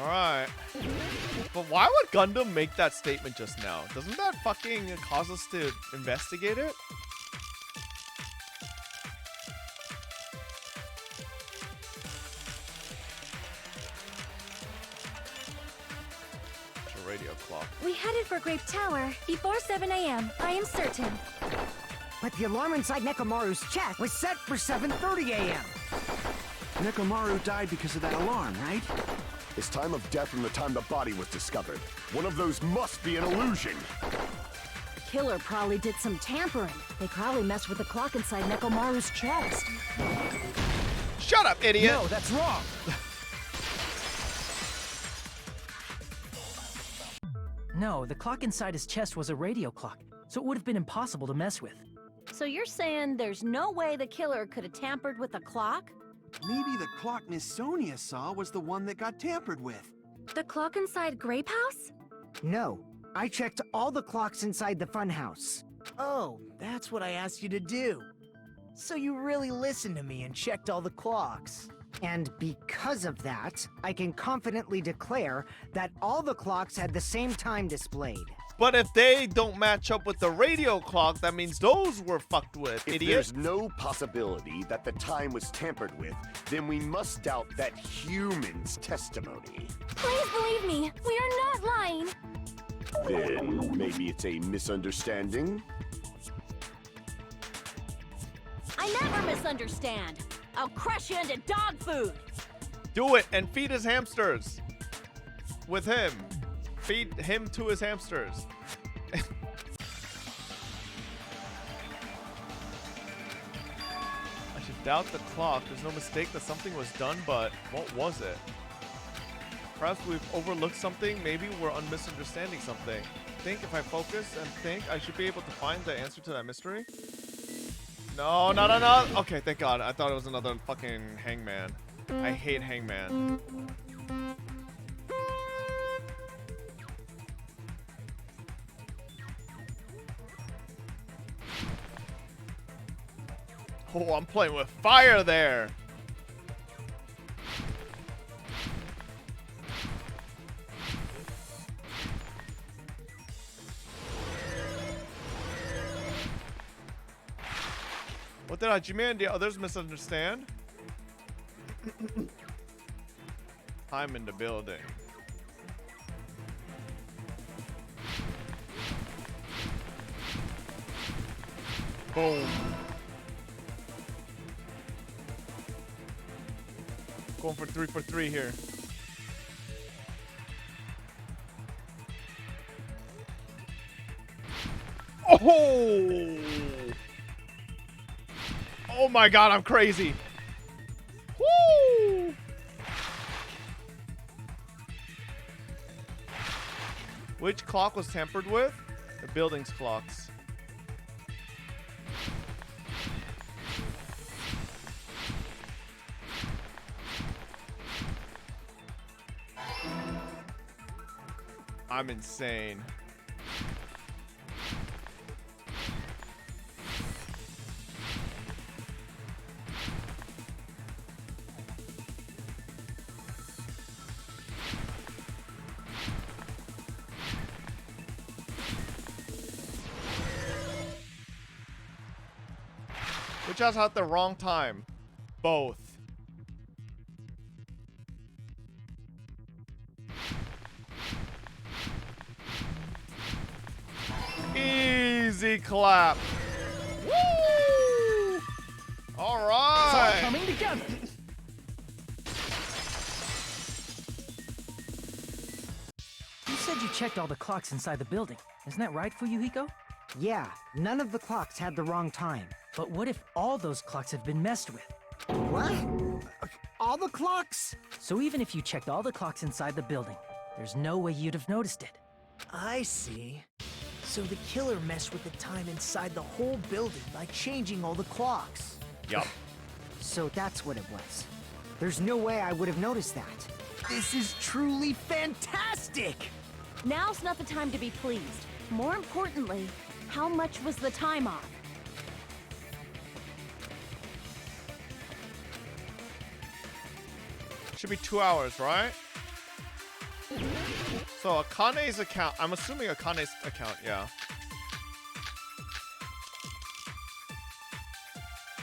Alright. But why would Gundam make that statement just now? Doesn't that fucking cause us to investigate it? It's a radio clock. We headed for Grape Tower before 7 a.m., I am certain. But the alarm inside Nekomaru's chest was set for 7:30 a.m. Nekomaru died because of that alarm, right? His time of death and the time the body was discovered. One of those must be an illusion. The killer probably did some tampering. They probably messed with the clock inside Nekomaru's chest. Shut up, idiot! No, that's wrong. No, the clock inside his chest was a radio clock, so it would have been impossible to mess with. So you're saying there's no way the killer could have tampered with the clock? Maybe the clock Miss Sonia saw was the one that got tampered with. The clock inside Grape House? No, I checked all the clocks inside the funhouse. Oh, that's what I asked you to do. So you really listened to me and checked all the clocks. And because of that, I can confidently declare that all the clocks had the same time displayed. But if they don't match up with the radio clock, that means those were fucked with, If idiot. there's no possibility that the time was tampered with, then we must doubt that human's testimony. Please believe me, we are not lying. Then maybe it's a misunderstanding? I never misunderstand. I'll crush you into dog food. Do it and feed his hamsters. With him. Feed him to his hamsters. I should doubt the clock. There's no mistake that something was done, but what was it? Perhaps we've overlooked something. Maybe we're misunderstanding something. I think if I focus and think, I should be able to find the answer to that mystery. No, no, no, no. Okay, thank God. I thought it was another fucking hangman. I hate hangman. Oh, I'm playing with fire there. What did Hajime and the others misunderstand? I'm in the building. Boom. Going for 3 for 3 here. Oh! Oh my god, I'm crazy. Woo! Which clock was tampered with? The building's clocks. I'm insane. Which has at the wrong time? Both. Easy clap. Woo! All right. It's all coming together. You said you checked all the clocks inside the building. Isn't that right, Fuyuhiko? Yeah, none of the clocks had the wrong time. But what if all those clocks have been messed with? What? All the clocks? So even if you checked all the clocks inside the building, there's no way you'd have noticed it. I see. So the killer messed with the time inside the whole building by changing all the clocks. Yup. So that's what it was. There's no way I would have noticed that. This is truly fantastic! Now's not the time to be pleased. More importantly, how much was the time off? Should be 2 hours, right? So Akane's account, I'm assuming Akane's account, yeah.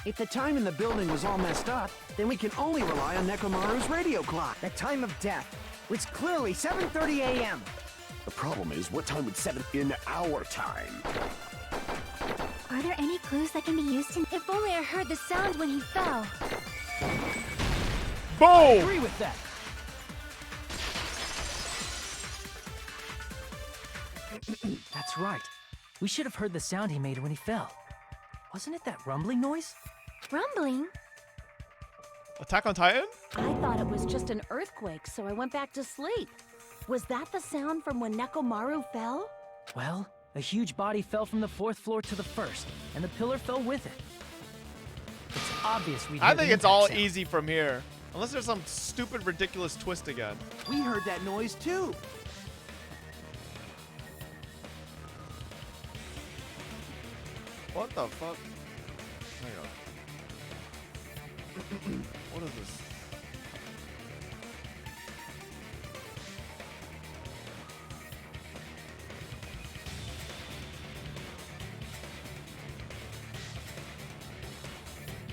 If the time in the building was all messed up, then we can only rely on Nekomaru's radio clock. The time of death was clearly 7:30 a.m. The problem is, what time would 7 in our time? Are there any clues that can be used to... If only I heard the sound when he fell. Boom! I agree with that. That's right. We should have heard the sound he made when he fell. Wasn't it that rumbling noise? Rumbling? Attack on Titan? I thought it was just an earthquake, so I went back to sleep. Was that the sound from when Nekomaru fell? Well, a huge body fell from the 4th floor to the 1st, and the pillar fell with it. It's obvious we. I think it's all easy from here. Unless there's some stupid, ridiculous twist again. We heard that noise too. What the fuck? Hang on. What is this?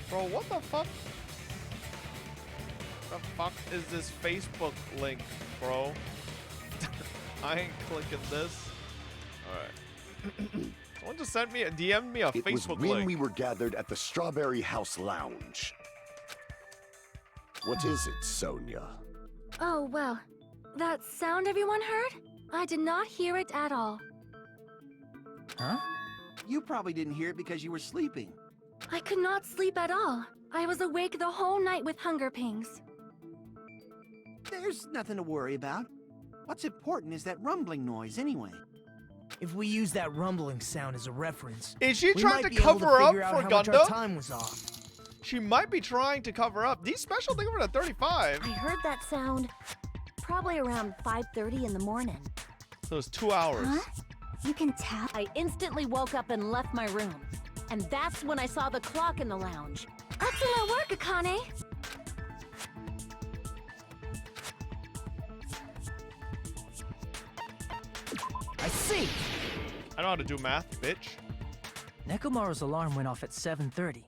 Bro, what the fuck? The fuck is this Facebook link, bro? I ain't clicking this. Alright. Someone just sent me a DM me a It was Facebook when link. we were gathered at the Strawberry House Lounge. What is it, Sonia? Oh, well. That sound everyone heard? I did not hear it at all. Huh? You probably didn't hear it because you were sleeping. I could not sleep at all. I was awake the whole night with hunger pangs. There's nothing to worry about. What's important is that rumbling noise anyway. If we use that rumbling sound as a reference, Is she we trying might to be able cover up figure out for how much our Gundam? time was off. She might be trying to cover up. These special things were at 35. I heard that sound probably around 5:30 in the morning. So it's 2 hours. Huh? You can tell? I instantly woke up and left my room. And that's when I saw the clock in the lounge. Excellent work, Akane! I see! I know how to do math, bitch. Nekomaru's alarm went off at 7:30,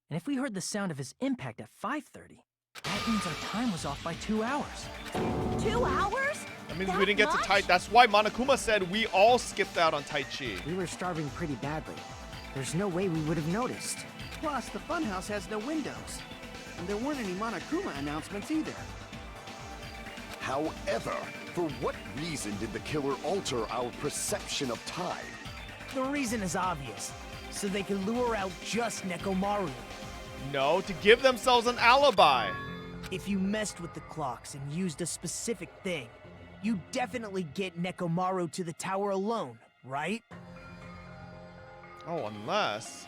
and if we heard the sound of his impact at 5:30, that means our time was off by 2 hours. 2 hours? That means we didn't get to Tai. That's why Monokuma said we all skipped out on Tai Chi. We were starving pretty badly. There's no way we would have noticed. Plus, the funhouse has no windows. And there weren't any Monokuma announcements either. However, for what reason did the killer alter our perception of time? The reason is obvious. So they can lure out just Nekomaru. No, to give themselves an alibi. If you messed with the clocks and used a specific thing, you definitely get Nekomaru to the tower alone, right? Oh, unless...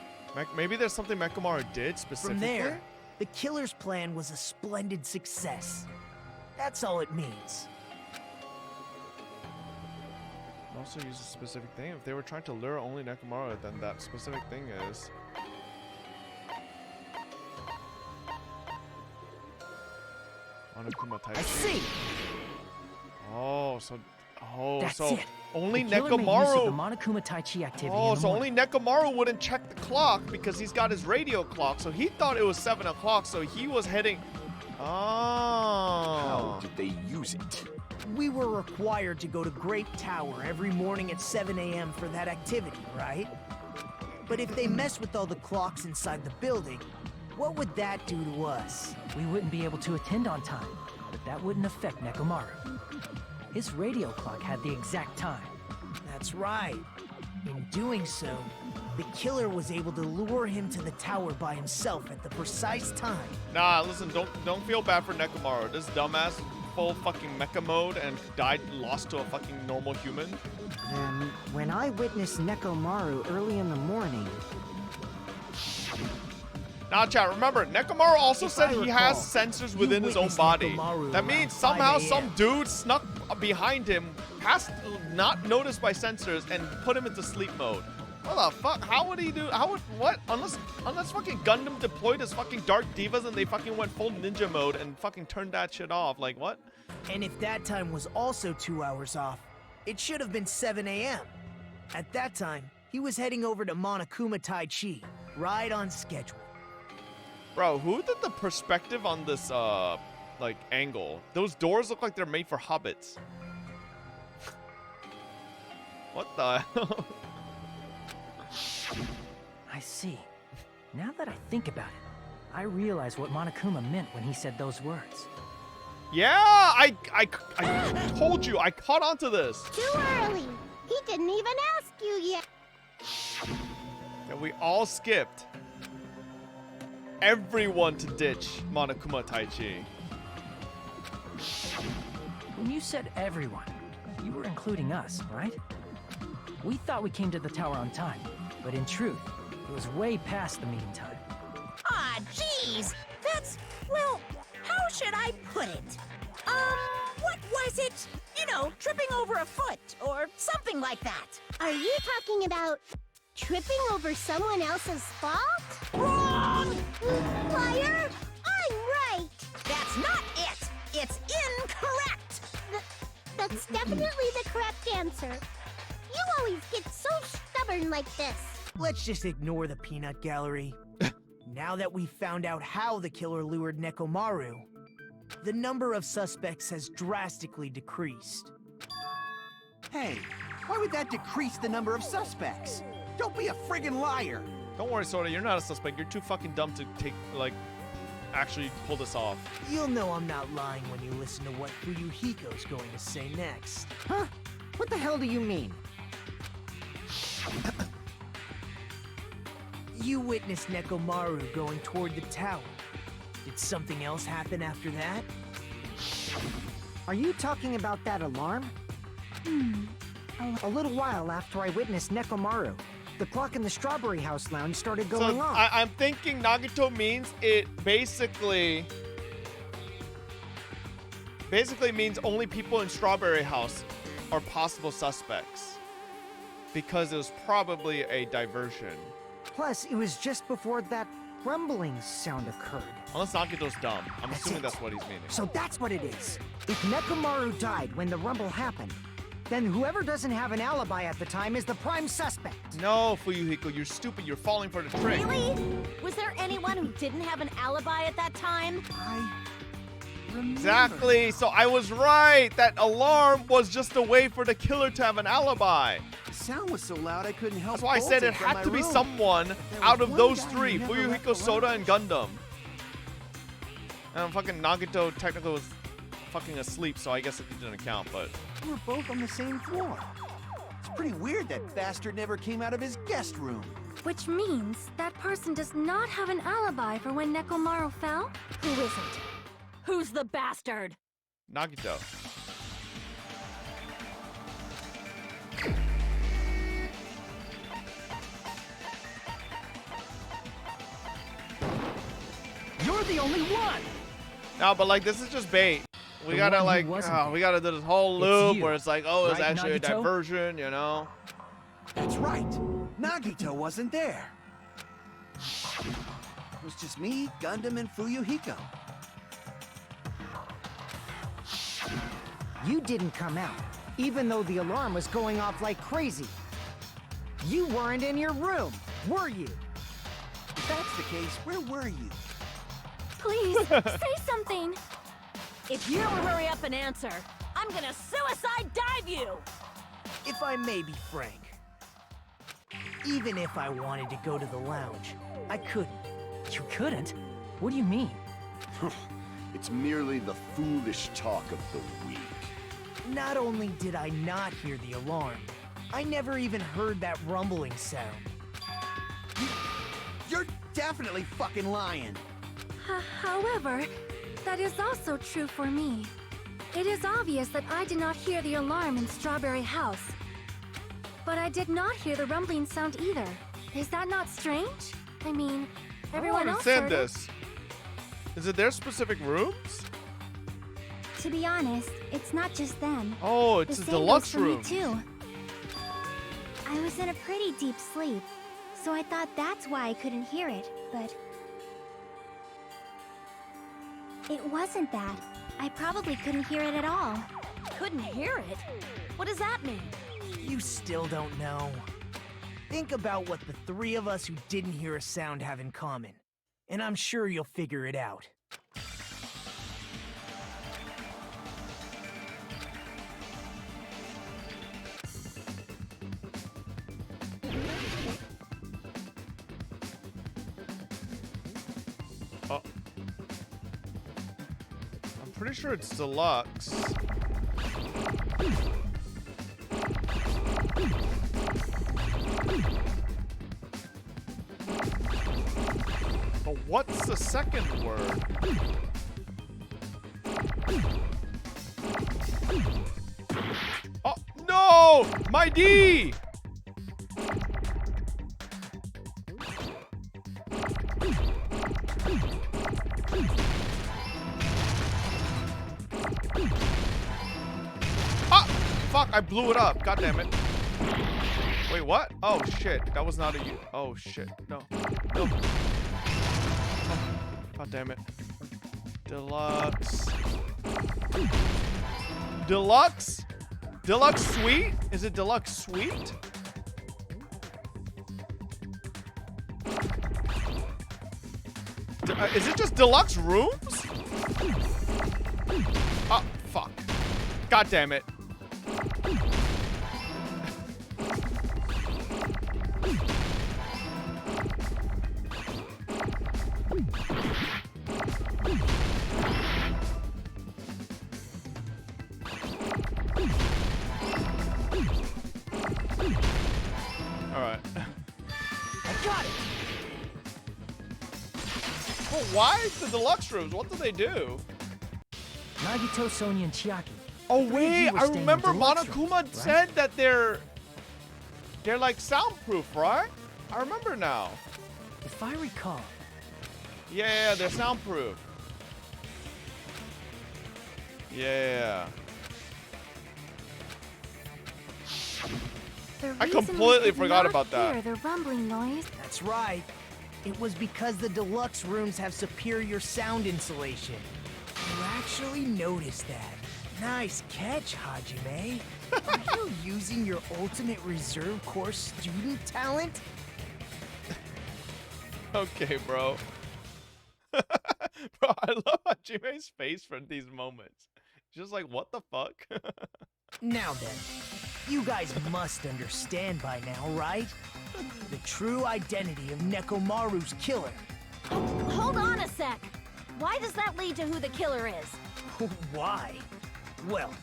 maybe there's something Nekomaru did specifically? From there, the killer's plan was a splendid success. That's all it means. Also use a specific thing. If they were trying to lure only Nekomaru, then that specific thing is... Monokuma Taichi. I see! Oh, so... Oh, That's so... it. Only the killer made use of Nekomaru... the Monokuma Taichi activity Oh, in the so morning. only Nekomaru wouldn't check the clock because he's got his radio clock. So he thought it was 7 o'clock, so he was heading... Oh. How did they use it? We were required to go to Great Tower every morning at 7 a.m. for that activity, right? But if they mess with all the clocks inside the building, what would that do to us? We wouldn't be able to attend on time, but that wouldn't affect Nekomaru. His radio clock had the exact time. That's right. In doing so, the killer was able to lure him to the tower by himself at the precise time. Nah, listen, don't feel bad for Nekomaru. This dumbass full fucking mecha mode and lost to a fucking normal human. Then, when I witnessed Nekomaru early in the morning... Now, chat, remember, Nekomaru also said he has recall, sensors within his own witnessed body. Nekomaru That around means 5 somehow a.m. some dude snuck behind him, not noticed by sensors, and put him into sleep mode. What the fuck? How would he do? What? Unless fucking Gundam deployed his fucking Dark Divas and they fucking went full ninja mode and fucking turned that shit off. Like, what? And if that time was also 2 hours off, it should have been 7 a.m. At that time, he was heading over to Monokuma Taichi, right on schedule. Bro, who did the perspective on this, like, angle? Those doors look like they're made for hobbits. What the hell? I see. Now that I think about it, I realize what Monokuma meant when he said those words. Yeah, I told you, I caught on to this. Too early. He didn't even ask you yet. And we all skipped everyone to ditch Monokuma Taichi. When you said everyone, you were including us, right? We thought we came to the tower on time, but in truth, it was way past the meeting time. Ah, jeez. That's, well, how should I put it? What was it? You know, tripping over a foot or something like that. Are you talking about tripping over someone else's fault? Wrong! Liar! I'm right! That's not it. It's incorrect. That's definitely the correct answer. You always get so stubborn like this. Let's just ignore the peanut gallery. Now that we've found out how the killer lured Nekomaru, the number of suspects has drastically decreased. Hey, why would that decrease the number of suspects? Don't be a friggin' liar! Don't worry, Soda, you're not a suspect. You're too fucking dumb to actually pull this off. You'll know I'm not lying when you listen to what Fuyuhiko's going to say next. Huh? What the hell do you mean? You witnessed Nekomaru going toward the tower. Did something else happen after that? Are you talking about that alarm? A little while after I witnessed Nekomaru, the clock in the Strawberry House lounge started going off. I'm thinking Nagito means it basically means only people in Strawberry House are possible suspects. Because it was probably a diversion. Plus, it was just before that rumbling sound occurred. Unless Nagito's dumb. I'm assuming that's what he's meaning. So that's what it is. If Nekomaru died when the rumble happened, then whoever doesn't have an alibi at the time is the prime suspect. No, Fuyuhiko, you're stupid. You're falling for the trick. Really? Was there anyone who didn't have an alibi at that time? Exactly. So I was right. That alarm was just a way for the killer to have an alibi. The sound was so loud I couldn't help. That's why I said it bolting from had my to be room. someone There out was of one those guy who three: never left Fuyuhiko, the Soda, lounge. and Gundam. And fucking Nagito technically was fucking asleep, so I guess it didn't count. But We were both on the same floor. It's pretty weird that bastard never came out of his guest room. Which means that person does not have an alibi for when Nekomaru fell? Who isn't? Who's the bastard? Nagito. You're the only one! No, but like this is just bait. We The gotta one who like, wasn't we gotta do this whole It's loop you, where it's like, oh, it's right, actually a Nagito? diversion, you know? That's right. Nagito wasn't there. It was just me, Gundam, and Fuyuhiko. You didn't come out, even though the alarm was going off like crazy. You weren't in your room, were you? If that's the case, where were you? Please, say something! If you don't hurry up and answer, I'm gonna suicide dive you! If I may be frank, even if I wanted to go to the lounge, I couldn't. You couldn't? What do you mean? It's merely the foolish talk of the weak. Not only did I not hear the alarm, I never even heard that rumbling sound. You're definitely fucking lying. However, that is also true for me. It is obvious that I did not hear the alarm in Strawberry House. But I did not hear the rumbling sound either. Is that not strange? I mean, everyone I else don't understand heard it. this. Is it their specific rooms? To be honest, it's not just them. Oh, it's The a same deluxe goes for room. me too. I was in a pretty deep sleep, so I thought that's why I couldn't hear it, but... It wasn't that. I probably couldn't hear it at all. Couldn't hear it? What does that mean? You still don't know. Think about what the three of us who didn't hear a sound have in common, and I'm sure you'll figure it out. Oh. I'm pretty sure it's deluxe. But what's the second word? Oh, no! My D! Ah! Fuck, I blew it up. God damn it. Wait, what? Oh, shit. That was not a U. Oh, shit. No. No. Oh, God damn it. Deluxe. Deluxe? Deluxe suite? Is it deluxe suite? Is it just deluxe rooms? Oh, fuck. God damn it. Alright. I got it! Well, why the deluxe rooms? What do they do? Nagito, Sonia, and Chiaki. Oh Three of wait, you were I staying in remember deluxe Monokuma rooms, right? said that they're like soundproof, right? I remember now. If I recall, Yeah, they're soundproof. Yeah. The I reason we completely did forgot not about that. hear the rumbling noise. That's right. It was because the deluxe rooms have superior sound insulation. You actually noticed that. Nice catch, Hajime. Are you using your ultimate reserve course student talent? Okay, bro. Bro, I love Hajime's face from these moments. Just like, what the fuck? Now then, You guys must understand by now, right? The true identity of Nekomaru's killer. Hold on a sec. Why does that lead to who the killer is? Why? Well,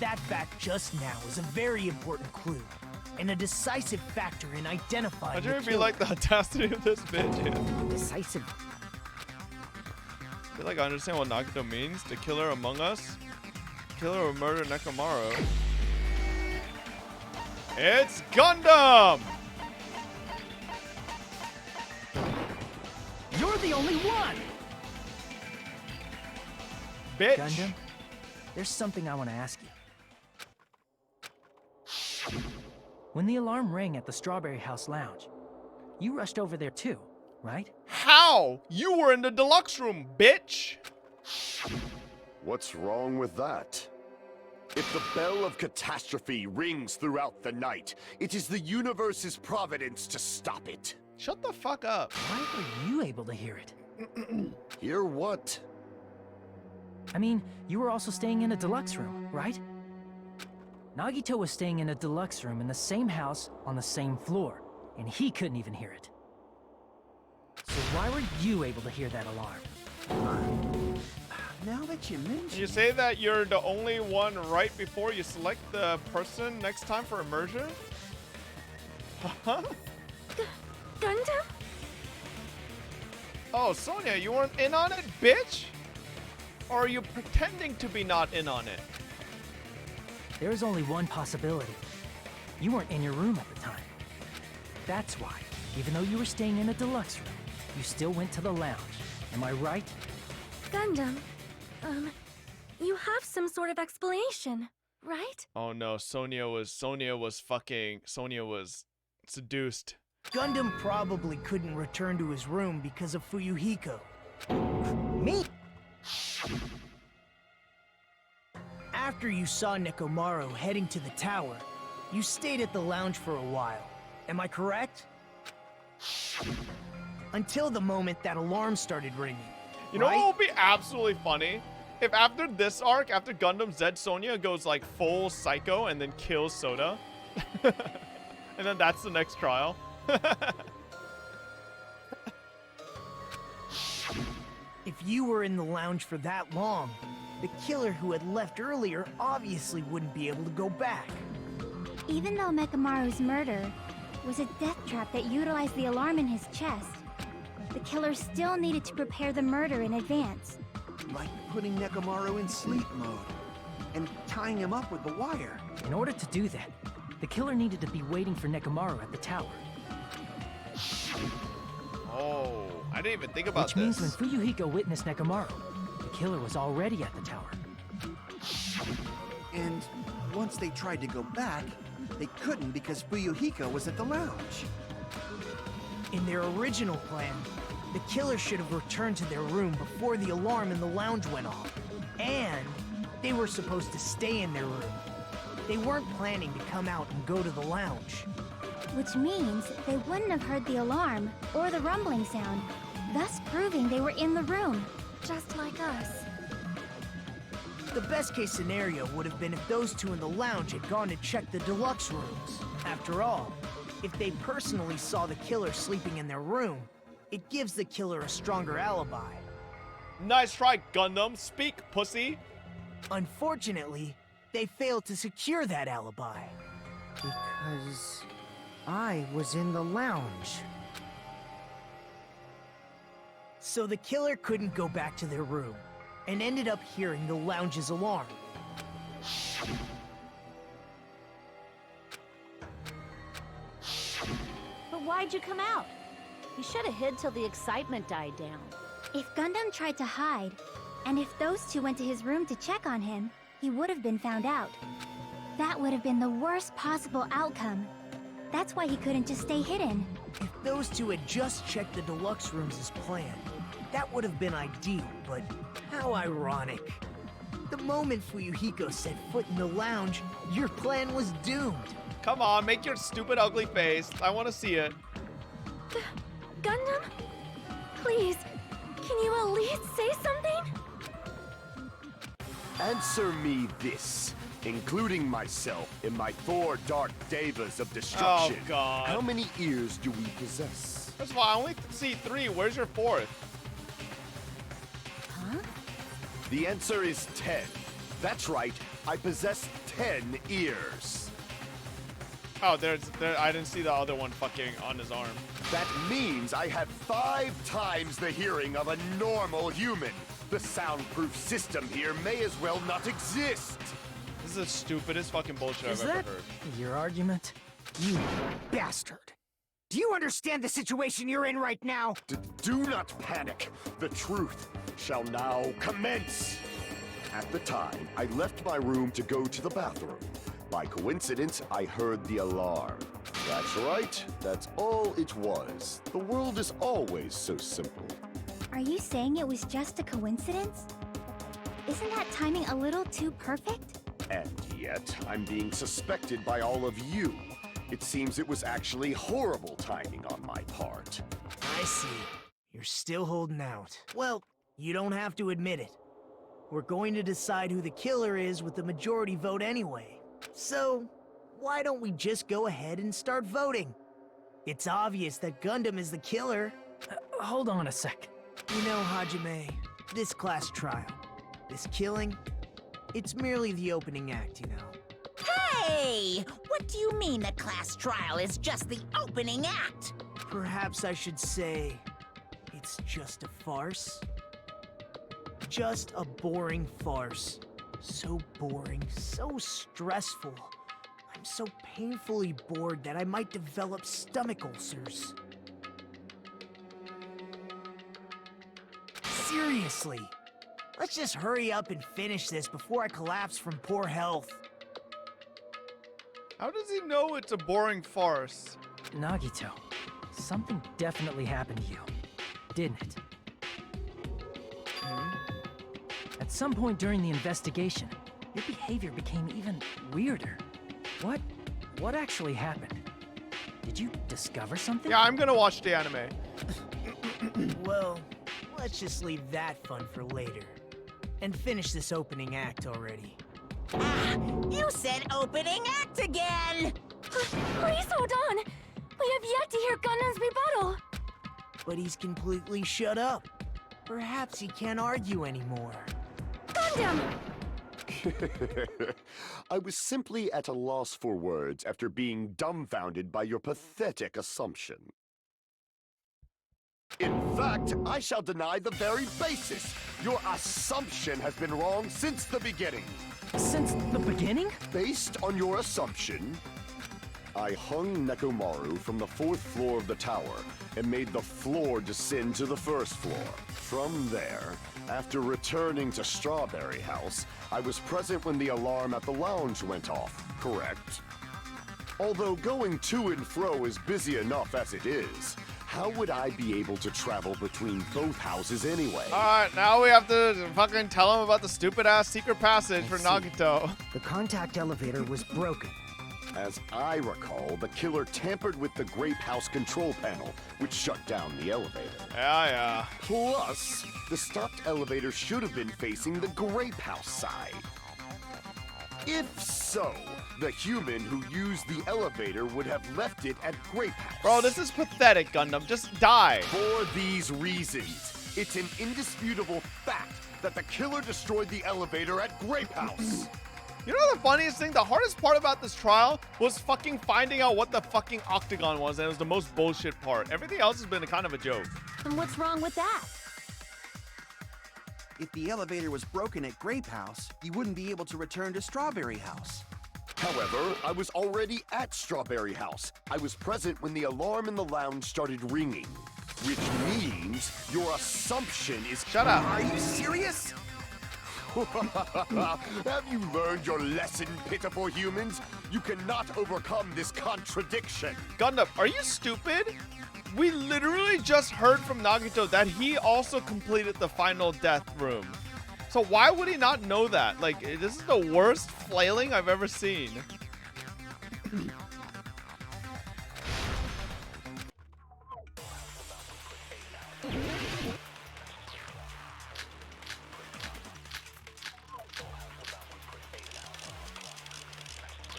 that fact just now is a very important clue, and a decisive factor in identifying Imagine the it'd be killer. like the audacity of this bitch. Yeah. Decisive. I feel like I understand what Nagito means. The killer among us. Killer who murdered Nekomaru. It's Gundam! You're the only one! Bitch! Gundam, there's something I want to ask you. When the alarm rang at the Strawberry House Lounge, you rushed over there too, right? How? You were in the deluxe room, bitch! What's wrong with that? If the bell of catastrophe rings throughout the night, it is the universe's providence to stop it. Shut the fuck up. Why were you able to hear it? Hear what? I mean, you were also staying in a deluxe room, right? Nagito was staying in a deluxe room in the same house on the same floor, and he couldn't even hear it. So why were you able to hear that alarm? Now that you mention You say that you're the only one right before you select the person next time for immersion? Huh? Gundam? Oh, Sonia, you weren't in on it, bitch? Or are you pretending to be not in on it? There is only one possibility. You weren't in your room at the time. That's why, even though you were staying in a deluxe room, you still went to the lounge. Am I right? Gundam, you have some sort of explanation, right? Oh no, Sonia was seduced. Gundam probably couldn't return to his room because of Fuyuhiko. Me? After you saw Nekomaru heading to the tower, you stayed at the lounge for a while. Am I correct? Until the moment that alarm started ringing. You know right? what would be absolutely funny? If after this arc, after Gundam Z, Sonia goes like full psycho and then kills Soda. And then that's the next trial. If you were in the lounge for that long, the killer who had left earlier obviously wouldn't be able to go back. Even though Mekamaru's murder was a death trap that utilized the alarm in his chest, the killer still needed to prepare the murder in advance. like putting Nekomaru in sleep mode and tying him up with the wire. In order to do that, the killer needed to be waiting for Nekomaru at the tower. Oh, I didn't even think about Which means this. when Fuyuhiko witnessed Nekomaru, the killer was already at the tower. And once they tried to go back, they couldn't because Fuyuhiko was at the lounge. In their original plan, the killer should have returned to their room before the alarm in the lounge went off. And they were supposed to stay in their room. They weren't planning to come out and go to the lounge. Which means they wouldn't have heard the alarm or the rumbling sound, thus proving they were in the room. Just like us. The best case scenario would have been if those two in the lounge had gone to check the deluxe rooms. After all, if they personally saw the killer sleeping in their room, it gives the killer a stronger alibi. Nice try, Gundam. Speak, pussy. Unfortunately, they failed to secure that alibi. Because I was in the lounge. So the killer couldn't go back to their room, and ended up hearing the lounge's alarm. But why'd you come out? You should have hid till the excitement died down. If Gundam tried to hide, and if those two went to his room to check on him, he would have been found out. That would have been the worst possible outcome. That's why he couldn't just stay hidden. If those two had just checked the deluxe rooms as planned, that would have been ideal, but how ironic. The moment Fuyuhiko set foot in the lounge, your plan was doomed. Come on, make your stupid ugly face. I want to see it. Gundam? Please, can you at least say something? Answer me this. including myself in my 4 dark devas of destruction. Oh, God. How many ears do we possess? First of all, I only see 3. Where's your 4th? Huh? The answer is 10. That's right, I possess 10 ears. Oh, there. I didn't see the other one fucking on his arm. That means I have 5 times the hearing of a normal human. The soundproof system here may as well not exist. This is the stupidest fucking bullshit Is I've that ever heard. your argument? You bastard! Do you understand the situation you're in right now? Do not panic. The truth shall now commence. At the time, I left my room to go to the bathroom. By coincidence, I heard the alarm. That's right. That's all it was. The world is always so simple. Are you saying it was just a coincidence? Isn't that timing a little too perfect? And yet, I'm being suspected by all of you. It seems it was actually horrible timing on my part. I see. You're still holding out. Well, you don't have to admit it. We're going to decide who the killer is with the majority vote anyway. So, why don't we just go ahead and start voting? It's obvious that Gundam is the killer. Hold on a sec. You know, Hajime, this class trial, this killing, it's merely the opening act, you know. Hey! What do you mean the class trial is just the opening act? Perhaps I should say, it's just a farce. Just a boring farce. So boring, so stressful. I'm so painfully bored that I might develop stomach ulcers. Seriously, let's just hurry up and finish this before I collapse from poor health. How does he know it's a boring farce? Nagito, something definitely happened to you, didn't it? At some point during the investigation, your behavior became even weirder. What actually happened? Did you discover something? Yeah, I'm gonna watch the anime. Well, let's just leave that fun for later. And finish this opening act already. Ah, you said opening act again! Please hold on! We have yet to hear Gundam's rebuttal! But he's completely shut up. Perhaps he can't argue anymore. Gundam! I was simply at a loss for words after being dumbfounded by your pathetic assumption. In fact, I shall deny the very basis. Your assumption has been wrong since the beginning. Since the beginning? Based on your assumption, I hung Nekomaru from the 4th floor of the tower and made the floor descend to the 1st floor. From there, after returning to Strawberry House, I was present when the alarm at the lounge went off, correct? Although going to and fro is busy enough as it is, how would I be able to travel between both houses anyway? Alright, now we have to fucking tell him about the stupid-ass secret passage for Nagito. The contact elevator was broken. As I recall, the killer tampered with the Grape House control panel, which shut down the elevator. Yeah. Plus, the stopped elevator should have been facing the Grape House side. If so, the human who used the elevator would have left it at Grape House. Bro, this is pathetic, Gundam. Just die. For these reasons, it's an indisputable fact that the killer destroyed the elevator at Grape House. You know the funniest thing? The hardest part about this trial was fucking finding out what the fucking octagon was, and it was the most bullshit part. Everything else has been kind of a joke. And what's wrong with that? If the elevator was broken at Grape House, you wouldn't be able to return to Strawberry House. However, I was already at Strawberry House. I was present when the alarm in the lounge started ringing. Which means your assumption is... Shut up. Are you serious? Have you learned your lesson, pitiful humans? You cannot overcome this contradiction. Gundam, are you stupid? We literally just heard from Nagito that he also completed the final death room. So why would he not know that? Like, this is the worst flailing I've ever seen.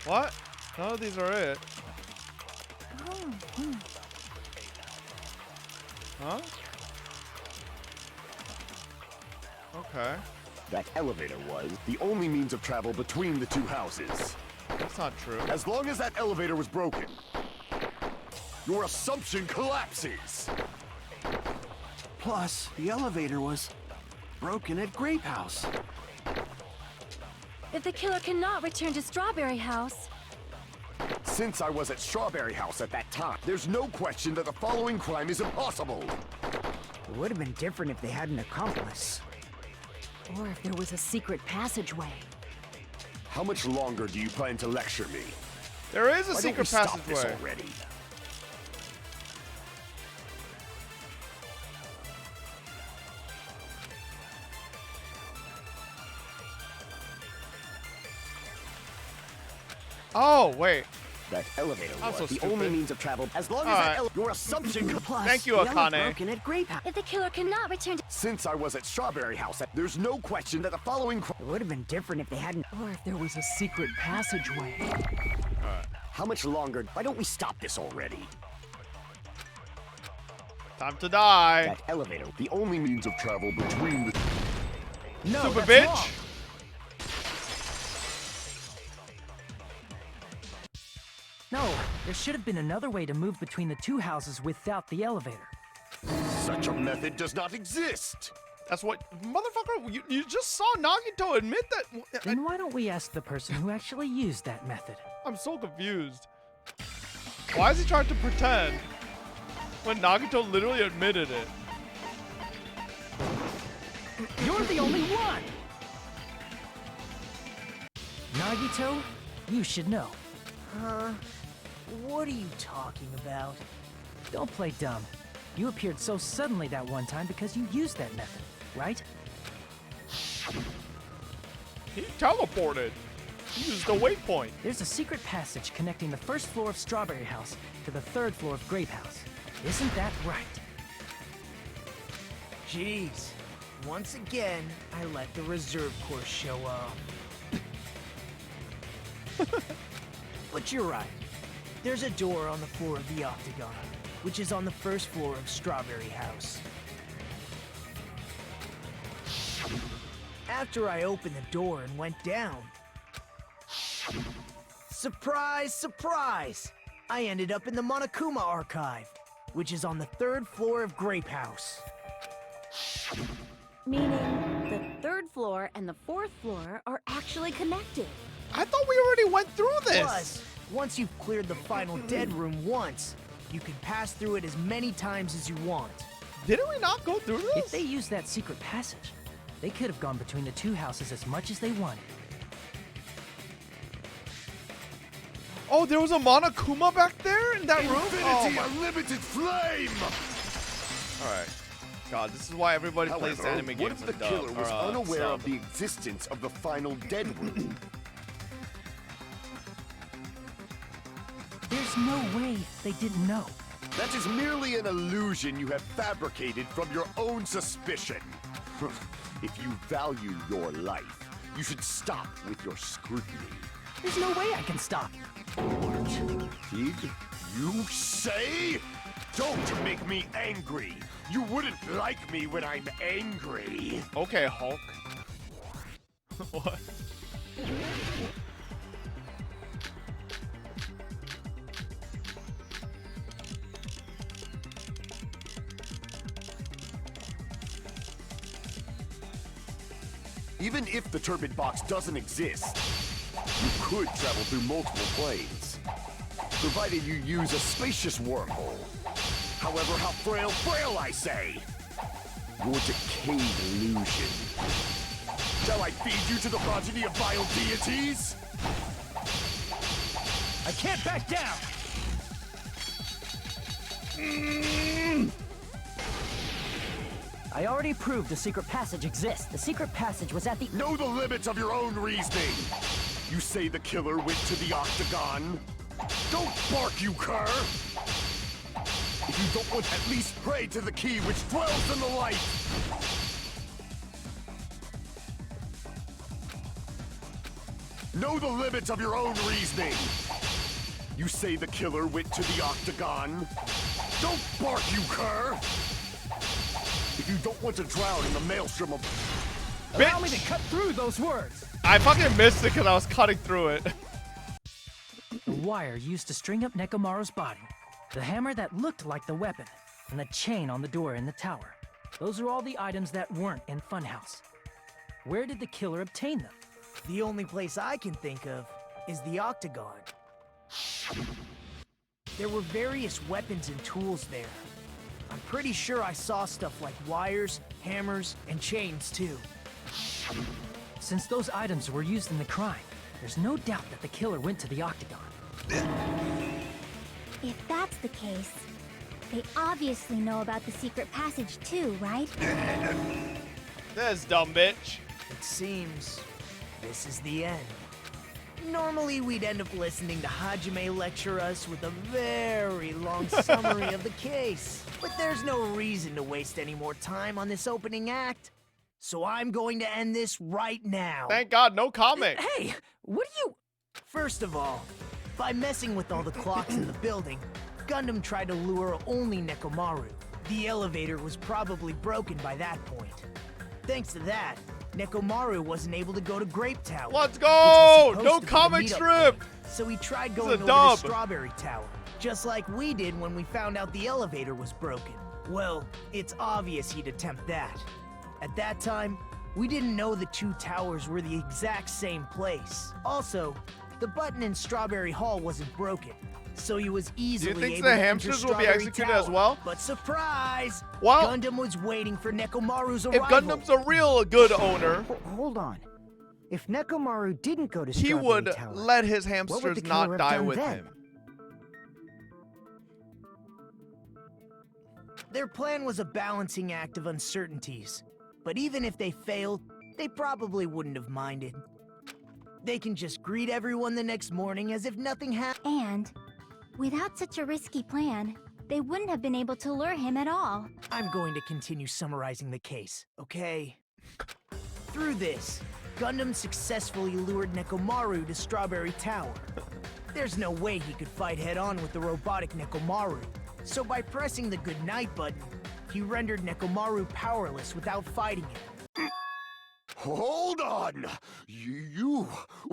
What? None of these are it. Huh? Okay. That elevator was the only means of travel between the two houses. That's not true. As long as that elevator was broken, your assumption collapses. Plus, the elevator was broken at Grape House. If the killer cannot return to Strawberry House, Since I was at Strawberry House at that time, there's no question that the following crime is impossible. It would have been different if they had an accomplice. Or if there was a secret passageway. How much longer do you plan to lecture me? There is a Why don't we secret stop this passageway. already? Oh, wait. That elevator I'm was so the stupid. only means of travel. As long as Alright. your assumption. Plus, Thank you, the elevator Akane. broken at Grape House. if the killer cannot return to... Since I was at Strawberry House, there's no question that the following crime. It would have been different if they hadn't. Or if there was a secret passageway. How much longer? Why don't we stop this already? Time to die. That elevator, the only means of travel between the. No, Stupid that's bitch. wrong. No, there should have been another way to move between the two houses without the elevator. Such a method does not exist. That's what, motherfucker. You just saw Nagito admit that. Then why don't we ask the person who actually used that method? I'm so confused. Why is he trying to pretend when Nagito literally admitted it? You're the only one! Nagito, you should know. Huh? What are you talking about? Don't play dumb. You appeared so suddenly that one time because you used that method, right? He teleported. He used a waypoint. There's a secret passage connecting the first floor of Strawberry House to the third floor of Grape House. Isn't that right? Jeez. Once again, I let the reserve course show up. But you're right. There's a door on the floor of the Octagon, which is on the first floor of Strawberry House. After I opened the door and went down, surprise, surprise! I ended up in the Monokuma Archive, which is on the third floor of Grape House. Meaning, the third floor and the fourth floor are actually connected. I thought we already went through this. Plus, once you've cleared the final dead room once, you can pass through it as many times as you want. Didn't we not go through this? If they used that secret passage, they could have gone between the two houses as much as they wanted. Oh, there was a Monokuma back there in that room? Oh, Infinity, my. unlimited flame! Alright. God, this is why everybody plays However, anime games what if the and killer was unaware sub. of the existence of the final dead room? There's no way they didn't know. That is merely an illusion you have fabricated from your own suspicion. If you value your life, you should stop with your scrutiny. There's no way I can stop. What did you say? Don't make me angry. You wouldn't like me when I'm angry. Okay, Hulk. What? Even if the turbid box doesn't exist, you could travel through multiple planes, provided you use a spacious wormhole. However, how frail I say! Your decayed illusion. Shall I feed you to the progeny of vile deities? I can't back down! I already proved the secret passage exists. The secret passage was at the... Know the limits of your own reasoning! You say the killer went to the Octagon? Don't bark, you cur! If you don't want, at least pray to the key which dwells in the light! Know the limits of your own reasoning. You say the killer went to the octagon? Don't bark, you cur! If you don't want to drown in the maelstrom of... Allow me to cut through those words. I fucking missed it because I was cutting through it. The wire used to string up Nekomaru's body, the hammer that looked like the weapon, and the chain on the door in the tower. Those are all the items that weren't in Funhouse. Where did the killer obtain them? The only place I can think of is the octagon. There were various weapons and tools there. I'm pretty sure I saw stuff like wires, hammers, and chains too. Since those items were used in the crime, there's no doubt that the killer went to the octagon. If that's the case, they obviously know about the secret passage too, right? This dumb bitch. It seems this is the end. Normally, we'd end up listening to Hajime lecture us with a very long summary of the case. But there's no reason to waste any more time on this opening act. So I'm going to end this right now. Thank God, no comic. Hey, what are you... First of all, by messing with all the clocks in the building, Gundam tried to lure only Nekomaru. The elevator was probably broken by that point. Thanks to that, Nekomaru wasn't able to go to Grape Tower. Let's go! which was supposed No to be the comic meetup strip! point. So he tried This is going a over dub. to Strawberry Tower, just like we did when we found out the elevator was broken. Well, it's obvious he'd attempt that. At that time, we didn't know the two towers were the exact same place. Also, the button in Strawberry Hall wasn't broken, so he was easily think able the to enter hamsters will be Strawberry executed as Tower. well? But surprise! Well, Gundam was waiting for Nekomaru's if arrival. Gundam's a real good owner, Hold on. If Nekomaru didn't go to he Strawberry would Tower, let his what would hamsters the not killer have die done with then? him. Their plan was a balancing act of uncertainties. But even if they failed, they probably wouldn't have minded. They can just greet everyone the next morning as if nothing happened. And without such a risky plan, they wouldn't have been able to lure him at all. I'm going to continue summarizing the case, okay? Through this, Gundam successfully lured Nekomaru to Strawberry Tower. There's no way he could fight head-on with the robotic Nekomaru, so by pressing the goodnight button, he rendered Nekomaru powerless without fighting him. Hold on!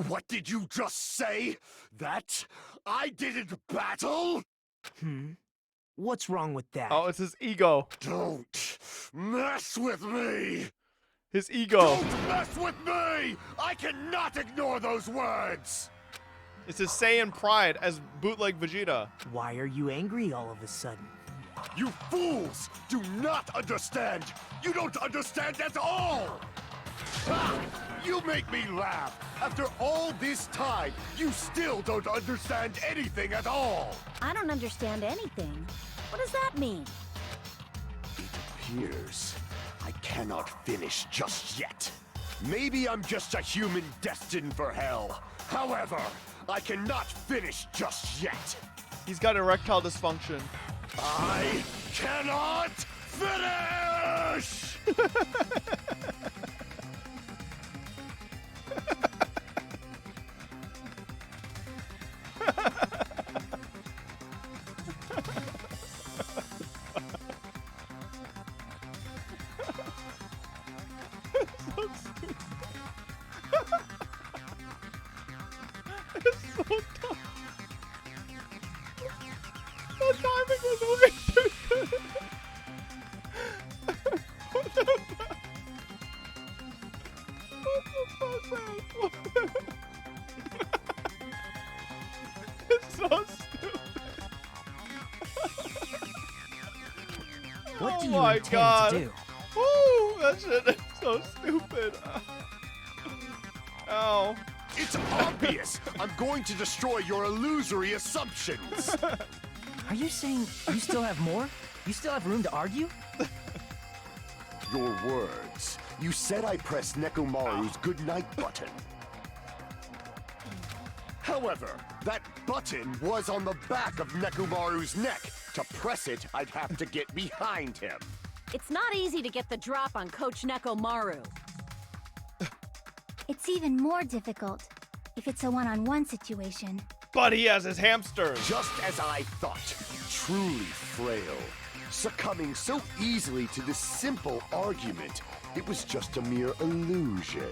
What did you just say? That I didn't battle? What's wrong with that? Oh, it's his ego. Don't mess with me! His ego. Don't mess with me! I cannot ignore those words! It's his Saiyan pride as bootleg Vegeta. Why are you angry all of a sudden? You fools do not understand! You don't understand at all! Ha! You make me laugh! After all this time, you still don't understand anything at all! I don't understand anything. What does that mean? It appears I cannot finish just yet. Maybe I'm just a human destined for hell. However, I cannot finish just yet. He's got erectile dysfunction. I cannot finish! It's so dumb. The timing was way too good. What the fuck? What the fuck, man? It's so stupid. What do you Oh my intend God. to do? Woo, that shit is so stupid. Ow. It's obvious! I'm going to destroy your illusory assumptions! Are you saying you still have more? You still have room to argue? Your words. You said I pressed Nekomaru's goodnight button. However, that button was on the back of Nekomaru's neck. To press it, I'd have to get behind him. It's not easy to get the drop on Coach Nekomaru. It's even more difficult. if it's a one-on-one situation. But he has his hamsters. Just as I thought. Truly frail. Succumbing so easily to this simple argument. It was just a mere illusion.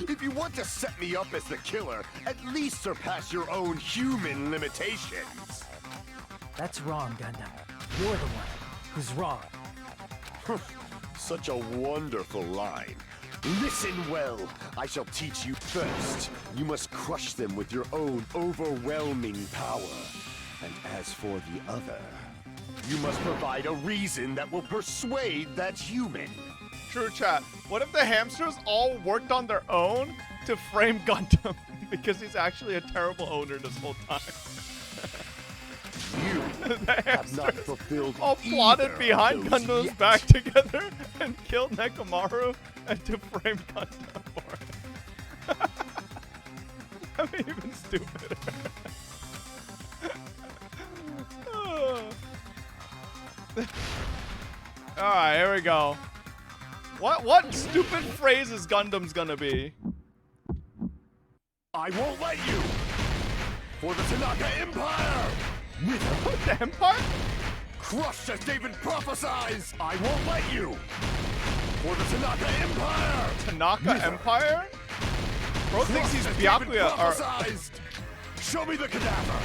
If you want to set me up as the killer, at least surpass your own human limitations. That's wrong, Gundam. You're the one who's wrong. Such a wonderful line. Listen well. I shall teach you first. You must crush them with your own overwhelming power. And as for the other, you must provide a reason that will persuade that human. True chat. What if the hamsters all worked on their own to frame Gundam? Because he's actually a terrible owner this whole time. You have not fulfilled all plotted behind Gundam's yet. back together and killed Nekomaru and to frame Gundam for it. I mean, even stupider. Alright, here we go. What stupid phrase is Gundam's gonna be? I won't let you! For the Tanaka Empire! With the Empire? Crushed as David prophesies! I won't let you! For the Tanaka Empire! Tanaka Empire? Bro thinks he's Byakuya or... Show me the cadaver!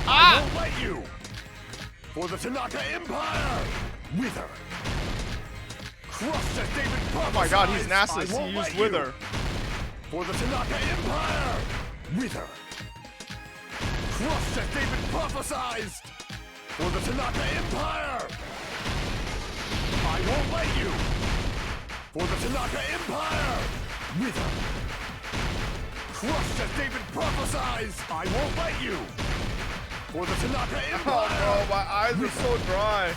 Ah! I won't let you! For the Tanaka Empire! Wither! Crushed as David prophesies! Oh my god, he's Nasus. I won't He used let Wither. you. For the Tanaka Empire! Wither! Crushed as David prophesies! For the Tanaka Empire! I won't let you! For the Tanaka Empire! Wither! Crushed as David prophesies! I won't let you! For the Tanaka Empire! Oh bro, my eyes are so dry.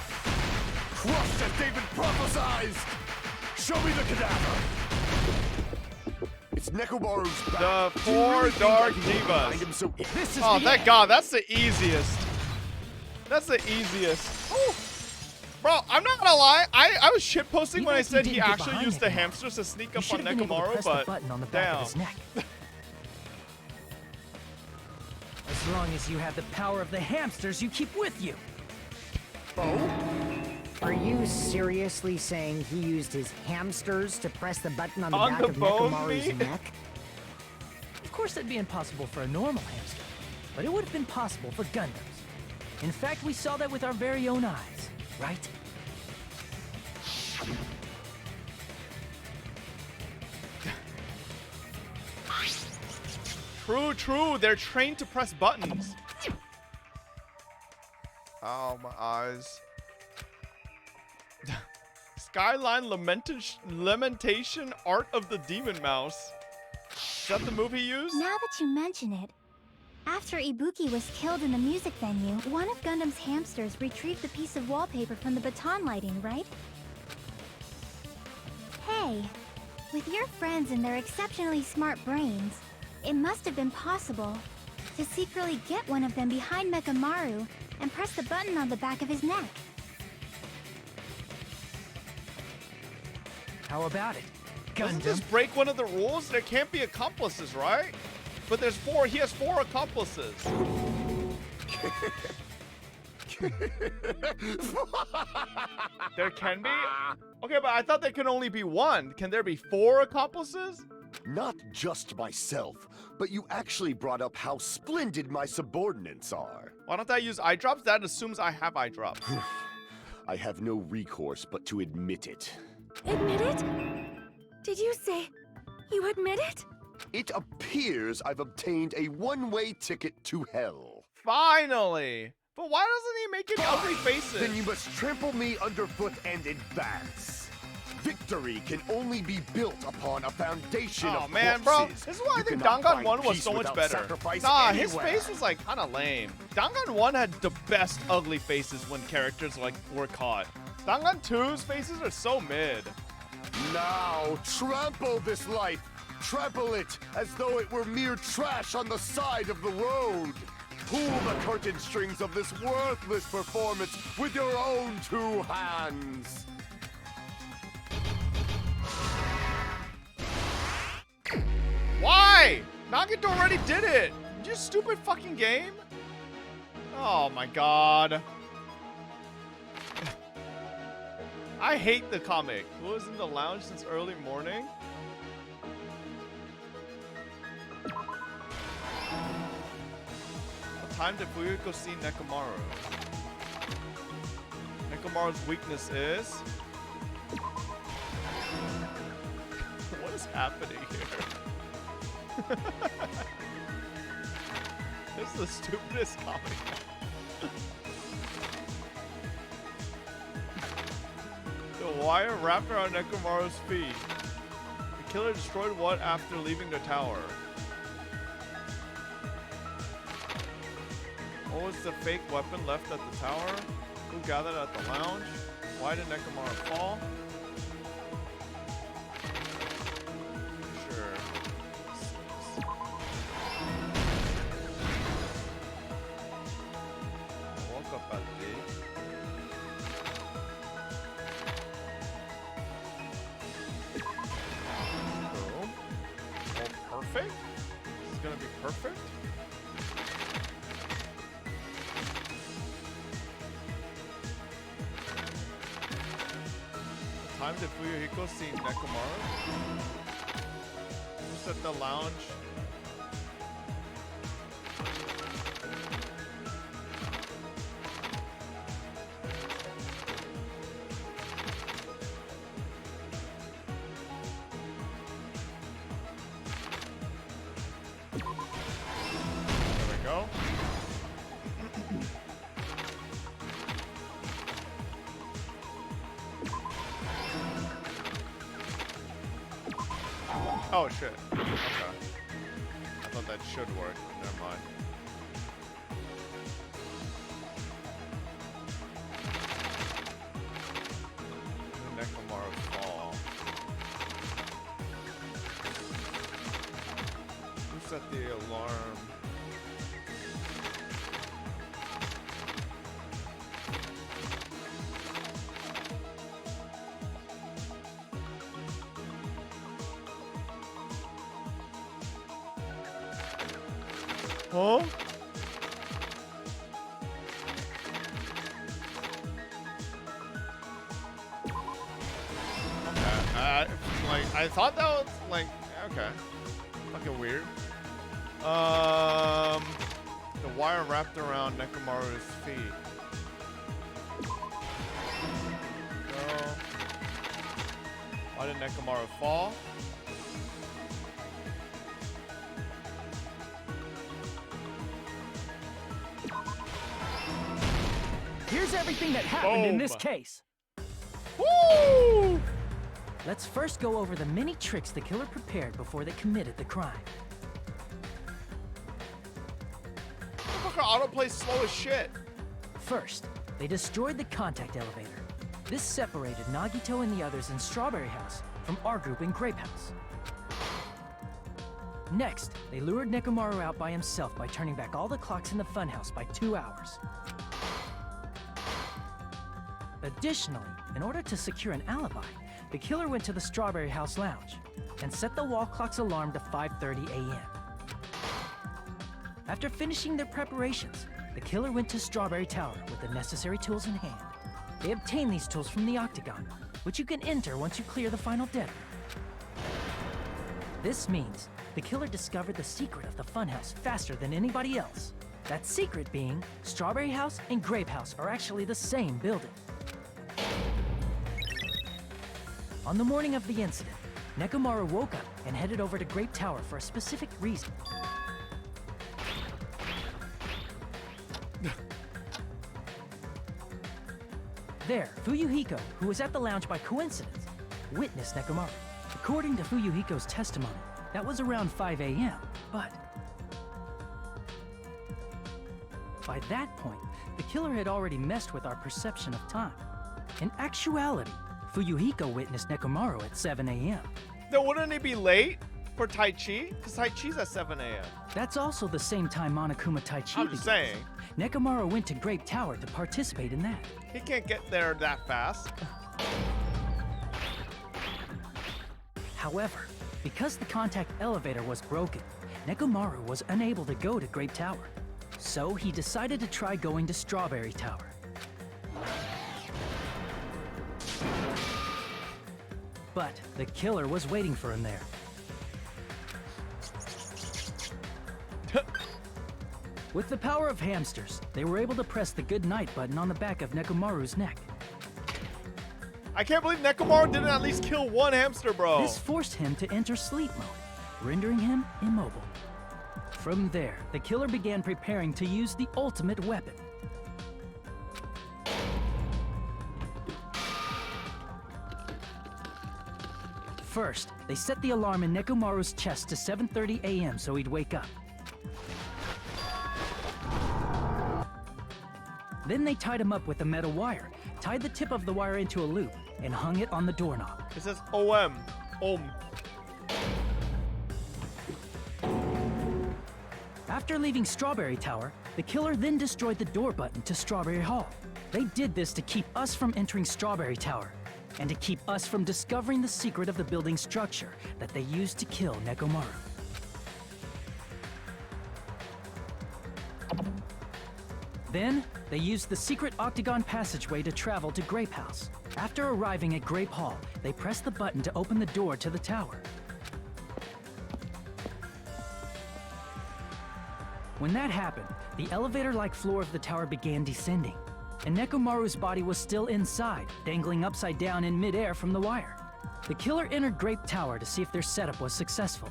Crushed as David prophesies! Show me the cadaver! It's Nekomaru's back. The four dark divas. Oh, thank God, that's the easiest. That's the easiest. Ooh. Bro, I'm not gonna lie. I was shitposting when I said he actually used the hamsters to sneak up on Nekomaru, but damn. As long as you have the power of the hamsters you keep with you. Are you seriously saying he used his hamsters to press the button on the back of bone Nekomaru's meat? neck? Of course that'd be impossible for a normal hamster, but it would have been possible for Gundams. In fact, we saw that with our very own eyes, right? True. They're trained to press buttons. Oh, my eyes. Skyline Lamentation Art of the Demon Mouse. Is that the move he used? Now that you mention it, after Ibuki was killed in the music venue, one of Gundam's hamsters retrieved the piece of wallpaper from the baton lighting, right? Hey, with your friends and their exceptionally smart brains, it must have been possible to secretly get one of them behind Mechamaru and press the button on the back of his neck. How about it, Doesn't Gundam? this break one of the rules? There can't be accomplices, right? But there's four. He has four accomplices. There can be? Okay, but I thought there can only be one. Can there be four accomplices? Not just myself, but you actually brought up how splendid my subordinates are. Why don't I use eye drops? That assumes I have eye drops. I have no recourse but to admit it. Admit it? Did you say you admit it? It appears I've obtained a one-way ticket to hell. Finally! But why doesn't he make it ugly faces? Then you must trample me underfoot and advance. Victory can only be built upon a foundation of man, bro. corpses. This is why I You think cannot Dangan find 1 was peace so much without better. sacrifice Nah, his anywhere. face was like kind of lame. Dangan 1 had the best ugly faces when characters like were caught. Dangan 2's faces are so mid. Now, trample this life. Trample it as though it were mere trash on the side of the road. Pull the curtain strings of this worthless performance with your own two hands. Nagito already did it! You stupid fucking game! Oh my god. I hate the comic. Who was in the lounge since early morning? What time did Fuyuko see Nekomaru? Nekomaru's weakness is... What is happening here? This is the stupidest comic. The wire wrapped around Nekomaru's feet. The killer destroyed what after leaving the tower? What was the fake weapon left at the tower? Who gathered at the lounge? Why did Nekomaru fall? Sure. I woke up at the boom. Oh, perfect. This is gonna be perfect. Time did Fuyuhiko see Nekomaru? Who's at the lounge? There we go. Oh shit. Okay. I thought that should work, but never mind. Nekomaru fall. Who set the alarm? Huh? Okay. Like I thought that was like okay. Fucking weird. The wire wrapped around Nekomaru's feet. No. Why did Nekomaru fall? Here's everything that happened in this Boom. case. Woo! Let's first go over the many tricks the killer prepared before they committed the crime. Motherfucker autoplay slow as shit. First, they destroyed the contact elevator. This separated Nagito and the others in Strawberry House from our group in Grape House. Next, they lured Nekomaru out by himself by turning back all the clocks in the funhouse by 2 hours. Additionally, in order to secure an alibi, the killer went to the Strawberry House lounge and set the wall clock's alarm to 5:30 a.m. After finishing their preparations, the killer went to Strawberry Tower with the necessary tools in hand. They obtained these tools from the octagon, which you can enter once you clear the final dead. This means the killer discovered the secret of the funhouse faster than anybody else. That secret being, Strawberry House and Grape House are actually the same building. On the morning of the incident, Nekomaru woke up and headed over to Grape Tower for a specific reason. There, Fuyuhiko, who was at the lounge by coincidence, witnessed Nekomaru. According to Fuyuhiko's testimony, that was around 5 a.m., but by that point, the killer had already messed with our perception of time. In actuality, Fuyuhiko witnessed Nekomaru at 7 a.m. Then wouldn't he be late for Tai Chi? Because Tai Chi's at 7 a.m. That's also the same time Monokuma Tai Chi I'm just begins. saying. Nekomaru went to Grape Tower to participate in that. He can't get there that fast. However, because the contact elevator was broken, Nekomaru was unable to go to Grape Tower, so he decided to try going to Strawberry Tower. But the killer was waiting for him there. With the power of hamsters, they were able to press the good night button on the back of Nekomaru's neck. I can't believe Nekomaru didn't at least kill one hamster, bro. This forced him to enter sleep mode, rendering him immobile. From there, the killer began preparing to use the ultimate weapon. First, they set the alarm in Nekomaru's chest to 7:30 a.m. so he'd wake up. Then they tied him up with a metal wire, tied the tip of the wire into a loop, and hung it on the doorknob. It says OM. After leaving Strawberry Tower, the killer then destroyed the door button to Strawberry Hall. They did this to keep us from entering Strawberry Tower, and to keep us from discovering the secret of the building structure that they used to kill Nekomaru. Then, they used the secret octagon passageway to travel to Grape House. After arriving at Grape Hall, they pressed the button to open the door to the tower. When that happened, the elevator-like floor of the tower began descending, and Nekomaru's body was still inside, dangling upside down in midair from the wire. The killer entered Grape Tower to see if their setup was successful,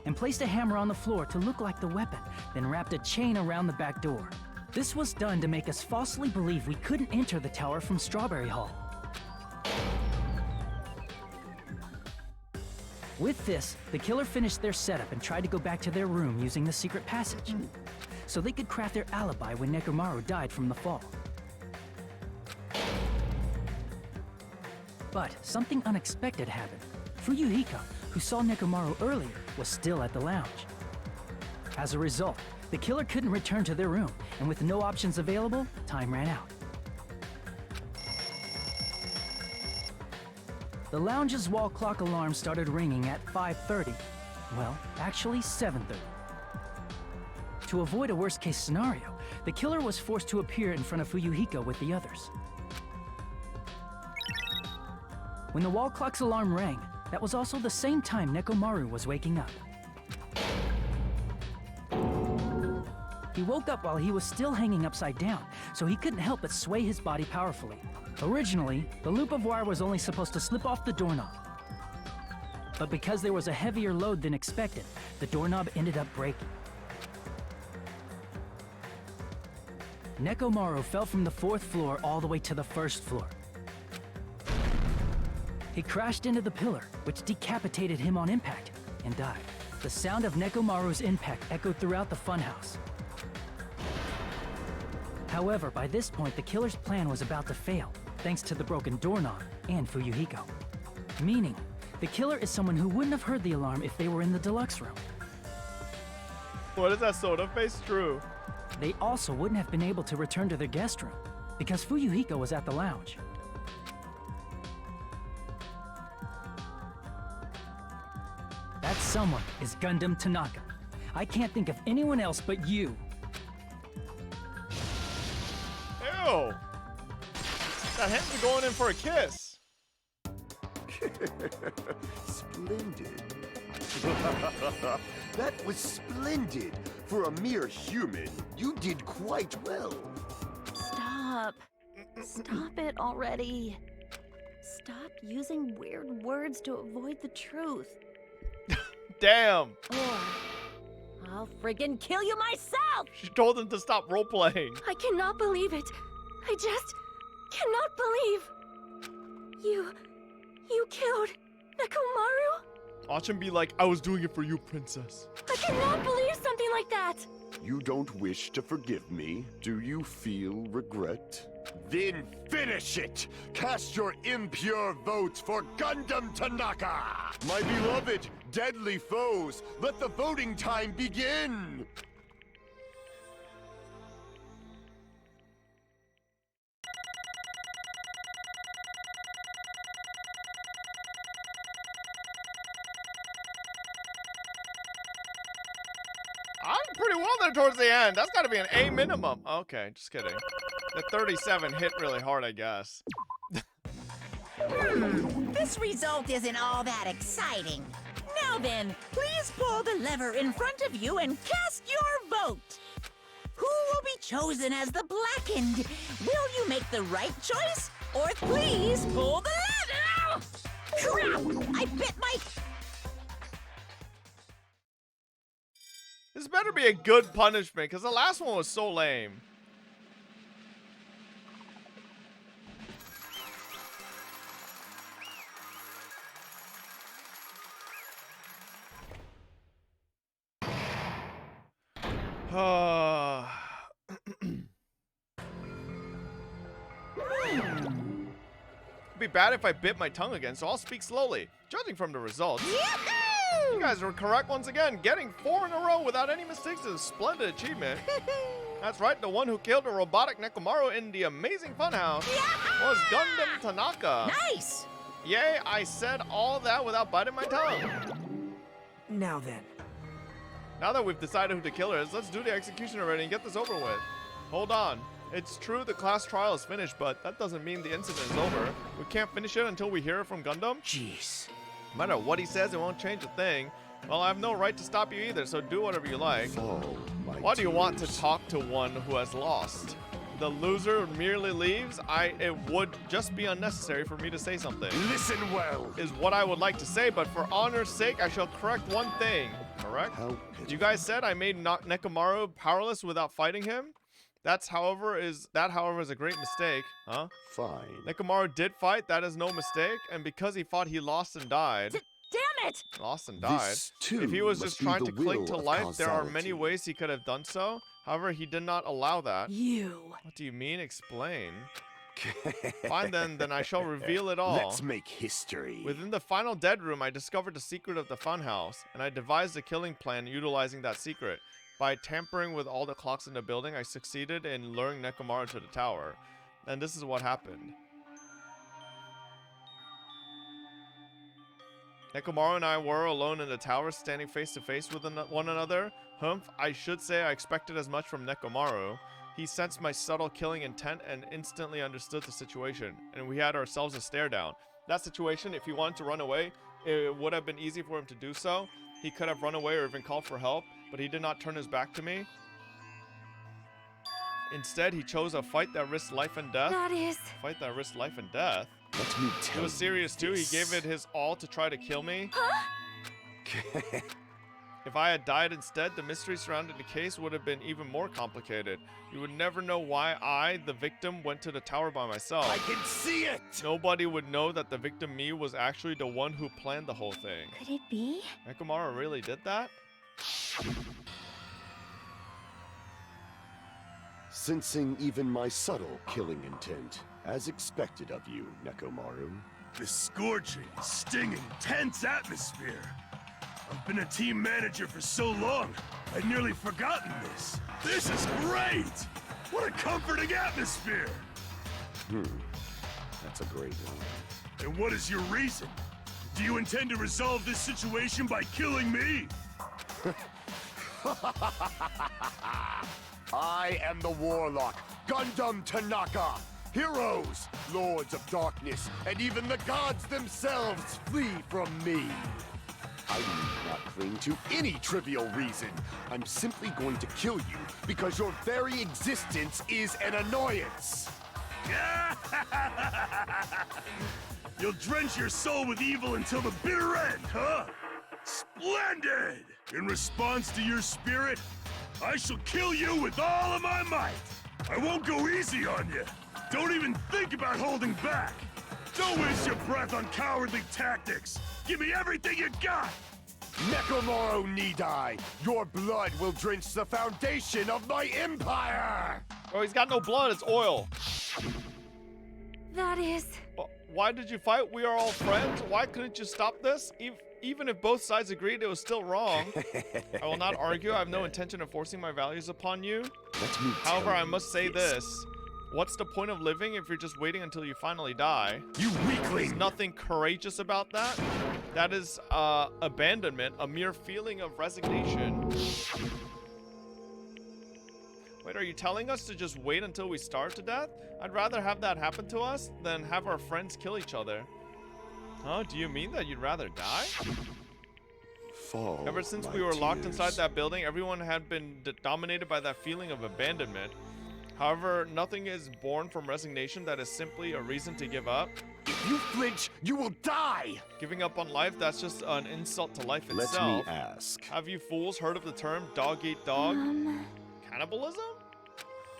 and placed a hammer on the floor to look like the weapon, then wrapped a chain around the back door. This was done to make us falsely believe we couldn't enter the tower from Strawberry Hall. With this, the killer finished their setup and tried to go back to their room using the secret passage, so they could craft their alibi when Nekomaru died from the fall. But something unexpected happened. Fuyuhiko, who saw Nekomaru earlier, was still at the lounge. As a result, the killer couldn't return to their room, and with no options available, time ran out. The lounge's wall clock alarm started ringing at 5:30. Well, actually 7:30. To avoid a worst-case scenario, the killer was forced to appear in front of Fuyuhiko with the others. When the wall clock's alarm rang, that was also the same time Nekomaru was waking up. He woke up while he was still hanging upside down, so he couldn't help but sway his body powerfully. Originally, the loop of wire was only supposed to slip off the doorknob. But because there was a heavier load than expected, the doorknob ended up breaking. Nekomaru fell from the 4th floor all the way to the 1st floor. He crashed into the pillar, which decapitated him on impact, and died. The sound of Nekomaru's impact echoed throughout the funhouse. However, by this point, the killer's plan was about to fail, thanks to the broken doorknob and Fuyuhiko. Meaning, the killer is someone who wouldn't have heard the alarm if they were in the deluxe room. What is that soda face? True. They also wouldn't have been able to return to their guest room, because Fuyuhiko was at the lounge. That someone is Gundam Tanaka. I can't think of anyone else but you. Ew. That hands are going in for a kiss. Splendid. That was splendid. For a mere human, you did quite well. Stop. Stop it already. Stop using weird words to avoid the truth. Damn. Or I'll friggin' kill you myself! She told him to stop role-playing. I cannot believe it. I just cannot believe. You killed Nekomaru? Watch him be like, I was doing it for you, princess. I cannot believe something like that. You don't wish to forgive me? Do you feel regret? Then finish it! Cast your impure votes for Gundam Tanaka! My beloved, deadly foes, let the voting time begin! pretty well there towards the end. That's got to be an A minimum. Okay, just kidding. The 37 hit really hard, I guess. This result isn't all that exciting. Now then, please pull the lever in front of you and cast your vote. Who will be chosen as the blackened? Will you make the right choice? Or please pull the lever! Crap! I bit my... This better be a good punishment, because the last one was so lame. It'd be bad if I bit my tongue again, so I'll speak slowly. Judging from the results, you guys were correct once again. Getting 4 in a row without any mistakes is a splendid achievement. That's right, the one who killed the robotic Nekomaru in the amazing funhouse was Gundam Tanaka. Nice! Yay, I said all that without biting my tongue. Now then. Now that we've decided who the killer is, let's do the execution already and get this over with. Hold on. It's true the class trial is finished, but that doesn't mean the incident is over. We can't finish it until we hear it from Gundam. Jeez. No matter what he says, it won't change a thing. Well, I have no right to stop you either, so do whatever you like. Why do you want to talk to one who has lost? The loser merely leaves? It would just be unnecessary for me to say something. Listen well. Is what I would like to say, but for honor's sake, I shall correct one thing. Correct? You guys said I made Nekomaru powerless without fighting him? However, is a great mistake, huh? Fine. Nekomaru did fight, that is no mistake, and because he fought, he lost and died. Damn it! Lost and died. This, too, if he was must just be trying the to cling will to of life, there are many causality. ways he could have done so. However, he did not allow that. You. What do you mean? Explain. Fine then I shall reveal it all. Let's make history. Within the final dead room, I discovered the secret of the funhouse, and I devised a killing plan utilizing that secret. By tampering with all the clocks in the building, I succeeded in luring Nekomaru to the tower. And this is what happened. Nekomaru and I were alone in the tower, standing face to face with one another. Humph, I should say I expected as much from Nekomaru. He sensed my subtle killing intent and instantly understood the situation, and we had ourselves a stare down. That situation, if he wanted to run away, it would have been easy for him to do so. He could have run away or even called for help, but he did not turn his back to me. Instead, he chose a fight that risked life and death. That is... Fight that risked life and death? Let me tell It was serious too. He gave it his all to try to kill me. Huh? If I had died instead, the mystery surrounding the case would have been even more complicated. You would never know why I, the victim, went to the tower by myself. I can see it! Nobody would know that the victim, me, was actually the one who planned the whole thing. Could it be? Nekomaru really did that? Sensing even my subtle killing intent, as expected of you, Nekomaru. This scorching, stinging, tense atmosphere. I've been a team manager for so long, I'd nearly forgotten this. This is great! What a comforting atmosphere! That's a great one. And what is your reason? Do you intend to resolve this situation by killing me? I am the Warlock, Gundam Tanaka. Heroes, Lords of Darkness, and even the gods themselves flee from me. I need not cling to any trivial reason. I'm simply going to kill you because your very existence is an annoyance. You'll drench your soul with evil until the bitter end, huh? Splendid! In response to your spirit, I shall kill you with all of my might. I won't go easy on you. Don't even think about holding back. Don't waste your breath on cowardly tactics. Give me everything you got! Nekomaru need I. Your blood will drench the foundation of my empire! Oh, he's got no blood, it's oil. That is... Why did you fight? We are all friends. Why couldn't you stop this? Even if both sides agreed, it was still wrong. I will not argue. I have no intention of forcing my values upon you. However, I must say this. What's the point of living if you're just waiting until you finally die? You weakling! There's nothing courageous about that. That is abandonment, a mere feeling of resignation. Are you telling us to just wait until we starve to death? I'd rather have that happen to us than have our friends kill each other. Huh? Do you mean that you'd rather die? Fall, Ever since my we were locked tears. inside that building, everyone had been dominated by that feeling of abandonment. However, nothing is born from resignation that is simply a reason to give up. If you flinch, you will die! Giving up on life, that's just an insult to life Let itself. me ask. Have you fools heard of the term dog eat dog? Cannibalism?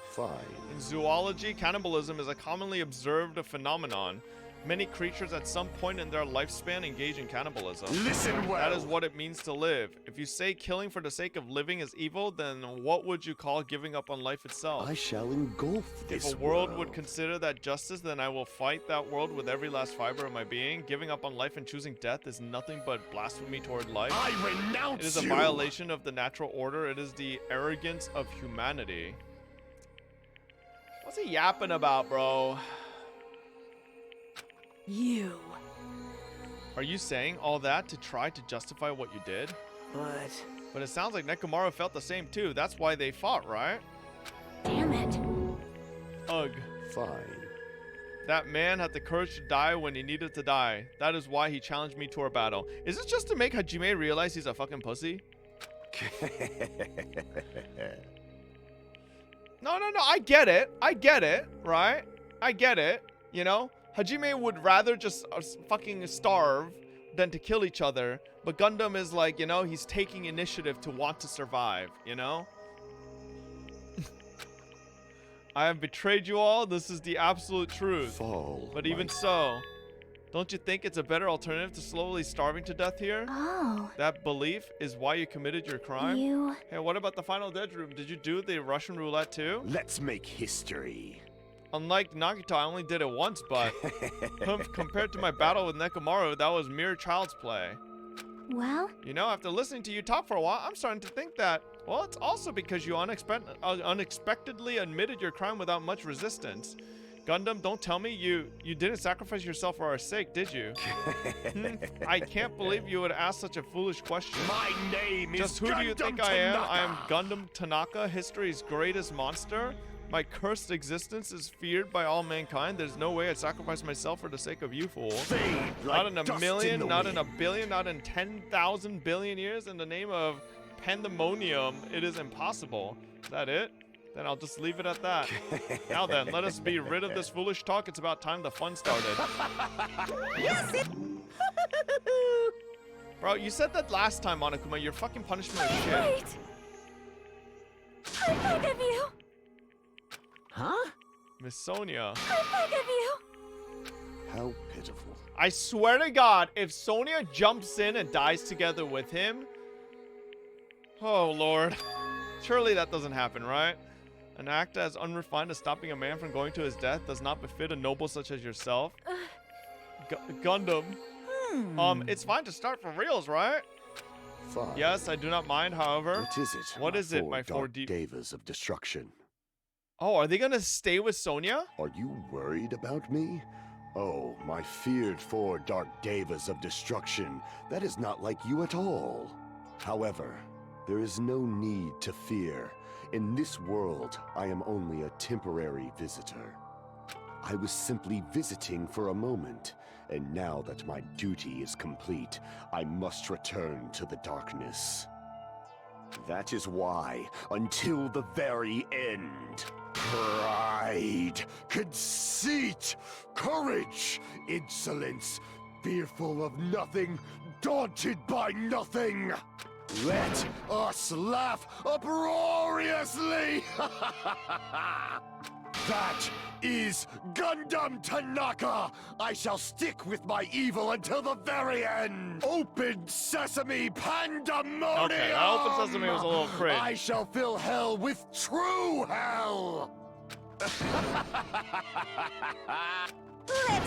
Fine. In zoology, cannibalism is a commonly observed phenomenon. Many creatures at some point in their lifespan engage in cannibalism. Listen well! That is what it means to live. If you say killing for the sake of living is evil, then what would you call giving up on life itself? I shall engulf this If a world would consider that justice, then I will fight that world with every last fiber of my being. Giving up on life and choosing death is nothing but blasphemy toward life. I renounce It is a you! violation of the natural order. It is the arrogance of humanity. What's he yapping about, bro? You. Are you saying all that to try to justify what you did? But But it sounds like Nekomaru felt the same too. That's why they fought, right? Damn it. Ugh. Fine. That man had the courage to die when he needed to die. That is why he challenged me to a battle. Is this just to make Hajime realize he's a fucking pussy? No, I get it. I get it, right? I get it, you know? Hajime would rather just fucking starve than to kill each other. But Gundam is like, you know, he's taking initiative to want to survive, you know? I have betrayed you all. This is the absolute truth. Fall. But even so, don't you think it's a better alternative to slowly starving to death here? Oh. That belief is why you committed your crime? You... Hey, what about the final dead room? Did you do the Russian roulette too? Let's make history. Unlike Nagito, I only did it once, but compared to my battle with Nekomaru, that was mere child's play. Well? You know, after listening to you talk for a while, I'm starting to think that, well, it's also because you unexpectedly admitted your crime without much resistance. Gundam, don't tell me you didn't sacrifice yourself for our sake, did you? I can't believe you would ask such a foolish question. My name is Just who do you Gundam think I am? Tanaka. I am Gundam Tanaka, history's greatest monster. My cursed existence is feared by all mankind. There's no way I'd sacrifice myself for the sake of you, fool. Fade Not like in a dust million, in the not in a wind. billion, not in 10,000 billion years. In the name of pandemonium, it is impossible. Is that it? Then I'll just leave it at that. Now then, let us be rid of this foolish talk. It's about time the fun started. Yes, it. Bro, you said that last time, Monokuma. Your fucking punishment was shit. Wait! I beg of you! huh? Miss Sonia. I beg of you! How pitiful. I swear to God, if Sonia jumps in and dies together with him... Oh, Lord. Surely that doesn't happen, right? An act as unrefined as stopping a man from going to his death does not befit a noble such as yourself. Gundam. It's fine to start for reals, right? Fine. Yes, I do not mind, however. What is it? What is it, my four dark deep... devas of destruction? Oh, are they gonna stay with Sonia? Are you worried about me? Oh, my feared four dark devas of destruction. That is not like you at all. However, there is no need to fear. In this world, I am only a temporary visitor. I was simply visiting for a moment, and now that my duty is complete, I must return to the darkness. That is why, until the very end, pride, conceit, courage, insolence, fearful of nothing, daunted by nothing. Let us laugh uproariously! That is Gundam Tanaka! I shall stick with my evil until the very end! Open Sesame Pandemonium! Okay, Open Sesame was a little cringe. I shall fill hell with true hell! Let's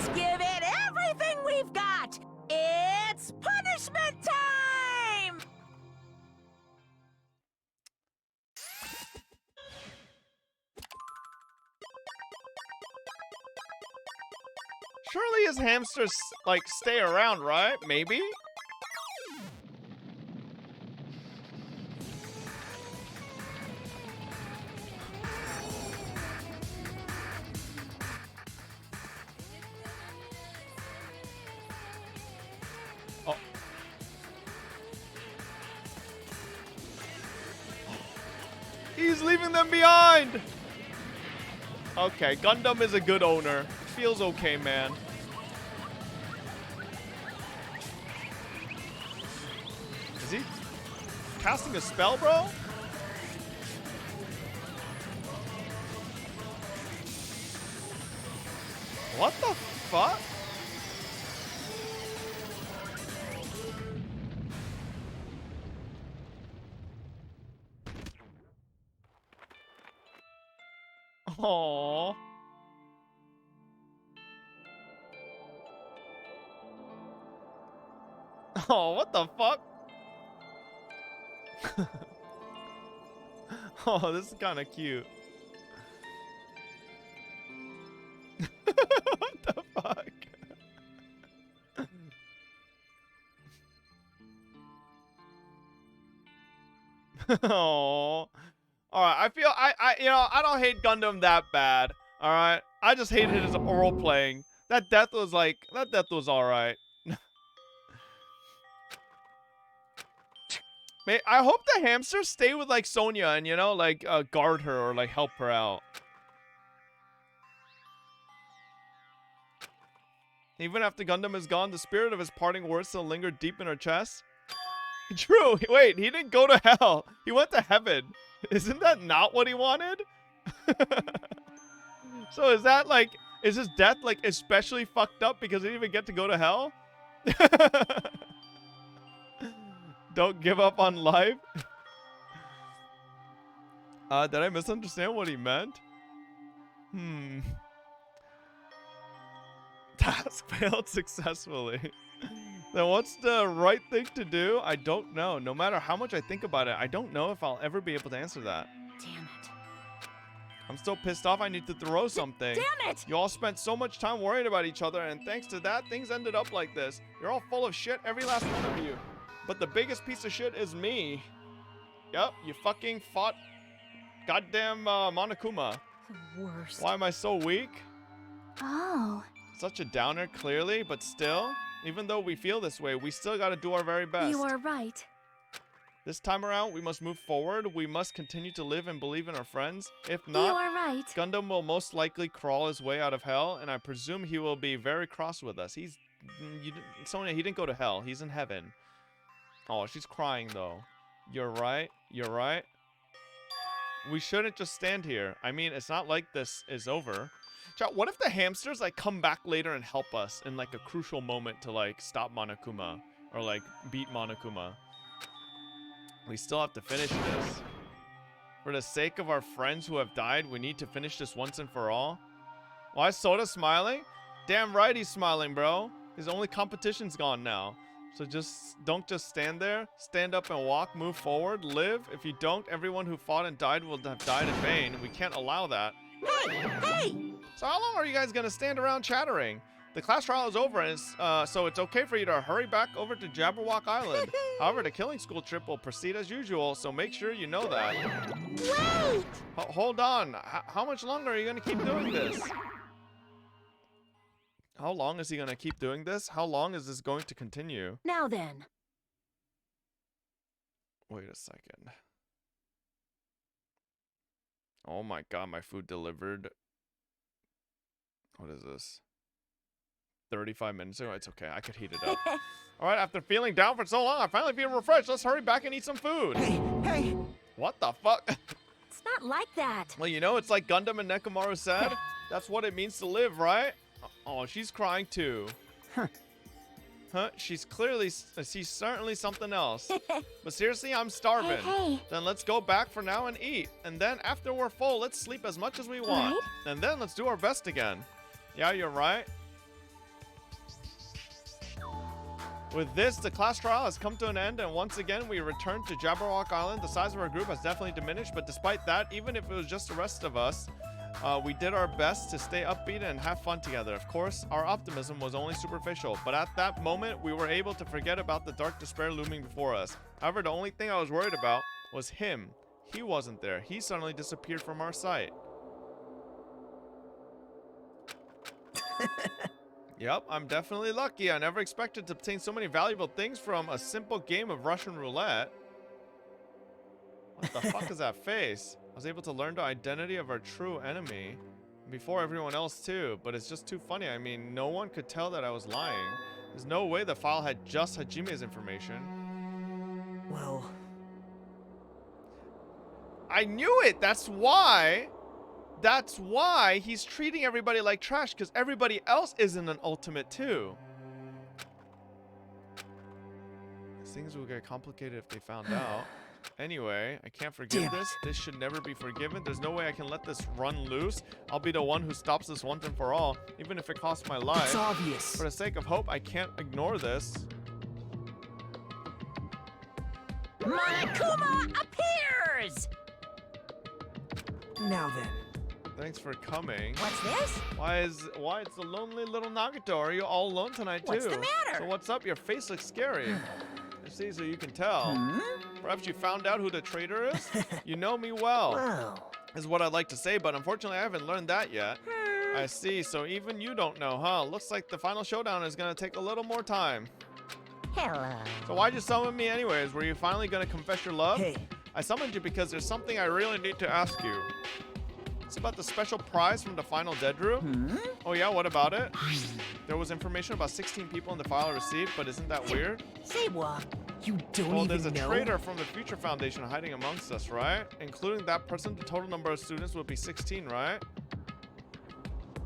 give it everything we've got. It's punishment time! Surely his hamsters, like, stay around, right? Maybe? He's leaving them behind. Okay, Gundam is a good owner. Feels okay, man. Is he casting a spell, bro? What the fuck? Aww. Oh, what the fuck? Oh, this is kind of cute. What the fuck? Oh. All right, I feel you know, I don't hate Gundam that bad. All right, I just hated his role playing. That death was all right. I hope the hamsters stay with like Sonya and, you know, like guard her or like help her out. Even after Gundam is gone, the spirit of his parting words still lingered deep in her chest. True. Wait, he didn't go to hell. He went to heaven. Isn't that not what he wanted? So is that like, is his death like especially fucked up because he didn't even get to go to hell? Don't give up on life. Did I misunderstand what he meant? Task failed successfully. Then what's the right thing to do? I don't know. No matter how much I think about it, I don't know if I'll ever be able to answer that. Damn it. I'm still pissed off. I need to throw something. Damn it! You all spent so much time worrying about each other, and thanks to that, things ended up like this. You're all full of shit, every last one of you. But the biggest piece of shit is me. Yep, you fucking fought goddamn Monokuma. The worst. Why am I so weak? Oh. Such a downer, clearly, but still, even though we feel this way, we still gotta do our very best. You are right. This time around, we must move forward. We must continue to live and believe in our friends. If You not, are right. Gundam will most likely crawl his way out of hell, and I presume he will be very cross with us. Sonya, he didn't go to hell. He's in heaven. Oh, she's crying, though. You're right. You're right. We shouldn't just stand here. I mean, it's not like this is over. Chat, what if the hamsters, like, come back later and help us in, like, a crucial moment to, like, stop Monokuma? Or, like, beat Monokuma? We still have to finish this. For the sake of our friends who have died, we need to finish this once and for all. Why is Soda smiling? Damn right he's smiling, bro. His only competition's gone now. So don't just stand there. Stand up and walk. Move forward. Live. If you don't, everyone who fought and died will have died in vain. We can't allow that. Hey! Hey! So how long are you guys going to stand around chattering? The class trial is over, and so it's okay for you to hurry back over to Jabberwock Island. However, the killing school trip will proceed as usual, so make sure you know that. Wait! Hold on. How much longer are you going to keep doing this? How long is he going to keep doing this? How long is this going to continue? Now then. Wait a second. Oh my god, my food delivered. What is this? 35 minutes ago? It's okay, I could heat it up. Alright, after feeling down for so long, I finally feel refreshed. Let's hurry back and eat some food. Hey! What the fuck? It's not like that. Well, you know, it's like Gundam and Nekomaru said. That's what it means to live, right? Oh, she's crying too. Huh? She's certainly something else. But seriously, I'm starving. Hey. Then let's go back for now and eat. And then after we're full, let's sleep as much as we want. Right? And then let's do our best again. Yeah, you're right. With this, the class trial has come to an end, and once again, we return to Jabberwock Island. The size of our group has definitely diminished, but despite that, even if it was just the rest of us, we did our best to stay upbeat and have fun together. Of course, our optimism was only superficial, but at that moment, we were able to forget about the dark despair looming before us. However, the only thing I was worried about was him. He wasn't there. He suddenly disappeared from our sight. Yep, I'm definitely lucky. I never expected to obtain so many valuable things from a simple game of Russian roulette. What the fuck is that face? I was able to learn the identity of our true enemy. Before everyone else too, but it's just too funny. I mean, no one could tell that I was lying. There's no way the file had just Hajime's information. Well... I knew it! That's why he's treating everybody like trash, because everybody else isn't an ultimate too. Things will get complicated if they found out. Anyway, I can't forgive this. This should never be forgiven. There's no way I can let this run loose. I'll be the one who stops this once and for all, even if it costs my life. It's obvious. For the sake of hope, I can't ignore this. Monokuma appears! Now then. Thanks for coming. What's this? Why it's the lonely little Nagato? Are you all alone tonight too? What's the matter? So what's up? Your face looks scary. See, so you can tell. Perhaps you found out who the traitor is? You know me well. Wow. Is what I'd like to say, but unfortunately I haven't learned that yet. I see, so even you don't know, huh? Looks like the final showdown is gonna take a little more time. Hello. So why'd you summon me anyways? Were you finally gonna confess your love? Hey. I summoned you because there's something I really need to ask you. It's about the special prize from the final Dedru. Oh yeah, what about it? There was information about 16 people in the file I received, but isn't that weird? Say what? You don't Well, even there's a know? traitor from the Future Foundation hiding amongst us, right? Including that person, the total number of students would be 16, right?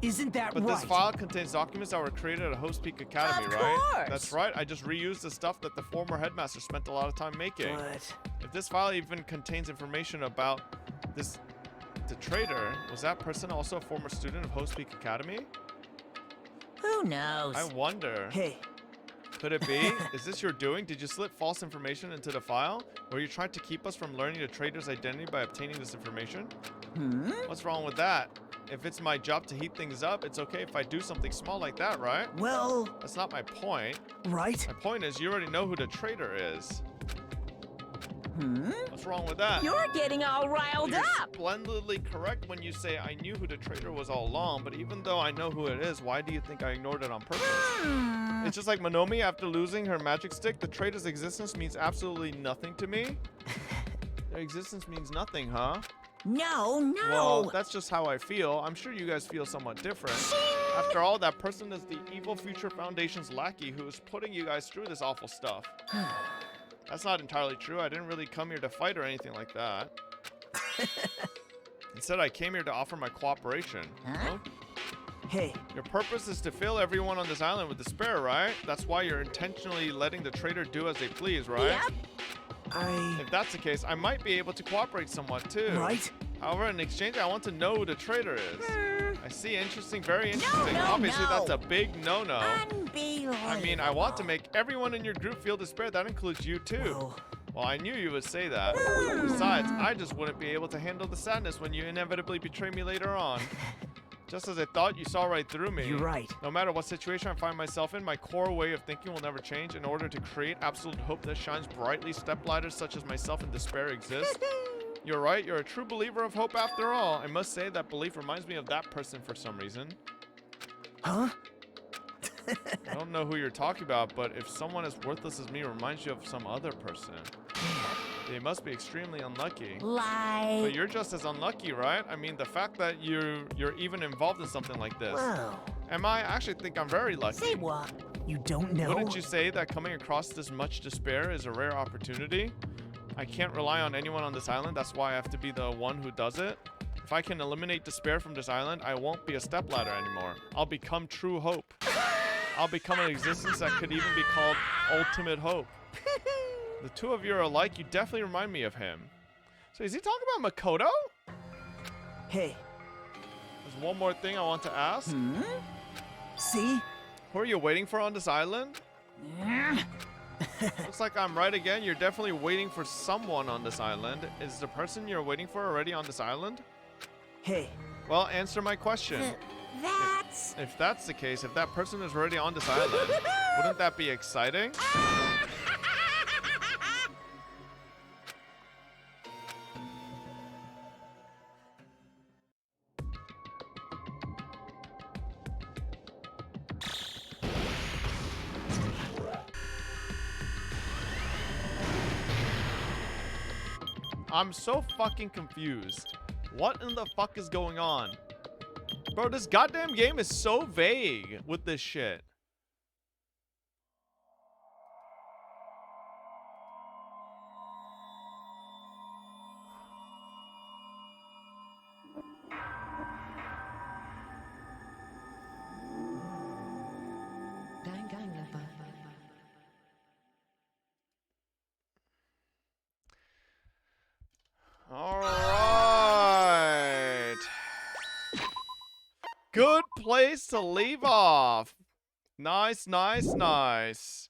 Isn't that But right? this file contains documents that were created at Host Peak Academy, Of right? course. That's right. I just reused the stuff that the former headmaster spent a lot of time making. But... If this file even contains information about the traitor, was that person also a former student of Host Peak Academy? Who knows? I wonder. Hey. Could it be? Is this your doing? Did you slip false information into the file? Were you trying to keep us from learning the traitor's identity by obtaining this information? What's wrong with that? If it's my job to heat things up, it's okay if I do something small like that, right? Well... That's not my point. Right? My point is you already know who the traitor is. What's wrong with that? You're getting all riled You're up. splendidly correct when you say I knew who the traitor was all along, but even though I know who it is, why do you think I ignored it on purpose? It's just like Monomi after losing her magic stick. The traitor's existence means absolutely nothing to me. Their existence means nothing, huh? No. Well, that's just how I feel. I'm sure you guys feel somewhat different. After all, that person is the evil Future Foundation's lackey who is putting you guys through this awful stuff. That's not entirely true. I didn't really come here to fight or anything like that. Instead, I came here to offer my cooperation. Huh? Hey. Your purpose is to fill everyone on this island with despair, right? That's why you're intentionally letting the traitor do as they please, right? Yep. If that's the case, I might be able to cooperate somewhat too. Right? However, in exchange, I want to know who the traitor is. I see. Interesting. Very interesting. No, Obviously, no. that's a big no-no. Unbelievable. I mean, I want to make everyone in your group feel despair. That includes you too. Well... Well, I knew you would say that. Besides, I just wouldn't be able to handle the sadness when you inevitably betray me later on. Just as I thought, you saw right through me. You're right. No matter what situation I find myself in, my core way of thinking will never change. In order to create absolute hope that shines brightly, stepladders such as myself in despair exist. You're right, you're a true believer of hope after all. I must say that belief reminds me of that person for some reason. Huh? I don't know who you're talking about, but if someone as worthless as me reminds you of some other person, they must be extremely unlucky. Like... But you're just as unlucky, right? I mean, the fact that you're even involved in something like this. Wow. I actually think I'm very lucky. Say what? You don't know? Wouldn't you say that coming across this much despair is a rare opportunity? I can't rely on anyone on this island, that's why I have to be the one who does it. If I can eliminate despair from this island, I won't be a stepladder anymore. I'll become true hope. I'll become an existence that could even be called ultimate hope. The two of you are alike, you definitely remind me of him. So is he talking about Makoto? Hey. There's one more thing I want to ask. See? Who are you waiting for on this island? Looks like I'm right again. You're definitely waiting for someone on this island. Is the person you're waiting for already on this island? Hey. Well, answer my question. That's... If that's the case, if that person is already on this island, wouldn't that be exciting? I'm so fucking confused. What in the fuck is going on? Bro, this goddamn game is so vague with this shit. All right. Good place to leave off. Nice, nice, nice.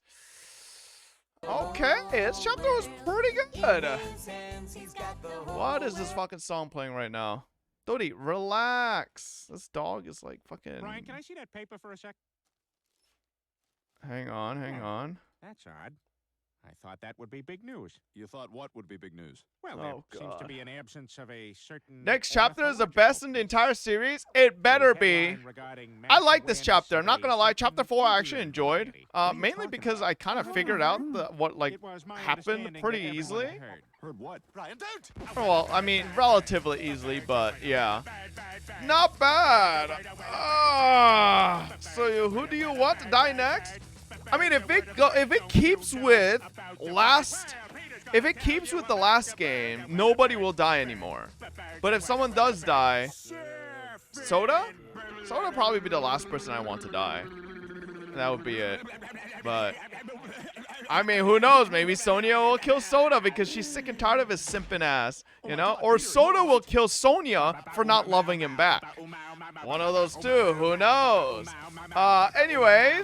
Okay, this chapter was pretty good. What is this fucking song playing right now? Dodie, relax. This dog is like fucking... Brian, can I see that paper for a sec? Hang on, hang on. That's odd. I thought that would be big news. You thought what would be big news? Well, Oh, there seems to God. be an absence of a certain... Next chapter is the best in the entire series. It better be. I like this chapter. I'm not gonna lie. Chapter 4 I actually enjoyed. Mainly because I kind of figured out what like happened pretty easily. Heard what? Brian, don't! Well, I mean, relatively easily, but yeah. Not bad. So who do you want to die next? I mean, if it keeps with the last game, nobody will die anymore. But if someone does die, Soda would probably be the last person I want to die. And that would be it. But I mean, who knows? Maybe Sonia will kill Soda because she's sick and tired of his simping ass, you know? Or Soda will kill Sonia for not loving him back. One of those two. Who knows? Anyways.